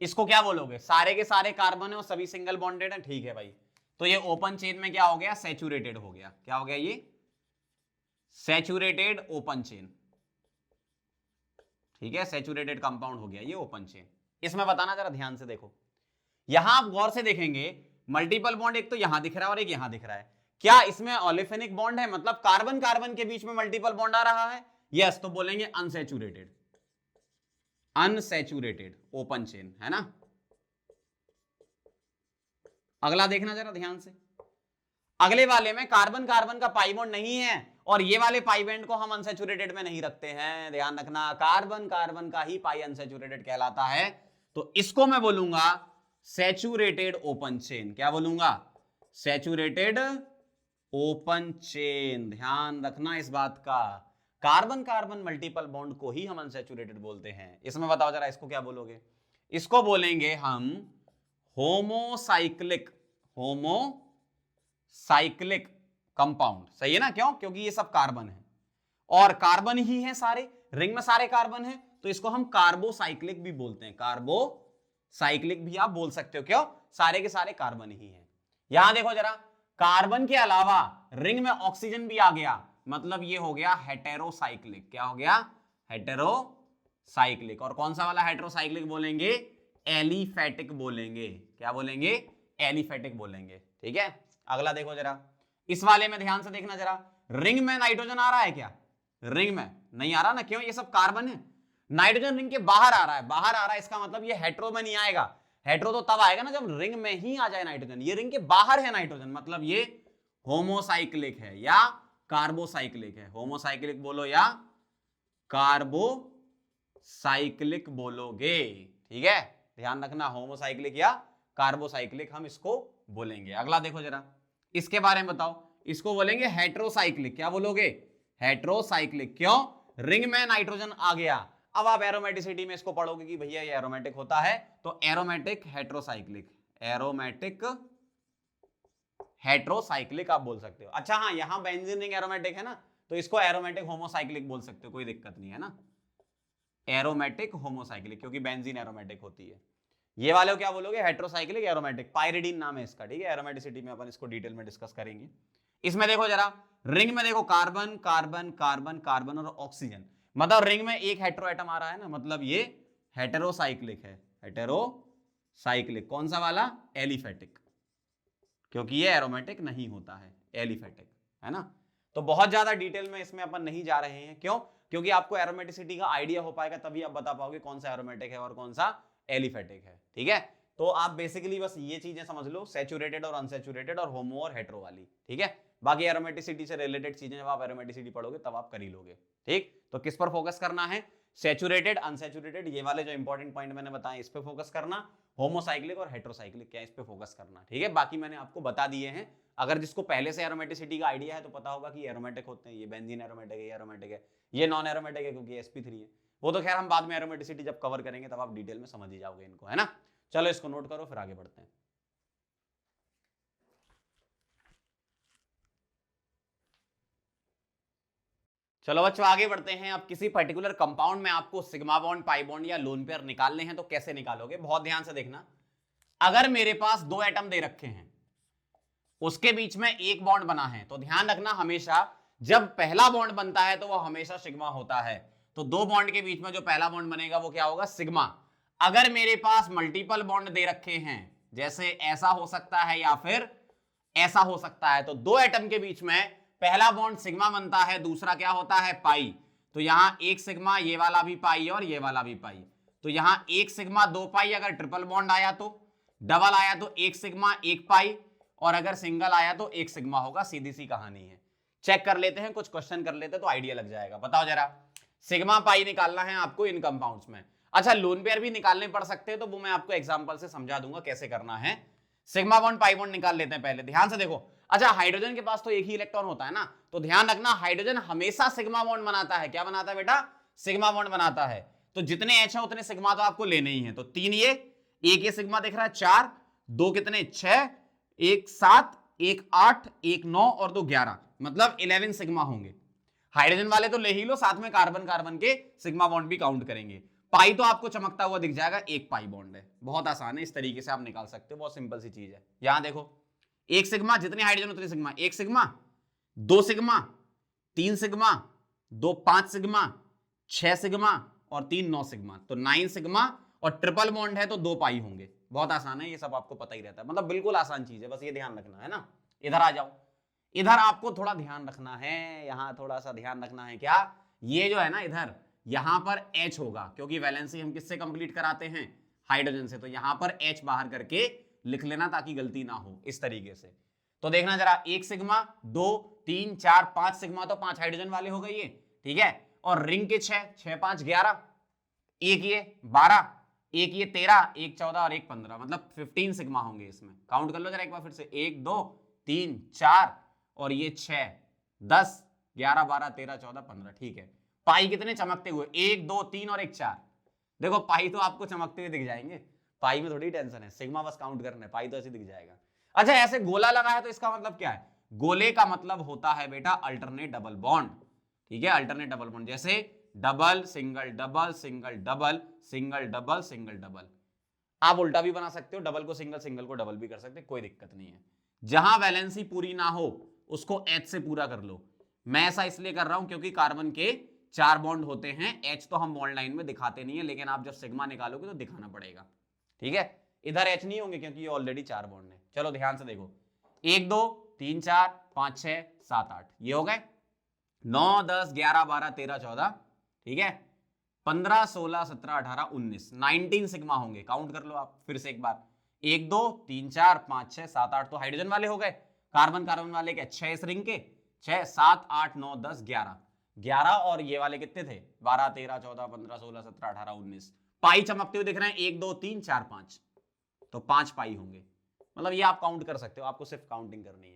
इसको क्या बोलोगे, सारे के सारे कार्बन है और सभी सिंगल बॉन्डेड है, ठीक है भाई। तो ये ओपन चेन में क्या हो गया, सैचुरेटेड हो गया। क्या हो गया ये, सैचुरेटेड ओपन चेन। ठीक है, सैचुरेटेड कंपाउंड हो गया ये ओपन चेन। इसमें बताना जरा ध्यान से देखो, यहां आप गौर से देखेंगे मल्टीपल बॉन्ड एक तो यहां दिख रहा है और एक यहां दिख रहा है। क्या इसमें ओलेफेनिक बॉन्ड है, मतलब कार्बन कार्बन के बीच में मल्टीपल बॉन्ड आ रहा है? यस, तो बोलेंगे अनसैचुरेटेड, अनसैचुरेटेड ओपन चेन, है ना। अगला देखना जरा ध्यान से, अगले वाले में कार्बन कार्बन का पाई बॉन्ड नहीं है और ये वाले पाई बॉन्ड को हम अनसैचुरेटेड में नहीं रखते हैं। ध्यान रखना, कार्बन कार्बन का ही पाई अनसैचुरेटेड कहलाता है। तो इसको मैं बोलूंगा सैचुरेटेड ओपन चेन। क्या बोलूंगा, सैचुरेटेड ओपन चेन। ध्यान रखना इस बात का, कार्बन कार्बन मल्टीपल बॉन्ड को ही हम अनसैचुरेटेड बोलते हैं। इसमें बताओ जरा, इसको क्या बोलोगे? इसको बोलेंगे हम होमोसाइक्लिक, होमोसाइक्लिक कंपाउंड। सही है ना, क्यों? क्योंकि ये सब कार्बन है और कार्बन ही है सारे, रिंग में सारे कार्बन है, तो इसको हम कार्बोसाइक्लिक भी बोलते हैं। कार्बोसाइक्लिक भी आप बोल सकते हो, क्यों? सारे के सारे कार्बन ही है। यहां देखो जरा, कार्बन के अलावा रिंग में ऑक्सीजन भी आ गया, मतलब ये हो गया हेटेरोसाइक्लिक। क्या हो गया, हेटेरोसाइक्लिक। और कौन सा वाला हेटेरोसाइक्लिक बोलेंगे? एलिफेटिक बोलेंगे। क्या बोलेंगे? एलिफेटिक बोलेंगे। ठीक है, अगला देखो जरा, इस वाले में ध्यान से देखना जरा, रिंग में नाइट्रोजन आ रहा है क्या? रिंग में नहीं आ रहा ना, क्यों? ये सब कार्बन है। नाइट्रोजन रिंग के बाहर आ रहा है, बाहर आ रहा है, इसका मतलब ये हेटेरो में नहीं आएगा। हेटेरो तो तब आएगा ना जब रिंग में ही आ जाए नाइट्रोजन। ये रिंग के बाहर है नाइट्रोजन, मतलब ये होमोसाइक्लिक है या कार्बोसाइक्लिक है। होमोसाइक्लिक बोलो या कार्बोसाइक्लिक बोलोगे। ठीक है, ध्यान रखना, होमोसाइक्लिक या कार्बोसाइक्लिक हम इसको बोलेंगे। अगला देखो जरा, इसके बारे में बताओ, इसको बोलेंगे हेटेरोसाइक्लिक। क्या बोलोगे? हेटेरोसाइक्लिक। क्यों? रिंग में नाइट्रोजन आ गया। अब आप एरोमेटिसिटी में इसको पढ़ोगे कि भैया ये एरोमेटिक होता है, तो एरोमेटिक हेटेरोसाइक्लिक, एरोमेटिक हेटेरोसाइक्लिक आप बोल सकते हो। अच्छा हाँ, यहां बेंजीन रिंग एरोमेटिक है ना, तो इसको एरोमेटिक होमोसाइक्लिक बोल सकते हो, कोई दिक्कत नहीं है ना, एरोमेटिक होमोसाइक्लिक, क्योंकि बेंजीन एरोमेटिक होती है। ये वाले को क्या बोलोगे? Heterocyclic aromatic. पायरिडीन नाम है इसका। ठीक है, एरोमेटिसिटी में अपन इसको डिटेल में डिस्कस करेंगे। इसमें देखो जरा, रिंग में देखो कार्बन कार्बन कार्बन कार्बन और ऑक्सीजन, मतलब रिंग में एक हेटेरो एटम आ रहा है ना, मतलब ये हेटेरोसाइक्लिक है। हेटेरोसाइक्लिक कौन सा वाला? एलिफेटिक, क्योंकि ये एरोमेटिक नहीं होता है, एलिफेटिक, है ना। तो बहुत ज्यादा डिटेल में इसमें अपन नहीं जा रहे हैं, क्यों? क्योंकि आपको एरोमेटिसिटी का आइडिया हो पाएगा, तभी आप बता पाओगे कौन सा एरोमेटिक है और कौन सा एलिफेटिक है। ठीक है, तो आप बेसिकली बस ये चीजें समझ लो, सैचुरेटेड और अनसैचुरेटेड और होमो और हेटेरो वाली। ठीक है, बाकी एरोमेटिसिटी से रिलेटेड चीजें जब आप एरोमेटिसिटी पढ़ोगे तब आप कर ही लोगे। ठीक, तो किस पर फोकस करना है? सैचुरेटेड, अनसैचुरेटेड, ये वाले जो इंपॉर्टेंट पॉइंट मैंने बताए इस पे फोकस करना, होमोसाइक्लिक और हेटेरोसाइक्लिक क्या, इस पे फोकस करना। ठीक है, बाकी मैंने आपको बता दिए हैं। अगर जिसको पहले से एरोमेटिसिटी का आइडिया है तो पता होगा कि एरोमेटिक होते हैं, ये बेंजीन एरोमेटिक है, ये एरोमेटिक है, ये नॉन एरोमेटिक है क्योंकि sp3 है। वो तो खैर हम बाद में एरोमेटिसिटी जब कवर करेंगे तब आप डिटेल में समझ ही जाओगे इनको, है ना। चलो इसको नोट करो, फिर आगे बढ़ते हैं। चलो बच्चों आगे बढ़ते हैं। अब किसी पर्टिकुलर कंपाउंड में आपको सिग्मा बॉन्ड, पाई बॉन्ड या लोन पेयर निकालने हैं तो कैसे निकालोगे? बहुत ध्यान से देखना, अगर मेरे पास दो एटम दे रखे हैं, उसके बीच में एक बॉन्ड बना है, तो ध्यान रखना हमेशा जब पहला बॉन्ड बनता है तो वो हमेशा सिग्मा होता है। तो दो बॉन्ड के बीच में जो पहला बॉन्ड बनेगा वो क्या होगा? सिग्मा। अगर मेरे पास मल्टीपल बॉन्ड दे रखे हैं, जैसे ऐसा हो सकता है या फिर ऐसा हो सकता है, तो दो एटम के बीच में पहला बॉन्ड सिग्मा बनता है, दूसरा क्या होता है? पाई। तो यहां एक सिग्मा, ये वाला भी पाई और ये वाला भी पाई। तो यहां एक सिग्मा दो पाई, अगर ट्रिपल बॉन्ड आया तो, डबल आया तो एक सिग्मा एक पाई, और अगर सिंगल आया तो एक सिग्मा होगा। सीधी सी कहानी है। चेक कर लेते हैं, कुछ क्वेश्चन कर लेते हैं तो आइडिया लग जाएगा। बताओ जरा, सिग्मा पाई निकालना है आपको इन कंपाउंड्स में। अच्छा लोन पेयर भी निकालने पड़ सकते हैं, तो वो मैं आपको एग्जांपल से समझा दूंगा कैसे करना है। सिग्मा बॉन्ड पाई बॉन्ड निकाल लेते हैं पहले, ध्यान से देखो। अच्छा हाइड्रोजन के पास तो एक ही इलेक्ट्रॉन होता है ना, तो ध्यान रखना हाइड्रोजन हमेशा सिग्मा बॉन्ड बनाता है। क्या बनाता है बेटा? सिग्मा बॉन्ड बनाता है। तो जितने एच है उतने सिग्मा तो आपको लेने ही है। तो 3 एक ये सिग्मा दिख रहा है 4, 2 कितने 6, 1 7, 1 8, 1 9 और 2 11, मतलब 11 सिग्मा होंगे। हाइड्रोजन वाले तो ले ही लो, साथ में कार्बन कार्बन के सिग्मा बॉन्ड भी काउंट करेंगे। पाई तो आपको चमकता हुआ दिख जाएगा, एक पाई बॉन्ड है। बहुत आसान है, इस तरीके से आप निकाल सकते हो, बहुत सिंपल सी चीज है। यहां देखो एक सिग्मा, जितने हाइड्रोजन उतने सिग्मा, एक sigma, 2 sigma, 3 sigma, 2 5 sigma, 6 sigma और 3 9 सिग्मा, तो 9 सिग्मा। और ट्रिपल बॉन्ड है तो 2 पाई होंगे। बहुत आसान है, ये सब आपको पता ही रहता है, मतलब बिल्कुल आसान चीज है, बस ये ध्यान रखना है ना। इधर आ जाओ, इधर आपको थोड़ा ध्यान रखना है, यहां थोड़ा सा ध्यान रखना है। क्या? ये जो है ना इधर, यहां पर H होगा, क्योंकि वैलेंसी हम किससे कंप्लीट कराते हैं? हाइड्रोजन से। तो यहां पर H बाहर करके लिख लेना ताकि गलती ना हो, इस तरीके से। तो देखना जरा, 1 सिग्मा, 2 3 4 5 सिग्मा, तो 5 हाइड्रोजन वाले हो गए ये, ठीक है। और रिंग के 6, 6 5 11, एक ये 12, एक ये 13, एक 14 और एक 15, मतलब 15 सिग्मा होंगे इसमें। काउंट कर लो जरा एक बार फिर से, 1 2 3 4 और ये 6 10 11 12 13 14 15, ठीक है। पाई कितने चमकते हुए? 1 2 3 और एक 4। देखो पाई तो आपको चमकते हुए दिख जाएंगे, पाई में थोड़ी टेंशन है, सिग्मा बस काउंट करना है, पाई तो ऐसे दिख जाएगा। अच्छा ऐसे गोला लगा है तो इसका मतलब क्या है? गोले का मतलब होता है बेटा अल्टरनेट डबल बॉन्ड, ठीक है, अल्टरनेट डबल बॉन्ड। जैसे double single double single double single double single double. आप उल्टा भी बना सकते हो, डबल को सिंगल, सिंगल को डबल भी कर सकते, कोई दिक्कत नहीं है। जहां वैलेंसी पूरी ना हो उसको H से पूरा कर लो। मैं ऐसा इसलिए कर रहा हूं क्योंकि कार्बन के 4 बॉन्ड होते हैं, H तो हम बॉन्ड लाइन में दिखाते नहीं है, लेकिन आप जब सिग्मा निकालोगे तो दिखाना पड़ेगा, ठीक है। इधर H नहीं होंगे क्योंकि ये ऑलरेडी 4 बॉन्ड है। चलो ध्यान से देखो, 1 2 3 4 5 6 7 8, ये हो गए 9 10 11 12 13 14, ठीक है, 15 16 17 18 19, 19 सिग्मा होंगे। काउंट कर लो आप फिर से एक बार, 1 2 3 4 5 6 7 8 तो हाइड्रोजन वाले हो गए। कार्बन कार्बन वाले के 6 इस रिंग के, 6 7 8 9 10 11, 11 और ये वाले कितने थे? 12 13 14 15 16 17 18 19। पाई चमकते हुए दिख रहे हैं, 1 2 3 4 5, तो 5 पाई होंगे। मतलब ये आप काउंट कर सकते हो, आपको सिर्फ काउंटिंग करनी है।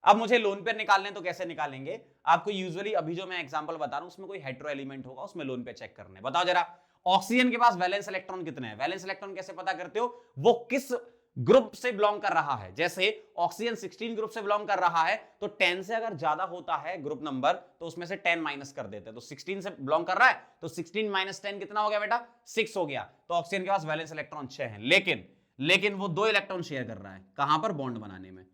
अब मुझे लोन पेयर निकालने तो कैसे निकालेंगे? आपको यूजुअली अभी जो मैं एग्जांपल बता रहा हूं उसमें कोई हेटेरो एलिमेंट होगा, उसमें लोन पेयर चेक करने। बताओ जरा, ऑक्सीजन के पास वैलेंस इलेक्ट्रॉन कितने हैं? वैलेंस इलेक्ट्रॉन कैसे पता करते हो? वो किस ग्रुप से बिलोंग कर रहा है। जैसे ऑक्सीजन 16 ग्रुप से बिलोंग कर रहा है, तो 10 से अगर ज्यादा होता है ग्रुप नंबर तो उसमें से 10 माइनस कर देते हैं। तो 16 से बिलोंग कर रहा है तो 16 माइनस 10 कितना हो गया बेटा? 6 हो गया। तो ऑक्सीजन के पास वैलेंस इलेक्ट्रॉन 6 है, लेकिन वो 2 इलेक्ट्रॉन शेयर कर रहा है। कहां पर? बॉन्ड बनाने में।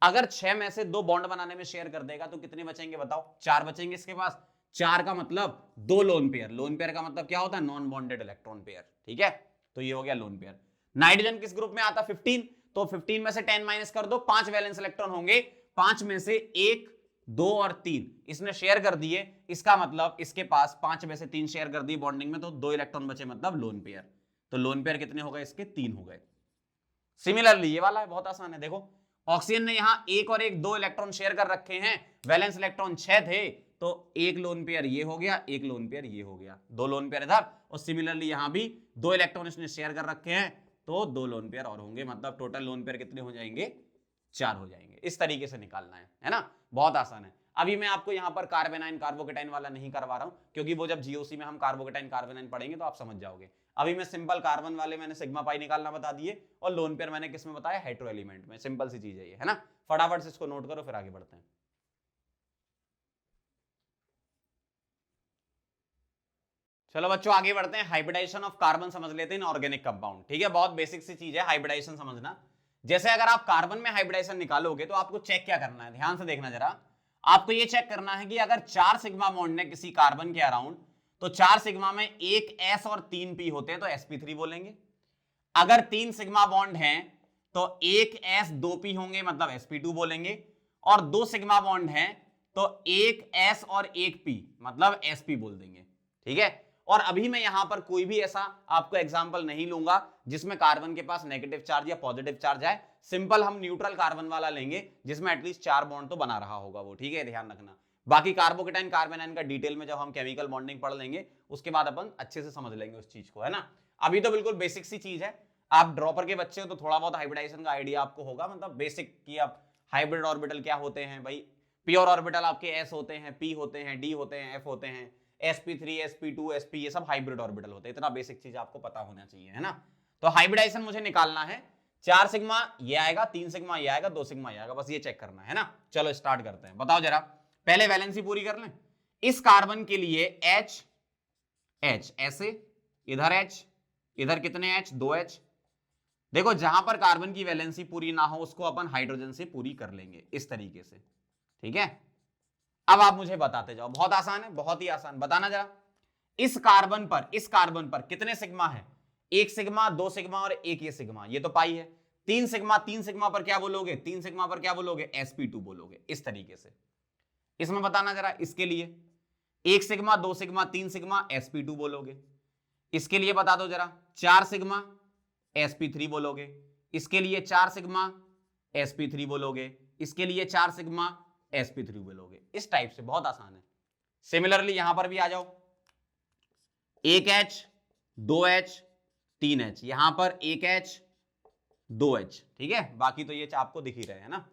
अगर 6 में से 2 बॉन्ड बनाने में शेयर कर देगा तो कितने बचेंगे बताओ? 4 बचेंगे इसके पास। 4 का मतलब 2 लोन पेयर। लोन पेयर का मतलब क्या होता है? नॉन बॉन्डेड इलेक्ट्रॉन पेयर, ठीक है। तो ये हो गया लोन पेयर। नाइट्रोजन किस ग्रुप में आता? 15, तो 15 में से 10 माइनस कर दो, 5 वैलेंस इलेक्ट्रॉन होंगे। 5 में से 1 2 और 3 इसने शेयर कर दिए, इसका मतलब इसके पास 5 में से 3 शेयर कर दिए बॉन्डिंग में, तो 2 इलेक्ट्रॉन बचे, मतलब लोन पेयर। तो लोन पेयर कितने हो गए इसके? 3 हो गए। सिमिलरली ये वाला है, बहुत आसान है। देखो ऑक्सीजन ने यहां 1 और 1 2 इलेक्ट्रॉन शेयर कर रखे हैं, वैलेंस इलेक्ट्रॉन 6 थे, तो 1 लोन पेयर ये हो गया, 1 लोन पेयर ये हो गया, 2 लोन पेयर इधर। और सिमिलरली यहां भी 2 इलेक्ट्रॉन इसने शेयर कर रखे हैं, तो 2 लोन पेयर और होंगे, मतलब टोटल लोन पेयर कितने हो जाएंगे? 4 हो जाएंगे। इस तरीके से निकालना है ना, बहुत आसान है। अभी मैं आपको यहां पर कार्बेनाइन कार्बोकेटाइन वाला नहीं करवा रहा हूं, क्योंकि वो जब जीओसी में हम कार्बोकेटाइन कार्बेनाइन पढ़ेंगे तो आप समझ जाओगे। अभी मैं सिंपल कार्बन वाले मैंने सिग्मा पाई निकालना बता दिए, और लोन पेयर मैंने किस में बताया? हेटेरो एलिमेंट में। सिंपल सी चीज है ये, है ना। फटाफट से इसको नोट करो, फिर आगे बढ़ते हैं। चलो बच्चों आगे बढ़ते हैं। हाइब्रिडाइजेशन ऑफ कार्बन समझ लेते हैं, ऑर्गेनिक कंपाउंड, ठीक है। बहुत बेसिक सी चीज है हाइब्रिडाइजेशन समझना। जैसे अगर आप कार्बन में हाइब्रिडाइजेशन निकालोगे तो आपको चेक क्या करना है? ध्यान से देखना जरा। आपको ये चेक करना है कि अगर 4 सिग्मा बॉन्ड है किसी कार्बन के अराउंड, तो 4 सिग्मा में 1 s और 3 p होते हैं, तो sp3 बोलेंगे। अगर 3 सिग्मा बॉन्ड हैं तो 1 s 2 p होंगे, मतलब sp2 बोलेंगे। और 2 सिग्मा बॉन्ड हैं तो 1 s और 1 p, मतलब sp बोल देंगे, ठीक है। और अभी मैं यहां पर कोई भी ऐसा आपको एग्जांपल नहीं लूंगा जिसमें कार्बन के पास नेगेटिव चार्ज या पॉजिटिव चार्ज है। सिंपल हम न्यूट्रल कार्बन वाला लेंगे जिसमें एटलीस्ट 4 बॉन्ड तो बना रहा होगा वो, ठीक है, ध्यान रखना। बाकी कार्बोकेटाइन कार्बेनाइन का डिटेल में जब हम केमिकल बॉन्डिंग पढ़ लेंगे उसके बाद अपन अच्छे से समझ लेंगे उस चीज को, है ना। अभी तो बिल्कुल बेसिक सी चीज है, आप ड्रॉपर के बच्चे हो तो थोड़ा बहुत हाइब्रिडाइजेशन का आइडिया आपको होगा, मतलब बेसिक कि आप हाइब्रिड ऑर्बिटल क्या होते हैं भाई। प्योर ऑर्बिटल आपके एस होते हैं, पी होते हैं, डी होते हैं, एफ होते हैं, sp3 sp2 sp, ये सब हाइब्रिड ऑर्बिटल होते हैं। इतना बेसिक चीज आपको पता होना चाहिए, है ना। तो हाइब्रिडाइजेशन मुझे निकालना है, 4 सिग्मा ये आएगा, 3 सिग्मा ये आएगा, 2 सिग्मा ये आएगा, बस ये चेक करना है ना। चलो स्टार्ट करते हैं, बताओ जरा, पहले वैलेंसी पूरी कर लें। इस कार्बन के लिए H H ऐसे, इधर H, इधर कितने H, 2H। देखो जहां पर कार्बन की वैलेंसी पूरी ना हो उसको अपन हाइड्रोजन से पूरी कर लेंगे इस तरीके से, ठीक है। अब आप मुझे बताते जाओ, बहुत आसान है, बहुत ही आसान, बताना जरा। इस कार्बन पर कितने सिग्मा है, 1 सिग्मा, 2 सिग्मा और 1 ये सिग्मा, ये तो पाई है। 3 सिग्मा पर क्या बोलोगे, 3 सिग्मा पर क्या बोलोगे, sp2 बोलोगे, इस तरीके से। इसमें बताना जरा, इसके लिए 1 सिग्मा, 2 सिग्मा, 3 सिग्मा, sp2 बोलोगे। इसके लिए बता दो जरा, 4 सिग्मा sp3 बोलोगे। इसके लिए 4 सिग्मा sp3 बोलोगे। इसके लिए 4 सिग्मा sp3 बोलोगे, इस टाइप से, बहुत आसान है। सिमिलरली यहां पर भी आ जाओ, 1H 2H 3H, यहां पर 1H 2H, ठीक है। बाकी तो ये आपको दिख ही रहे हैं ना।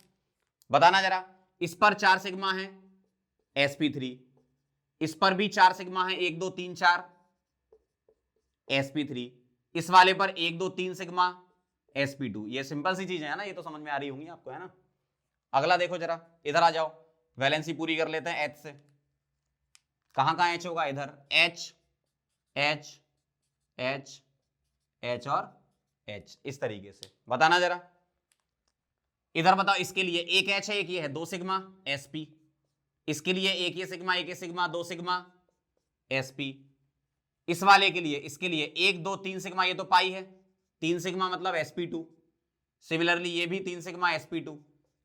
बताना जरा, इस पर 4 सिग्मा है sp3, इस पर भी 4 सिग्मा है, 1 2 3 4 sp3, इस वाले पर 1 2 3 सिग्मा sp2। ये सिंपल सी चीजें है ना, ये तो समझ में आ रही होंगी आपको, है ना। अगला देखो जरा, इधर आ जाओ, वैलेंसी पूरी कर लेते हैं H से। कहां कहां H होगा, इधर H H H H और H, इस तरीके से। बताना जरा, इधर बताओ, इसके लिए एक H है, एक ये है, 2 सिग्मा sp। इसके लिए एक ये सिग्मा, एक ये सिग्मा, 2 सिग्मा sp। इस वाले के लिए, इसके लिए 1 2 3 सिग्मा, ये तो पाई है, 3 सिग्मा मतलब sp2। सिमिलरली ये भी 3 सिग्मा sp2,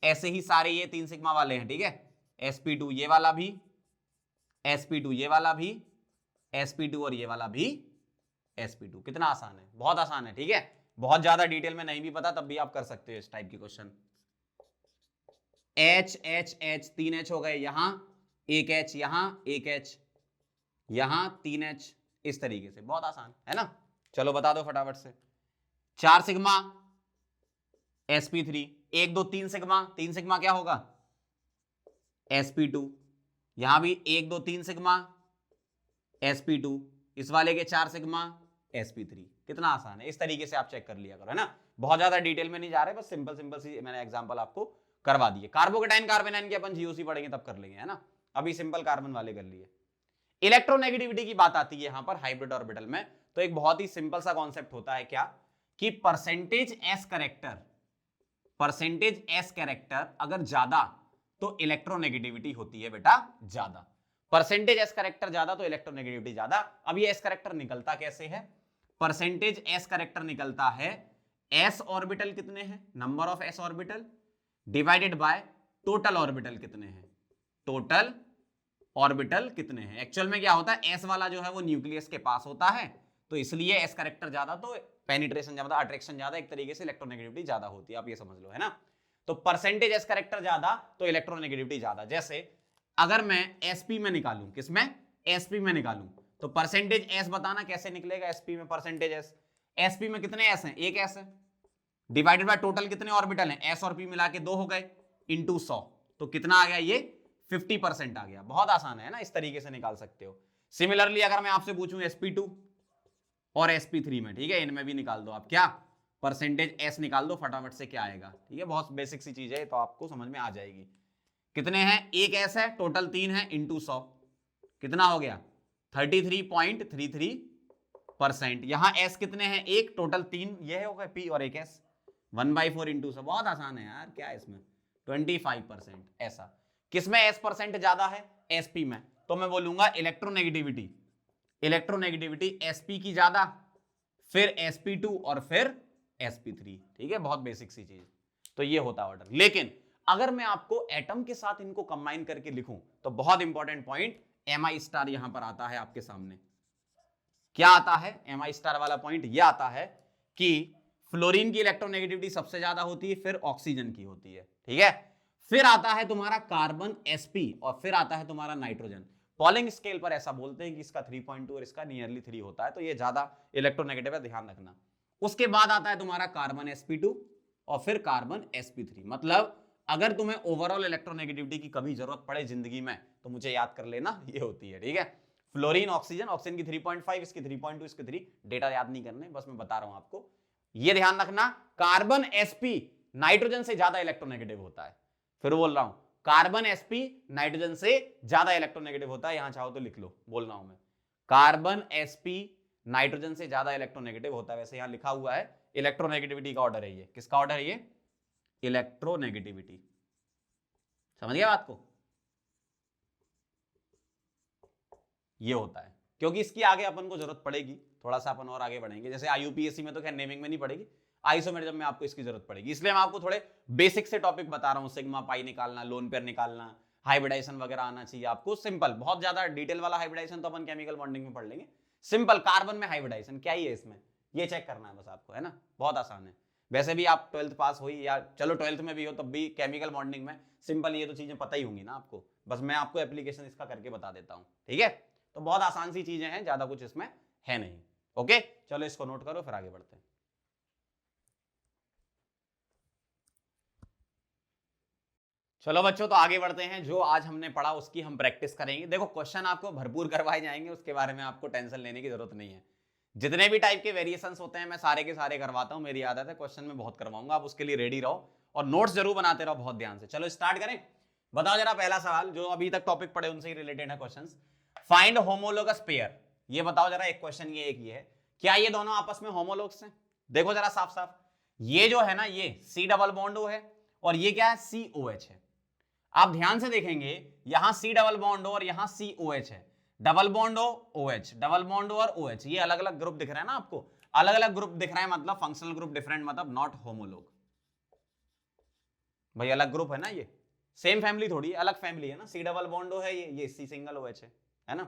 ऐसे ही सारे ये 3 सिग्मा वाले हैं, ठीक है। sp2 ये वाला भी, sp2 ये वाला भी, sp2 और ये वाला भी sp2। कितना आसान है, बहुत आसान है, ठीक है। बहुत ज्यादा डिटेल में नहीं भी पता तब भी आप कर सकते हो इस टाइप के question. H H H 3 H हो गए, यहां 1 H, यहां 1 H, यहां 3 H, इस तरीके से, बहुत आसान है ना। चलो बता दो फटाफट से, 4 सिग्मा sp3, 1 2 3 सिग्मा, 3 सिग्मा क्या होगा sp2, यहां भी 1 2 3 सिग्मा sp2, इस वाले के 4 सिग्मा sp3। कितना आसान है, इस तरीके से आप चेक कर लिया करो, है ना। बहुत ज्यादा डिटेल में नहीं जा रहे, बस सिंपल सिंपल सी मैंने एग्जांपल आपको करवा दिए। कार्बोकेटाइन कार्बेनाइन के अपन जीओसी पढ़ेंगे तब कर लेंगे, है ना। अभी सिंपल कार्बन वाले कर लिए। इलेक्ट्रोनेगेटिविटी की बात आती है यहां पर हाइब्रिड ऑर्बिटल में, तो एक बहुत ही सिंपल सा कॉन्सेप्ट होता है, क्या कि परसेंटेज एस कैरेक्टर अगर ज्यादा तो इलेक्ट्रोनेगेटिविटी होती है बेटा ज्यादा। परसेंटेज एस कैरेक्टर ज्यादा तो इलेक्ट्रोनेगेटिविटी ज्यादा। अब ये एस कैरेक्टर निकलता कैसे है, परसेंटेज एस कैरेक्टर निकलता है, एस ऑर्बिटल कितने हैं, number of S orbital divided by total orbital कितने हैं, टोटल ऑर्बिटल कितने हैं। एक्चुअल में क्या होता है, एस वाला जो है वो न्यूक्लियस के पास होता है, तो इसलिए एस कैरेक्टर ज्यादा तो पेनिट्रेशन ज्यादा, अट्रैक्शन ज्यादा, एक तरीके से इलेक्ट्रोनेगेटिविटी ज्यादा होती है, आप ये समझ लो, है ना। तो परसेंटेज एस कैरेक्टर ज्यादा तो इलेक्ट्रोनेगेटिविटी ज्यादा। जैसे अगर मैं एसपी में निकालूं, किसमें, एसपी में निकालूं, तो परसेंटेज एस बताना कैसे निकलेगा एसपी में, परसेंटेज एस, एसपी में कितने एस हैं, एक एस है, डिवाइडेड बाय टोटल कितने ऑर्बिटल हैं, एस और पी मिला के 2 हो गए, इंटू 100, तो कितना आ गया, ये 50% आ गया। बहुत आसान है ना, इस तरीके से निकाल सकते हो। सिमिलरली अगर मैं आपसे पूछूं sp2 और sp3 में, ठीक है, इनमें भी निकाल दो आप, क्या परसेंटेज एस निकाल दो फटाफट से, क्या आएगा, ठीक है। बहुत बेसिक सी चीज है तो आपको समझ में आ जाएगी। कितने हैं, एक एस है, टोटल 3 है, इंटू 100, कितना हो गया 33.33%। यहां एस कितने हैं, एक, टोटल 3, ये हो गए पी और एक एस, 1/4 इंटू 100। बहुत आसान है यार, क्या है इसमें 25%। ऐसा किसमें एस परसेंट ज्यादा है, एसपी में, तो मैं बोलूंगा इलेक्ट्रोनेगेटिविटी एसपी की ज्यादा, फिर sp2 और फिर sp3, ठीक है। बहुत बेसिक सी चीज, तो ये होता ऑर्डर। लेकिन अगर मैं आपको एटम के साथ इनको कंबाइन करके लिखूं तो बहुत इंपॉर्टेंट पॉइंट mi स्टार यहां पर आता है आपके सामने। क्या आता है mi स्टार वाला पॉइंट, यह आता है कि फ्लोरीन की इलेक्ट्रोनेगेटिविटी सबसे ज्यादा होती है, फिर ऑक्सीजन की होती है, ठीक है। फिर आता है तुम्हारा कार्बन sp और फिर आता है तुम्हारा नाइट्रोजन। पॉलिंग स्केल पर ऐसा बोलते हैं कि इसका 3.2 और इसका नियरली 3 होता है, तो ये ज्यादा इलेक्ट्रोनेगेटिव है, ध्यान रखना। उसके बाद आता है तुम्हारा कार्बन sp2 और फिर कार्बन sp3। मतलब अगर तुम्हें ओवरऑल इलेक्ट्रोनेगेटिविटी की कभी जरूरत पड़े जिंदगी में तो मुझे याद कर लेना, ये होती है, ठीक है। फ्लोरीन ऑक्सीजन, ऑक्सीजन की 3.5, इसकी 3.2, इसकी 3, डेटा याद नहीं करने, बस मैं बता रहा हूं आपको। ये ध्यान रखना, कार्बन sp नाइट्रोजन से ज्यादा इलेक्ट्रोनेगेटिव होता है। फिर बोल रहा हूं, कार्बन sp नाइट्रोजन से ज्यादा इलेक्ट्रोनेगेटिव होता है। यहां चाहो तो लिख लो, बोल रहा हूं मैं, कार्बन sp नाइट्रोजन से ज्यादा इलेक्ट्रोनेगेटिव होता है। वैसे यहां लिखा हुआ है इलेक्ट्रोनेगेटिविटी का ऑर्डर है ये। किसका ऑर्डर है ये? इलेक्ट्रोनेगेटिविटी। समझ गया बात को? ये होता है, क्योंकि इसकी आगे अपन को जरूरत पड़ेगी, थोड़ा सा अपन और आगे बढ़ेंगे। जैसे IUPAC में तो खैर नेमिंग में नहीं पड़ेगी, आइसोमेरिज्म में आपको इसकी जरूरत पड़ेगी। इसलिए मैं आपको थोड़े बेसिक से टॉपिक बता रहा हूं, सिग्मा पाई निकालना, लोन पेयर निकालना, हाइब्रिडाइजेशन वगैरह आना चाहिए आपको। सिंपल, बहुत ज्यादा डिटेल वाला हाइब्रिडाइजेशन तो अपन केमिकल बॉन्डिंग में पढ़ लेंगे। सिंपल कार्बन में हाइब्रिडाइजेशन क्या ही है इसमें, ये चेक करना है बस आपको, है ना, बहुत आसान है। वैसे भी आप 12th पास हुई या चलो 12th में भी हो तब भी केमिकल बॉन्डिंग में सिंपल ये तो चीजें पता ही होंगी ना आपको, बस मैं आपको एप्लीकेशन इसका करके बता देता हूं, ठीक है। तो बहुत आसान सी चीजें हैं, ज्यादा कुछ इसमें है नहीं। ओके, चलो इसको नोट करो, फिर आगे बढ़ते हैं। चलो बच्चों, तो आगे बढ़ते हैं। जो आज हमने पढ़ा उसकी हम प्रैक्टिस करेंगे। देखो, क्वेश्चन आपको भरपूर करवाए जाएंगे, उसके बारे में आपको टेंशन लेने की जरूरत नहीं है। जितने भी टाइप के वेरिएशंस होते हैं मैं सारे के सारे करवाता हूं, मेरी आदत है, क्वेश्चन में बहुत करवाऊंगा। आप उसके लिए रेडी रहो और नोट्स जरूर बनाते रहो बहुत ध्यान से। चलो स्टार्ट करें। बताओ जरा, पहला सवाल, जो अभी तक टॉपिक पढ़े उनसे ही रिलेटेड है क्वेश्चन। Find homologous pair. ये बताओ जरा, एक क्वेश्चन ये एक ये है, क्या ये दोनों आपस में होमोलोग्स हैं? देखो जरा साफ साफ, ये जो है ना, ये C डबल बॉन्ड O है और ये क्या है, COH है। आप ध्यान से देखेंगे, यहां C डबल बॉन्ड O और यहां COH है। Double bond O OH, double bond O और OH, ये अलग अलग ग्रुप दिख रहा है ना आपको, अलग अलग ग्रुप दिख रहा है, मतलब फंक्शनल ग्रुप डिफरेंट, मतलब नॉट होमोलोग। भाई अलग ग्रुप है ना, ये सेम फैमिली थोड़ी है, अलग फैमिली है ना। C डबल बॉन्ड O है ये C सिंगल OH है ना,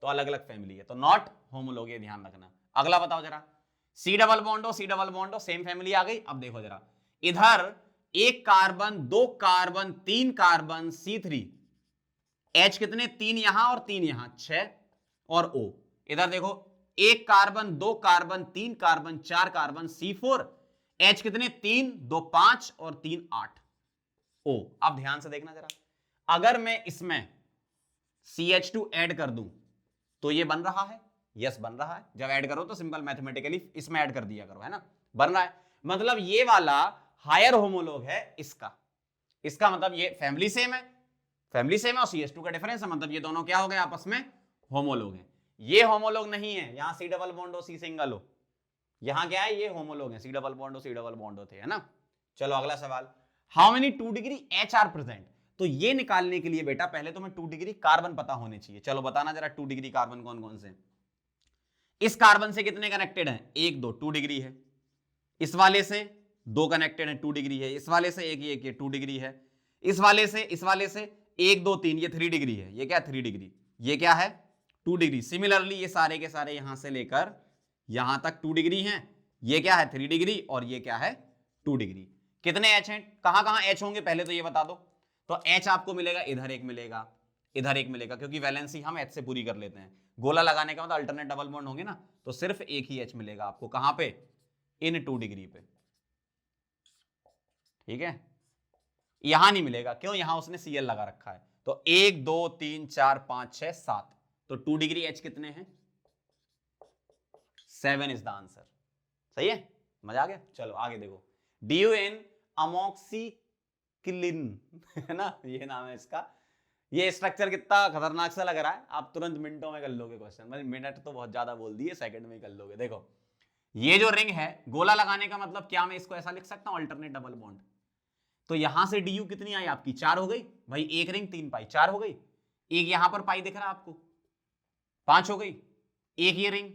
तो अलग अलग फैमिली है, तो नॉट होमोलोग, ये ध्यान रखना। अगला बताओ जरा, C double bond O, C double bond O, same family आ गई। अब देखो जरा, इधर एक कार्बन, दो कार्बन, तीन कार्बन C3, H कितने, 3 यहां और 3 यहां, 6 और O। इधर देखो, एक कार्बन, दो कार्बन, तीन कार्बन, चार कार्बन C4, H कितने, 3, 2 5 और 3 8 O। अब ध्यान से देखना जरा, अगर मैं इसमें CH2 ऐड कर दूं तो ये बन रहा है, यस बन रहा है। जब ऐड करो तो सिंपल मैथमेटिकली इसमें ऐड कर दिया करो, है ना, बन रहा है। मतलब ये वाला हायर होमोलोग है इसका, इसका मतलब ये फैमिली सेम है, फैमिली सेम है और CH2 का डिफरेंस है, मतलब ये दोनों क्या हो गए आपस में, होमोलोग हैं। ये होमोलोग नहीं है, यहां C double bond O C single O, यहां क्या है, ये होमोलोग है, C double bond O C double bond O थे, है ना। चलो अगला सवाल, how many 2 degree H are present. तो ये निकालने के लिए बेटा पहले तो मैं 2 डिग्री कार्बन पता होने चाहिए। चलो बताना जरा, 2 डिग्री कार्बन कौन कौन से। इस कार्बन से कितने कनेक्टेड हैं, 1 2, 2 डिग्री है। इस वाले से 2 कनेक्टेड हैं, 2 डिग्री है। इस वाले से एक ये 2 डिग्री है। इस वाले से 1 2 3, ये 3 डिग्री है। ये क्या, 3 डिग्री, ये क्या है, 2 डिग्री। सिमिलरली ये सारे के सारे यहां से लेकर यहां तक 2 डिग्री हैं। ये क्या है, 3 डिग्री, और ये क्या है, 2 डिग्री। कितने H हैं, कहां कहां H होंगे पहले तो ये बता दो। तो H आपको मिलेगा, इधर एक मिलेगा, इधर एक मिलेगा, क्योंकि वैलेंसी हम H से पूरी कर लेते हैं। गोला लगाने का मतलब अल्टरनेट डबल बॉन्ड होंगे ना, तो सिर्फ एक ही H मिलेगा आपको, कहां पे, इन 2 डिग्री पे, ठीक है। यहां नहीं मिलेगा, क्यों, यहां उसने Cl लगा रखा है। तो 1 2 3 4 5 6 7, तो 2 डिग्री H कितने हैं, 7 इज द आंसर। सही है, मजा आ गया। चलो आगे देखो, DUN अमोक्सिक्लिन है ना, ये नाम है इसका। ये स्ट्रक्चर कितना खतरनाक सा लग रहा है, आप तुरंत मिनटों में कर लोगे क्वेश्चन, मतलब मिनट तो बहुत ज्यादा बोल दिए, सेकंड में कर लोगे। देखो ये जो रिंग है, गोला लगाने का मतलब क्या, मैं इसको ऐसा लिख सकता हूं, अल्टरनेट डबल बॉन्ड। तो यहां से DU कितनी आई आपकी, 4 हो गई भाई, एक रिंग 3 पाई, 4 हो गई। एक यहां पर पाई दिख रहा है आपको, 5 हो गई। एक ये रिंग,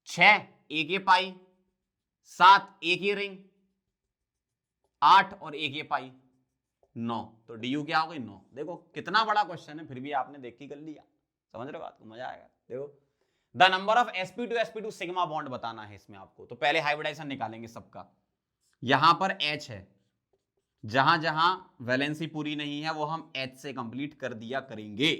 6, एक ये पाई, 7, एक ये रिंग, 8 और एक ये पाई, 9। तो DU क्या हो गई, 9। देखो कितना बड़ा क्वेश्चन है, फिर भी आपने देख के कर लिया। समझ रहे हो बात को, मजा आएगा। देखो, the number of sp2 sigma bond बताना है इसमें आपको। तो पहले हाइब्रिडाइजेशन निकालेंगे सबका। यहां पर H है, जहां जहां वैलेंसी पूरी नहीं है वो हम H से कंप्लीट कर दिया करेंगे।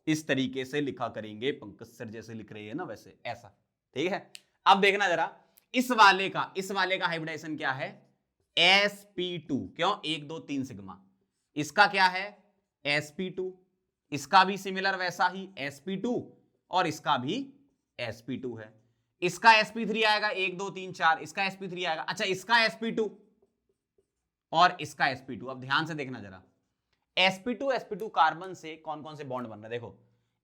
इस तरीके से लिखा करेंगे, पंकज सर जैसे लिख रहे हैं ना वैसे, ऐसा। ठीक है, अब देखना जरा इस वाले का हाइब्रिडाइजेशन क्या है, sp2। क्यों, 1 2 3 सिग्मा। इसका क्या है, sp2। इसका भी सिमिलर वैसा ही sp2, और इसका भी sp2 है। इसका sp3 आएगा 1 2 3 4, इसका sp3 आएगा। अच्छा, इसका sp2 और इसका sp2। अब ध्यान से देखना जरा, sp2 कार्बन से कौन कौन से बॉन्ड बन रहे हैं। देखो,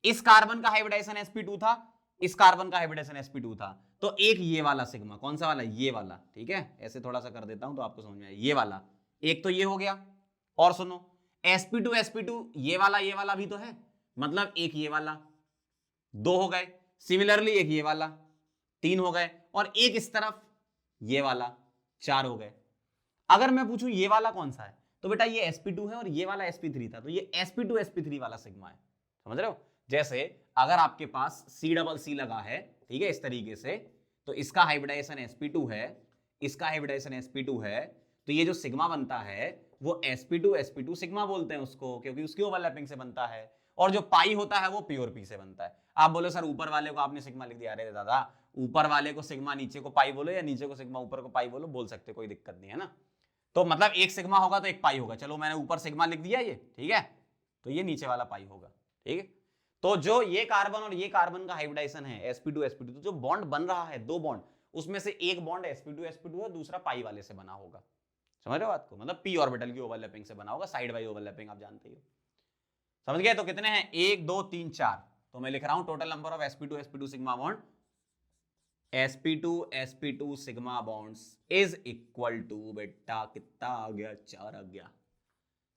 इस कार्बन का हाइब्रिडाइजेशन sp2 था, इस कार्बन का हाइब्रिडाइजेशन sp2 था, तो एक ये वाला सिग्मा, कौन सा वाला, ये वाला। ठीक है, ऐसे थोड़ा सा कर देता हूं तो आपको समझ में आए, ये वाला एक तो ये हो गया। और सुनो, sp2 ये वाला भी तो है, मतलब एक ये वाला, 2 हो गए। सिमिलरली एक ये वाला, 3 हो गए, और एक इस तरफ ये वाला, 4 हो गए। अगर मैं पूछूं ये वाला कौन सा है, तो बेटा ये sp2 है और ये वाला sp3 था, तो ये sp2 वाला सिग्मा है। समझ रहे हो, जैसे अगर आपके पास C लगा है, ठीक है, इस तरीके से, तो इसका हाइब्रिडाइजेशन sp2 है, इसका हाइब्रिडाइजेशन sp2 है, तो ये जो सिग्मा बनता है वो sp2 सिग्मा बोलते हैं उसको, क्योंकि उसकी ओवरलैपिंग से बनता है। और जो पाई होता है वो प्योर पी से बनता है। आप बोलो सर ऊपर वाले को आपने सिग्मा लिख दिया। अरे दादा, ऊपर वाले को सिग्मा, नीचे को पाई बोलो, या नीचे को सिग्मा ऊपर को पाई बोलो, बोल सकते, कोई दिक्कत नहीं है ना। तो मतलब एक सिग्मा होगा तो एक पाई होगा। चलो मैंने ऊपर सिग्मा लिख दिया ये, ठीक है, तो ये नीचे वाला पाई होगा। ठीक है, तो जो ये कार्बन और ये कार्बन का हाइब्रिडाइजेशन है sp2 तो जो बॉन्ड बन रहा है, 2 बॉन्ड, उसमें से एक बॉन्ड sp2 है, दूसरा पाई वाले से बना होगा। समझ रहे हो बात को, मतलब p ऑर्बिटल की ओवरलैपिंग से बना होगा, साइड बाई ओवरलैपिंग, आप जानते ही हो। समझ गए, तो कितने हैं, 1 2 3 4। तो मैं लिख रहा हूं total number of sp2 sigma bond, sp2 sigma bonds is equal to, बेटा कितना आ गया, 4 आ गया।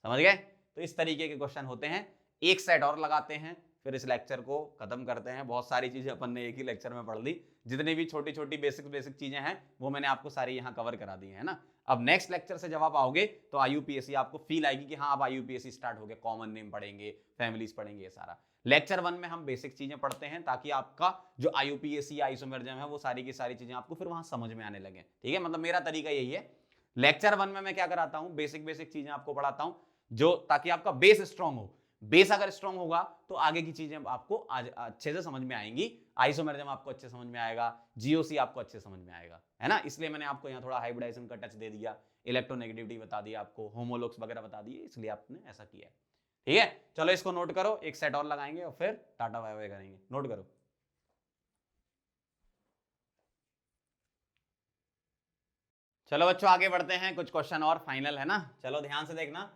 समझ गए, तो इस तरीके के क्वेश्चन होते हैं। एक सेट और लगाते हैं, फिर इस लेक्चर को खत्म करते हैं। बहुत सारी चीजें अपन ने एक ही लेक्चर में पढ़ ली, जितनी भी छोटी छोटी बेसिक चीजें हैं वो मैंने आपको सारी यहाँ कवर करा दी है ना। अब नेक्स्ट लेक्चर से जब आप आओगे तो IUPAC आपको फील आएगी कि हाँ अब IUPAC स्टार्ट हो गया, कॉमन नेम पढ़ेंगे, फैमिलीज पढ़ेंगे, ये सारा। लेक्चर 1 में हम बेसिक चीजें पढ़ते हैं ताकि आपका जो IUPAC आइसोमेरिज्म है वो सारी की सारी चीजें आपको फिर वहां समझ में आने लगे। ठीक है, मतलब मेरा तरीका यही है, लेक्चर 1 में मैं क्या कराता हूं, बेसिक चीजें आपको पढ़ाता हूं, जो ताकि आपका बेस स्ट्रांग हो। बेस अगर स्ट्रांग होगा तो आगे की चीजें आपको अच्छे से समझ में आएंगी। आइसोमेरिज्म आपको अच्छे समझ में आएगा, GOC आपको अच्छे समझ में आएगा, है ना। इसलिए मैंने आपको यहाँ थोड़ा हाइब्रिडाइजेशन का टच दे दिया, इलेक्ट्रोनेगेटिविटी बता दिया आपको, होमोलॉग्स वगैरह बता दिए, इसलिए आपने ऐसा किया है। ठीक है, चलो इसको नोट करो, एक सेट और लगाएंगे और फिर टाटा बाय बाय करेंगे। नोट करो, चलो बच्चों आगे बढ़ते हैं, कुछ क्वेश्चन और फाइनल है ना। चलो ध्यान से देखना,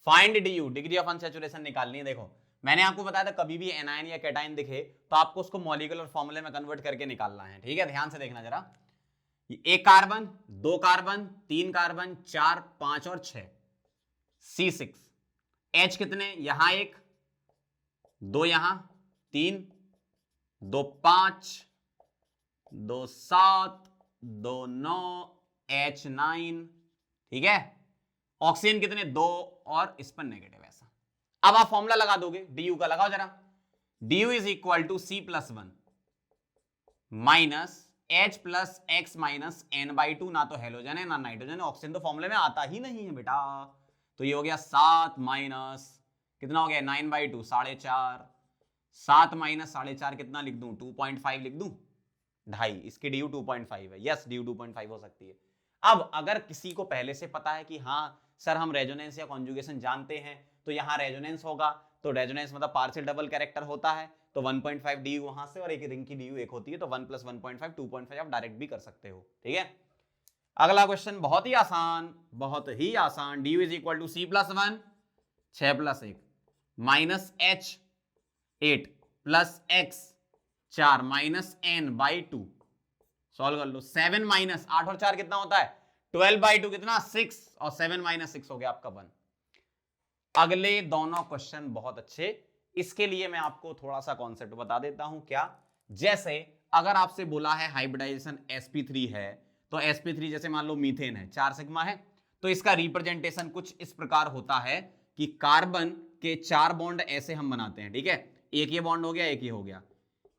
find DU, degree of unsaturation निकालनी है। देखो मैंने आपको बताया था कभी भी एनायन या कैटायन दिखे तो आपको उसको मॉलिक्यूलर फॉर्मूले में कन्वर्ट करके निकालना है। ठीक है, ध्यान से देखना जरा, एक कार्बन, 2 कार्बन, 3 कार्बन, 4 5 और 6, C6, H कितने, यहां 1 2, यहां 3 2 5 2 7 2 9 H9। ठीक है, ऑक्सीजन कितने, 2, और इस पर नेगेटिव। ऐसा अब आप फॉर्मूला लगा दोगे, DU का लगाओ जरा, DU is equal to C+1 minus H plus x minus N/2। ना तो हेलोजन है ना नाइट्रोजन है, ऑक्सीजन तो फॉर्मूले में आता ही नहीं है बेटा। तो ये हो गया 7 माइनस कितना हो गया, 9/2, 4.5। 7 माइनस 4.5 कितना लिख दूं, 2.5 लिख दूं, 2.5। इसकी DU 2.5 है, यस DU 2.5 हो सकती है। अब अगर किसी को पहले से पता है कि हाँ सर हम रेजोनेंस या कॉन्जुगेशन जानते हैं, तो यहाँ रेजोनेंस होगा, तो रेजोनेंस मतलब पार्शियल डबल कैरेक्टर होता है, तो 1.5 DU वहां से, और एक रिंग की DU एक होती है, तो 1 + 1.5 2.5 आप डायरेक्ट भी कर सकते हो। ठीक है, अगला क्वेश्चन बहुत ही आसान, बहुत ही आसान। DU is equal to C+1 6 + 1 minus H 8 plus X 4 minus N/2। Solve कर लो, 7 माइनस 8 और 4 कितना होता है, 12/2 कितना, 6, और 7 माइनस 6 हो गया आपका 1। अगले दोनों क्वेश्चन बहुत अच्छे, इसके लिए मैं आपको थोड़ा सा कॉन्सेप्ट बता देता हूं। क्या, जैसे अगर आपसे बोला है हाइब्रिडाइजेशन sp3 है, तो sp3 जैसे मान लो मीथेन है, 4 सिग्मा है, तो इसका रिप्रेजेंटेशन कुछ इस प्रकार होता है कि कार्बन के 4 बॉन्ड ऐसे हम बनाते हैं। ठीक है, एक ये बॉन्ड हो गया, एक ये हो गया,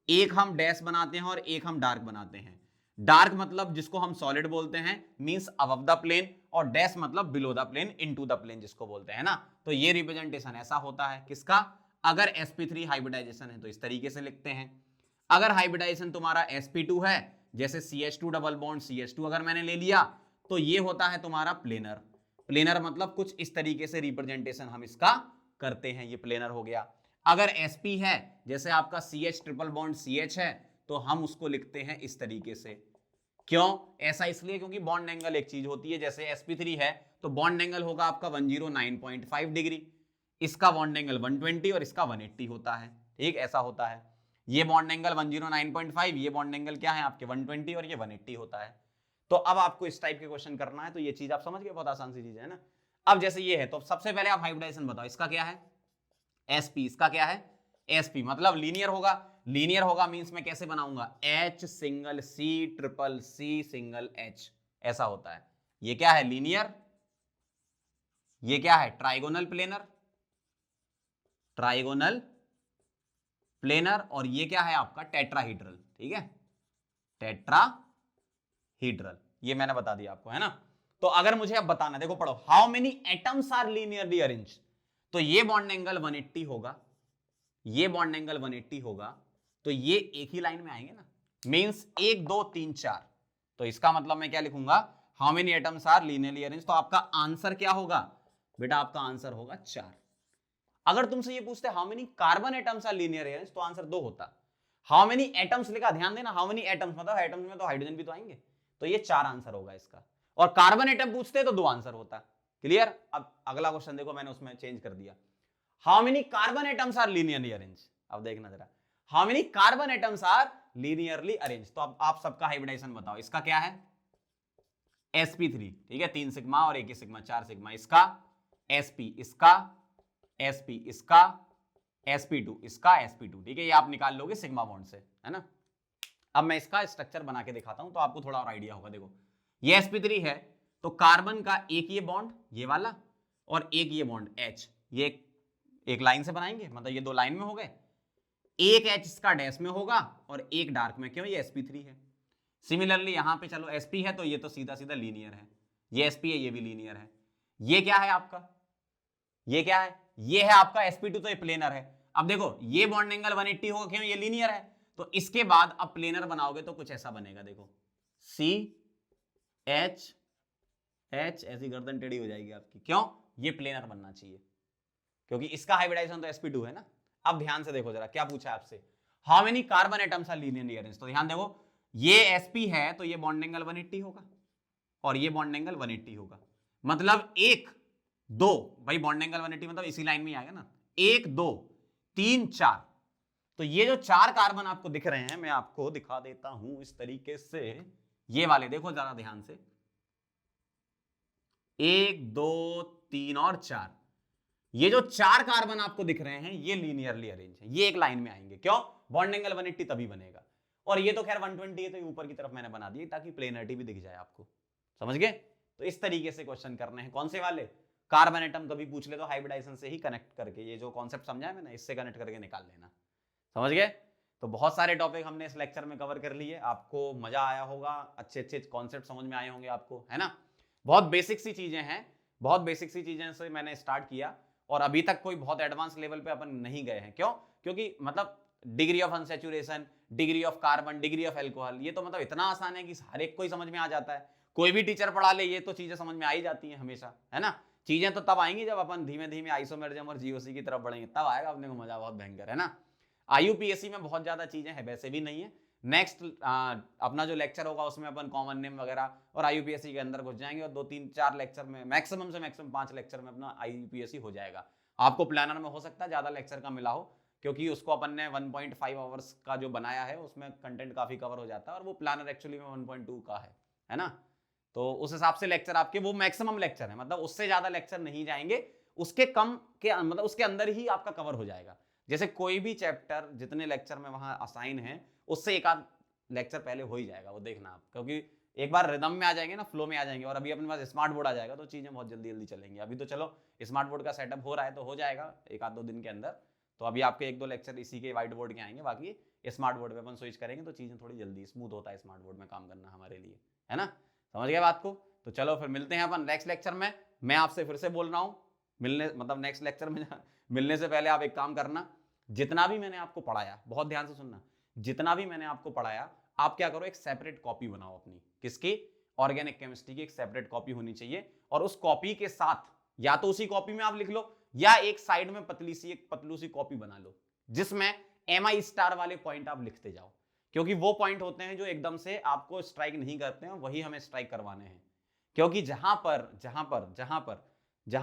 एक हम डैश बनाते हैं और एक हम डार्क बनाते हैं। डार्क मतलब जिसको हम सॉलिड बोलते हैं, मींस अबव द प्लेन, और डैश मतलब below the plane, into the plane जिसको बोलते हैं ना। तो ये रिप्रेजेंटेशन ऐसा होता है किसका, अगर sp3 हाइब्रिडाइजेशन है तो इस तरीके से लिखते हैं। अगर हाइब्रिडाइजेशन तुम्हारा sp2 है, जैसे CH2 डबल बॉन्ड CH2 अगर मैंने ले लिया, तो ये होता है तुम्हारा प्लेनर। प्लेनर मतलब कुछ इस तरीके से रिप्रेजेंटेशन हम इसका करते हैं, ये प्लेनर हो गया। अगर sp है, जैसे आपका CH ट्रिपल बॉन्ड CH है, तो हम उसको लिखते हैं इस तरीके से। क्यों ऐसा, इसलिए क्योंकि बॉन्ड एंगल एक चीज होती है, जैसे sp3 है तो बॉन्ड एंगल होगा आपका 109.5 डिग्री, इसका बॉन्ड एंगल 120 और इसका 180 होता है, ठीक ऐसा होता है। ये बॉन्ड एंगल 109.5, ये बॉन्ड एंगल क्या है आपके 120 और ये 180 होता है। तो अब आपको इस टाइप के क्वेश्चन करना है, तो ये चीज आप समझ गए, बहुत आसान सी चीज है ना। अब जैसे ये है, तो सबसे पहले आप हाइब्रिडाइजेशन बताओ, इसका क्या है sp, इसका क्या है sp, मतलब लीनियर होगा। लीनियर होगा मींस मैं कैसे बनाऊंगा, H single C triple C single H, ऐसा होता है। ये क्या है लीनियर, ये क्या है ट्राइगोनल प्लेनर, ट्राइगोनल प्लेनर, और ये क्या है आपका टेट्राहीड्रल, ठीक है टेट्राहीड्रल, ये मैंने बता दिया आपको है ना। तो अगर मुझे अब बताना, देखो पढ़ो, how many atoms are linearly arranged, तो ये बॉन्ड एंगल 180 होगा, ये बॉन्ड एंगल 180 होगा, तो ये एक ही लाइन में आएंगे ना, मींस 1 2 3 4, तो इसका मतलब मैं क्या लिखूंगा, how many atoms are linearly arranged, तो आपका आंसर क्या होगा बेटा, आपका आंसर होगा 4। अगर तुमसे ये पूछते how many carbon atoms are linearly arranged, तो आंसर 2 होता। हाउ मेनी एटम्स लिखा, ध्यान देना, हाउ मेनी एटम्स मतलब एटम्स में तो हाइड्रोजन भी तो आएंगे, तो ये 4 आंसर होगा इसका। और कार्बन एटम पूछते तो 2 आंसर होता। क्लियर। अब अगला क्वेश्चन देखो, मैंने उसमें चेंज कर दिया, how many carbon atoms are linearly arranged. अब देखना जरा, how many carbon atoms are linearly arranged, तो अब आप सबका हाइब्रिडाइजेशन बताओ, इसका क्या है sp3, ठीक है 3 सिग्मा और 1 ही सिग्मा 4 सिग्मा, इसका sp, इसका sp, इसका sp2, इसका sp2, ठीक है, ये आप निकाल लोगे सिग्मा बॉन्ड से, है ना। अब मैं इसका स्ट्रक्चर बना के दिखाता हूं तो आपको थोड़ा और आइडिया होगा। देखो ये sp3 है, तो कार्बन का एक ये बॉन्ड ये वाला और एक ये बॉन्ड H, ये एक लाइन से बनाएंगे, मतलब ये 2 लाइन में हो गए, एक H इसका डैश में होगा और एक डार्क में, क्यों ये sp3 है। सिमिलरली यहां पे चलो sp है तो ये तो सीधा सीधा लीनियर है, ये sp है ये भी लीनियर है। ये क्या है आपका, ये क्या है, ये है आपका sp2, तो ये प्लेनर है। अब देखो ये बॉन्ड एंगल 180 होगा, क्यों ये लीनियर है, तो इसके बाद अब प्लेनर बनाओगे तो कुछ ऐसा बनेगा, देखो C H H, ऐसी गर्दन टेढ़ी हो जाएगी आपकी, क्यों ये प्लेनर बनना चाहिए, क्योंकि इसका हाइब्रिडाइजेशन तो sp2 है ना। अब ध्यान से देखो जरा क्या पूछा है आपसे, how many carbon atoms are linearly arranged, तो ध्यान देखो ये sp है तो ये बॉन्ड एंगल 180 होगा और ये बॉन्ड एंगल 180 होगा, मतलब 1 2, भाई बॉन्ड एंगल 180 मतलब इसी लाइन में ही आएगा ना, 1 2 3 4, तो ये जो 4 कार्बन आपको दिख रहे हैं मैं आपको दिखा देता हूं इस तरीके से, ये वाले देखो जरा ध्यान से, 1 2 3 और 4, ये जो 4 कार्बन आपको दिख रहे हैं ये लीनियरली अरेंज है, ये एक लाइन में आएंगे, क्यों बॉन्ड एंगल 180 तभी बनेगा। और ये तो खैर 120 है, तो ऊपर की तरफ मैंने बना दी ताकि प्लेनरिटी भी दिख जाए आपको, समझ गए। तो इस तरीके से क्वेश्चन करने हैं, कौन से वाले, कार्बन एटम कभी पूछ ले तो हाइब्रिडाइजेशन से ही कनेक्ट करके, ये जो कॉन्सेप्ट समझाया मैंने इससे कनेक्ट करके निकाल लेना, समझ गए। तो बहुत सारे टॉपिक हमने इस लेक्चर में कवर कर लिए, आपको मजा आया होगा, अच्छे अच्छे कॉन्सेप्ट समझ में आए होंगे आपको, है ना। बहुत बेसिक सी चीजें हैं, बहुत बेसिक सी चीजें से मैंने स्टार्ट किया और अभी तक कोई बहुत एडवांस लेवल पे अपन नहीं गए हैं, क्यों, क्योंकि मतलब degree of unsaturation, degree of carbon, degree of alcohol, ये तो मतलब इतना आसान है कि हर एक को ही समझ में आ जाता है, कोई भी टीचर पढ़ा ले ये तो चीजें समझ में आ ही जाती हैं हमेशा, है ना। चीजें तो तब आएंगी जब अपन धीमे धीमे आइसोमेरिज्म और जीओसी की तरफ बढ़ेंगे, तब आएगा अपने को मजा बहुत भयंकर, है ना। IUPAC में बहुत ज्यादा चीजें हैं, वैसे भी नहीं है। नेक्स्ट अपना जो लेक्चर होगा उसमें अपन कॉमन नेम वगैरह और IUPAC के अंदर घुस जाएंगे और 2 3 4 लेक्चर में मैक्सिमम से मैक्सिमम 5 लेक्चर में अपना IUPAC हो जाएगा। आपको प्लानर में हो सकता है ज्यादा लेक्चर का मिला हो, क्योंकि उसको अपन ने 1.5 आवर्स का जो बनाया है उसमें कंटेंट काफी कवर हो जाता है और वो प्लानर एक्चुअली में 1.2 का है ना। तो उस हिसाब से लेक्चर आपके वो मैक्सिमम लेक्चर है, मतलब उससे ज्यादा लेक्चर नहीं जाएंगे, उसके कम के मतलब उसके अंदर ही आपका कवर हो जाएगा। जैसे कोई भी चैप्टर जितने लेक्चर में वहां असाइन है उससे एक आध लेक्चर पहले हो ही जाएगा, वो देखना आप, क्योंकि एक बार रिदम में आ जाएंगे ना, फ्लो में आ जाएंगे, और अभी अपने पास स्मार्ट बोर्ड आ जाएगा तो चीजें बहुत जल्दी जल्दी चलेंगी। अभी तो चलो स्मार्ट बोर्ड का सेटअप हो रहा है तो हो जाएगा एक आध 2 दिन के अंदर, तो अभी आपके 1 2 लेक्चर इसी के व्हाइट बोर्ड के आएंगे, बाकी स्मार्ट बोर्ड पे अपन स्विच करेंगे तो चीजें थोड़ी जल्दी स्मूथ होता है स्मार्ट बोर्ड में काम करना हमारे लिए, है ना। समझ गए बात को। तो चलो फिर मिलते हैं अपन नेक्स्ट लेक्चर में। मैं आपसे फिर से बोल रहा हूँ, मिलने मतलब नेक्स्ट लेक्चर में मिलने से पहले आप एक काम करना, जितना भी मैंने आपको पढ़ाया बहुत ध्यान से सुनना, जितना भी मैंने आपको पढ़ाया आप क्या करो, एक सेपरेट कॉपी बनाओ अपनी, किसकी, ऑर्गेनिक केमिस्ट्री की एक सेपरेट कॉपी होनी चाहिए। और उस कॉपी के साथ या तो उसी कॉपी में आप लिख लो या एक साइड में पतली सी एक पतलू सी कॉपी बना लो जिसमें MI स्टार वाले पॉइंट आप लिखते जाओ, क्योंकि वो पॉइंट होते हैं जो एकदम से आपको स्ट्राइक नहीं करते हैं, वही हमें स्ट्राइक करवाने हैं। क्योंकि जहां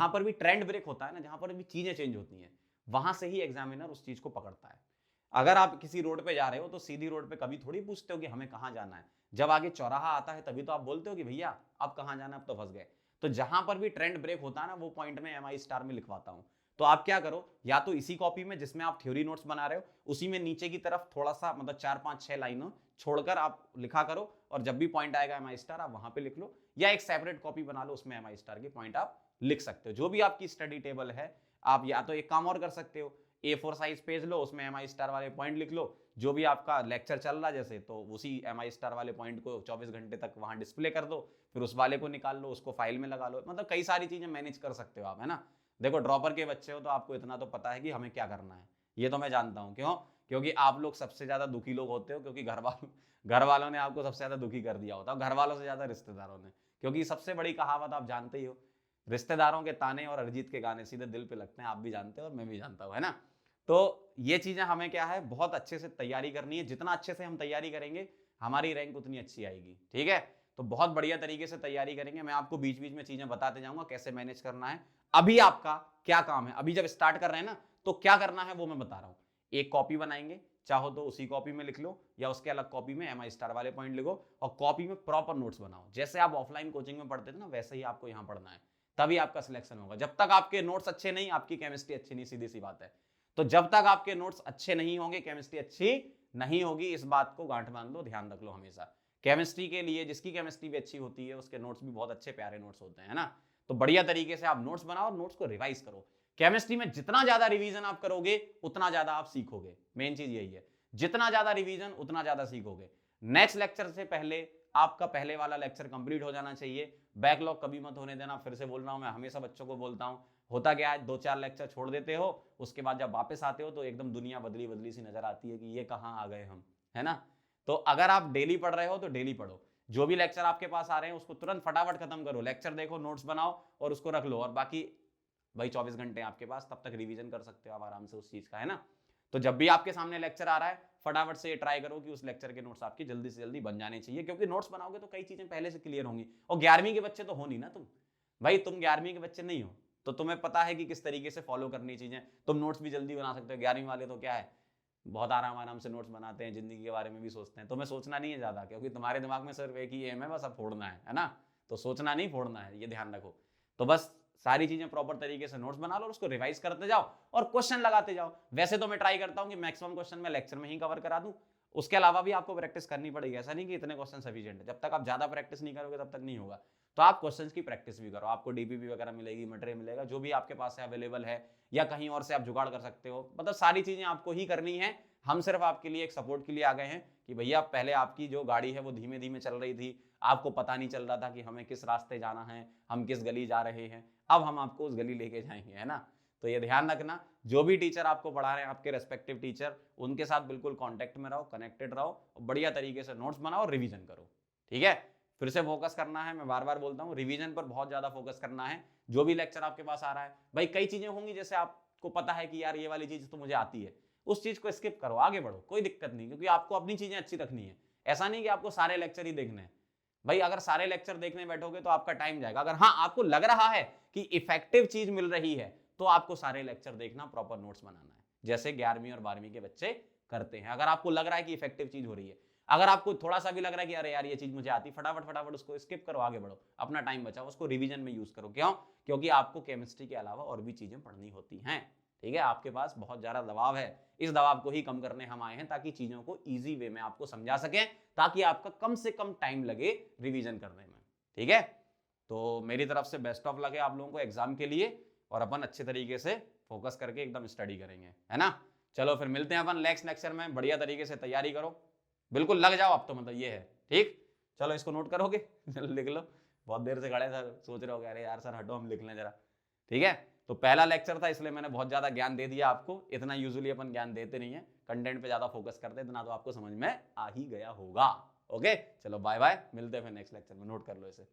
पर भी ट्रेंड ब्रेक होता है ना, जहां पर भी चीजें चेंज होती हैं, वहां से ही एग्जामिनर उस चीज को पकड़ता है। अगर आप किसी रोड पे जा रहे हो तो सीधी रोड पे कभी थोड़ी पूछते हो कि हमें कहां जाना है, जब आगे चौराहा आता है तभी तो आप बोलते हो कि भैया अब कहां जाना है, अब तो फंस गए। तो जहां पर भी ट्रेंड ब्रेक होता है ना, वो पॉइंट में MI स्टार में लिखवाता हूं। तो आप क्या करो, या तो इसी कॉपी में जिसमें आप थ्योरी नोट्स बना रहे हो उसी में नीचे की तरफ थोड़ा सा मतलब 4-5-6 लाइनों छोड़कर आप लिखा करो, और जब भी पॉइंट आएगा MI स्टार आप वहां पे लिख लो, या एक सेपरेट कॉपी बना लो उसमें MI स्टार के पॉइंट आप लिख सकते हो। जो भी आपकी स्टडी टेबल है, आप या तो एक काम और कर सकते हो, A4 साइज पेज लो, उसमें MI स्टार वाले पॉइंट लिख लो, जो भी आपका लेक्चर चल रहा जैसे, तो उसी MI स्टार वाले पॉइंट को 24 घंटे तक वहां डिस्प्ले कर दो, फिर उस वाले को निकाल लो, उसको फाइल में लगा लो। मतलब कई सारी चीजें मैनेज कर सकते हो आप, है ना। देखो ड्रॉपर के बच्चे हो तो आपको इतना तो पता है कि हमें क्या करना है, ये तो मैं जानता हूँ। क्यों? क्योंकि आप लोग सबसे ज्यादा दुखी लोग होते हो, क्योंकि घर वालों ने आपको सबसे ज्यादा दुखी कर दिया होता है, घर वालों से ज्यादा रिश्तेदारों ने। क्योंकि सबसे बड़ी कहावत आप जानते ही हो, रिश्तेदारों के ताने और अरिजीत के गाने सीधे दिल पे लगते हैं, आप भी जानते हो और मैं भी जानता हूँ, है ना। तो ये चीजें हमें क्या है, बहुत अच्छे से तैयारी करनी है। जितना अच्छे से हम तैयारी करेंगे हमारी रैंक उतनी अच्छी आएगी, ठीक है। तो बहुत बढ़िया तरीके से तैयारी करेंगे, मैं आपको बीच बीच में चीजें बताते जाऊंगा कैसे मैनेज करना है। अभी आपका क्या काम है, अभी जब स्टार्ट कर रहे हैं ना, तो क्या करना है वो मैं बता रहा हूं। एक कॉपी बनाएंगे, चाहो तो उसी कॉपी में लिख लो या उसके अलग कॉपी में MI स्टार वाले पॉइंट लिखो, और कॉपी में प्रॉपर नोट्स बनाओ। जैसे आप ऑफलाइन कोचिंग में पढ़ते थे ना, वैसे ही आपको यहां पढ़ना है, तभी आपका सिलेक्शन होगा। जब तक आपके नोट्स अच्छे नहीं, आपकी केमिस्ट्री अच्छी नहीं, सीधी सी बात है। तो जब तक आपके नोट्स अच्छे नहीं होंगे, केमिस्ट्री अच्छी नहीं होगी, इस बात को गांठ बांध लो, ध्यान रख लो हमेशा। केमिस्ट्री के लिए जिसकी केमिस्ट्री भी अच्छी होती है उसके नोट्स भी बहुत अच्छे प्यारे नोट्स होते हैं ना। तो बढ़िया तरीके से आप नोट्स बनाओ और नोट्स को रिवाइज करो। केमिस्ट्री में जितना ज्यादा रिवीजन आप करोगे उतना ज्यादा आप सीखोगे, मेन चीज यही है, जितना ज्यादा रिवीजन उतना ज्यादा सीखोगे। नेक्स्ट लेक्चर से पहले आपका पहले वाला लेक्चर कंप्लीट हो जाना चाहिए, बैकलॉग कभी मत होने देना। फिर से बोल रहा हूं, मैं हमेशा बच्चों को बोलता हूं, होता क्या है, 2-4 लेक्चर छोड़ देते हो, उसके बाद जब वापस आते हो तो एकदम दुनिया बदली बदली सी नजर आती है कि ये कहां आ गए हम, है ना। तो अगर आप डेली पढ़ रहे हो तो डेली पढ़ो, जो भी लेक्चर आपके पास आ रहे हैं उसको तुरंत फटाफट खत्म करो, लेक्चर देखो, नोट्स बनाओ और उसको रख लो, और बाकी भाई 24 घंटे आपके पास, तब तक रिवीजन कर सकते हो आप आराम से उस चीज का, है ना। तो जब भी आपके सामने लेक्चर आ रहा है फटाफट से ये ट्राई करो कि उस लेक्चर के नोट्स आपकी जल्दी से जल्दी बन जाने चाहिए, क्योंकि नोट्स बनाओगे तो कई चीजें पहले से क्लियर होंगी। और 11वीं के बच्चे तो हो नहीं ना तुम, भाई तुम 11वीं के बच्चे नहीं हो, तो तुम्हें पता है कि किस तरीके से फॉलो करनी चीजें, तुम नोट्स भी जल्दी बना सकते हो। 11वीं वाले तो क्या है, बहुत आराम आराम से नोट्स बनाते हैं, जिंदगी के बारे में भी सोचते हैं। तुम्हें सोचना नहीं है ज्यादा, क्योंकि तुम्हारे दिमाग में सिर्फ एक ही एम है, बस अब फोड़ना है ना। तो सोचना नहीं, फोड़ना है, ये ध्यान रखो। तो बस सारी चीजें प्रॉपर तरीके से नोट्स बना लो और उसको रिवाइज करते जाओ और क्वेश्चन लगाते जाओ। वैसे तो मैं ट्राई करता हूं कि मैक्सिमम क्वेश्चन मैं लेक्चर में ही कवर करा दूं, उसके अलावा भी आपको प्रैक्टिस करनी पड़ेगी। ऐसा नहीं कि इतने क्वेश्चन सफिशिएंट है, जब तक आप ज्यादा प्रैक्टिस नहीं करोगे तब तक नहीं होगा। तो आप क्वेश्चंस की प्रैक्टिस भी करो, आपको डीपीपी वगैरह मिलेगी, मटेरियल मिलेगा, जो भी आपके पास है अवेलेबल है, या कहीं और से आप जुगाड़ कर सकते हो। मतलब सारी चीजें आपको ही करनी है, हम सिर्फ आपके लिए एक सपोर्ट के लिए आ गए हैं कि भैया पहले आपकी जो गाड़ी है वो धीमे धीमे चल रही थी, आपको पता नहीं चल रहा था कि हमें किस रास्ते जाना है, हम किस गली जा रहे हैं, अब हम आपको उस गली लेके जाएंगे, है ना। तो ये ध्यान रखना, जो भी टीचर आपको पढ़ा रहे हैं, आपके रेस्पेक्टिव टीचर, उनके साथ बिल्कुल कांटेक्ट में रहो, कनेक्टेड रहो, और बढ़िया तरीके से नोट्स बनाओ और रिवीजन करो, ठीक है। फिर से फोकस करना है, मैं बार बार बोलता हूँ, रिवीजन पर बहुत ज्यादा फोकस करना है। जो भी लेक्चर आपके पास आ रहा है, भाई कई चीजें होंगी जैसे आपको पता है कि यार ये वाली चीज तो मुझे आती है, उस चीज को स्किप करो, आगे बढ़ो, कोई दिक्कत नहीं, क्योंकि आपको अपनी चीजें अच्छी रखनी है। ऐसा नहीं कि आपको सारे लेक्चर ही देखने हैं, भाई अगर सारे लेक्चर देखने बैठोगे तो आपका टाइम जाएगा। अगर हाँ आपको लग रहा है कि इफेक्टिव चीज मिल रही है तो आपको सारे लेक्चर देखना, प्रॉपर नोट्स बनाना है, जैसे 11वीं और 12वीं के बच्चे करते हैं। अगर आपको लग रहा है कि इफेक्टिव चीज हो रही है, अगर आपको थोड़ा सा भी लग रहा है कि अरे यार ये चीज मुझे आती, फटाफट फटाफट उसको स्किप करो, आगे बढ़ो, अपना टाइम बचाओ, उसको रिवीजन में यूज करो। क्यों? क्योंकि आपको केमिस्ट्री के अलावा और भी चीजें पढ़नी होती हैं, ठीक है। आपके पास बहुत ज्यादा दबाव है, इस दबाव को ही कम करने हम आए हैं, ताकि चीजों को इजी वे में आपको समझा सकें, ताकि आपका कम से कम टाइम लगे रिवीजन करने में, ठीक है। तो मेरी तरफ से बेस्ट ऑफ लक है आप लोगों को एग्जाम के लिए, और अपन अच्छे तरीके से फोकस करके एकदम स्टडी करेंगे, है ना। चलो फिर मिलते हैं अपन नेक्स्ट लेक्चर में, बढ़िया तरीके से तैयारी करो, बिल्कुल लग जाओ अब तो, मतलब ये है। ठीक, चलो इसको नोट करोगे? चलो लिख लो, बहुत देर से खड़े सर, सोच रहे हो अरे यार सर हटो हम लिख लें जरा। ठीक है, तो पहला लेक्चर था इसलिए मैंने बहुत ज्यादा ज्ञान दे दिया आपको, इतना यूजुअली अपन ज्ञान देते नहीं है, कंटेंट पे ज्यादा फोकस करते हैं, इतना तो आपको समझ में आ ही गया होगा। ओके चलो बाय बाय, मिलते हैं फिर नेक्स्ट लेक्चर में, नोट कर लो इसे।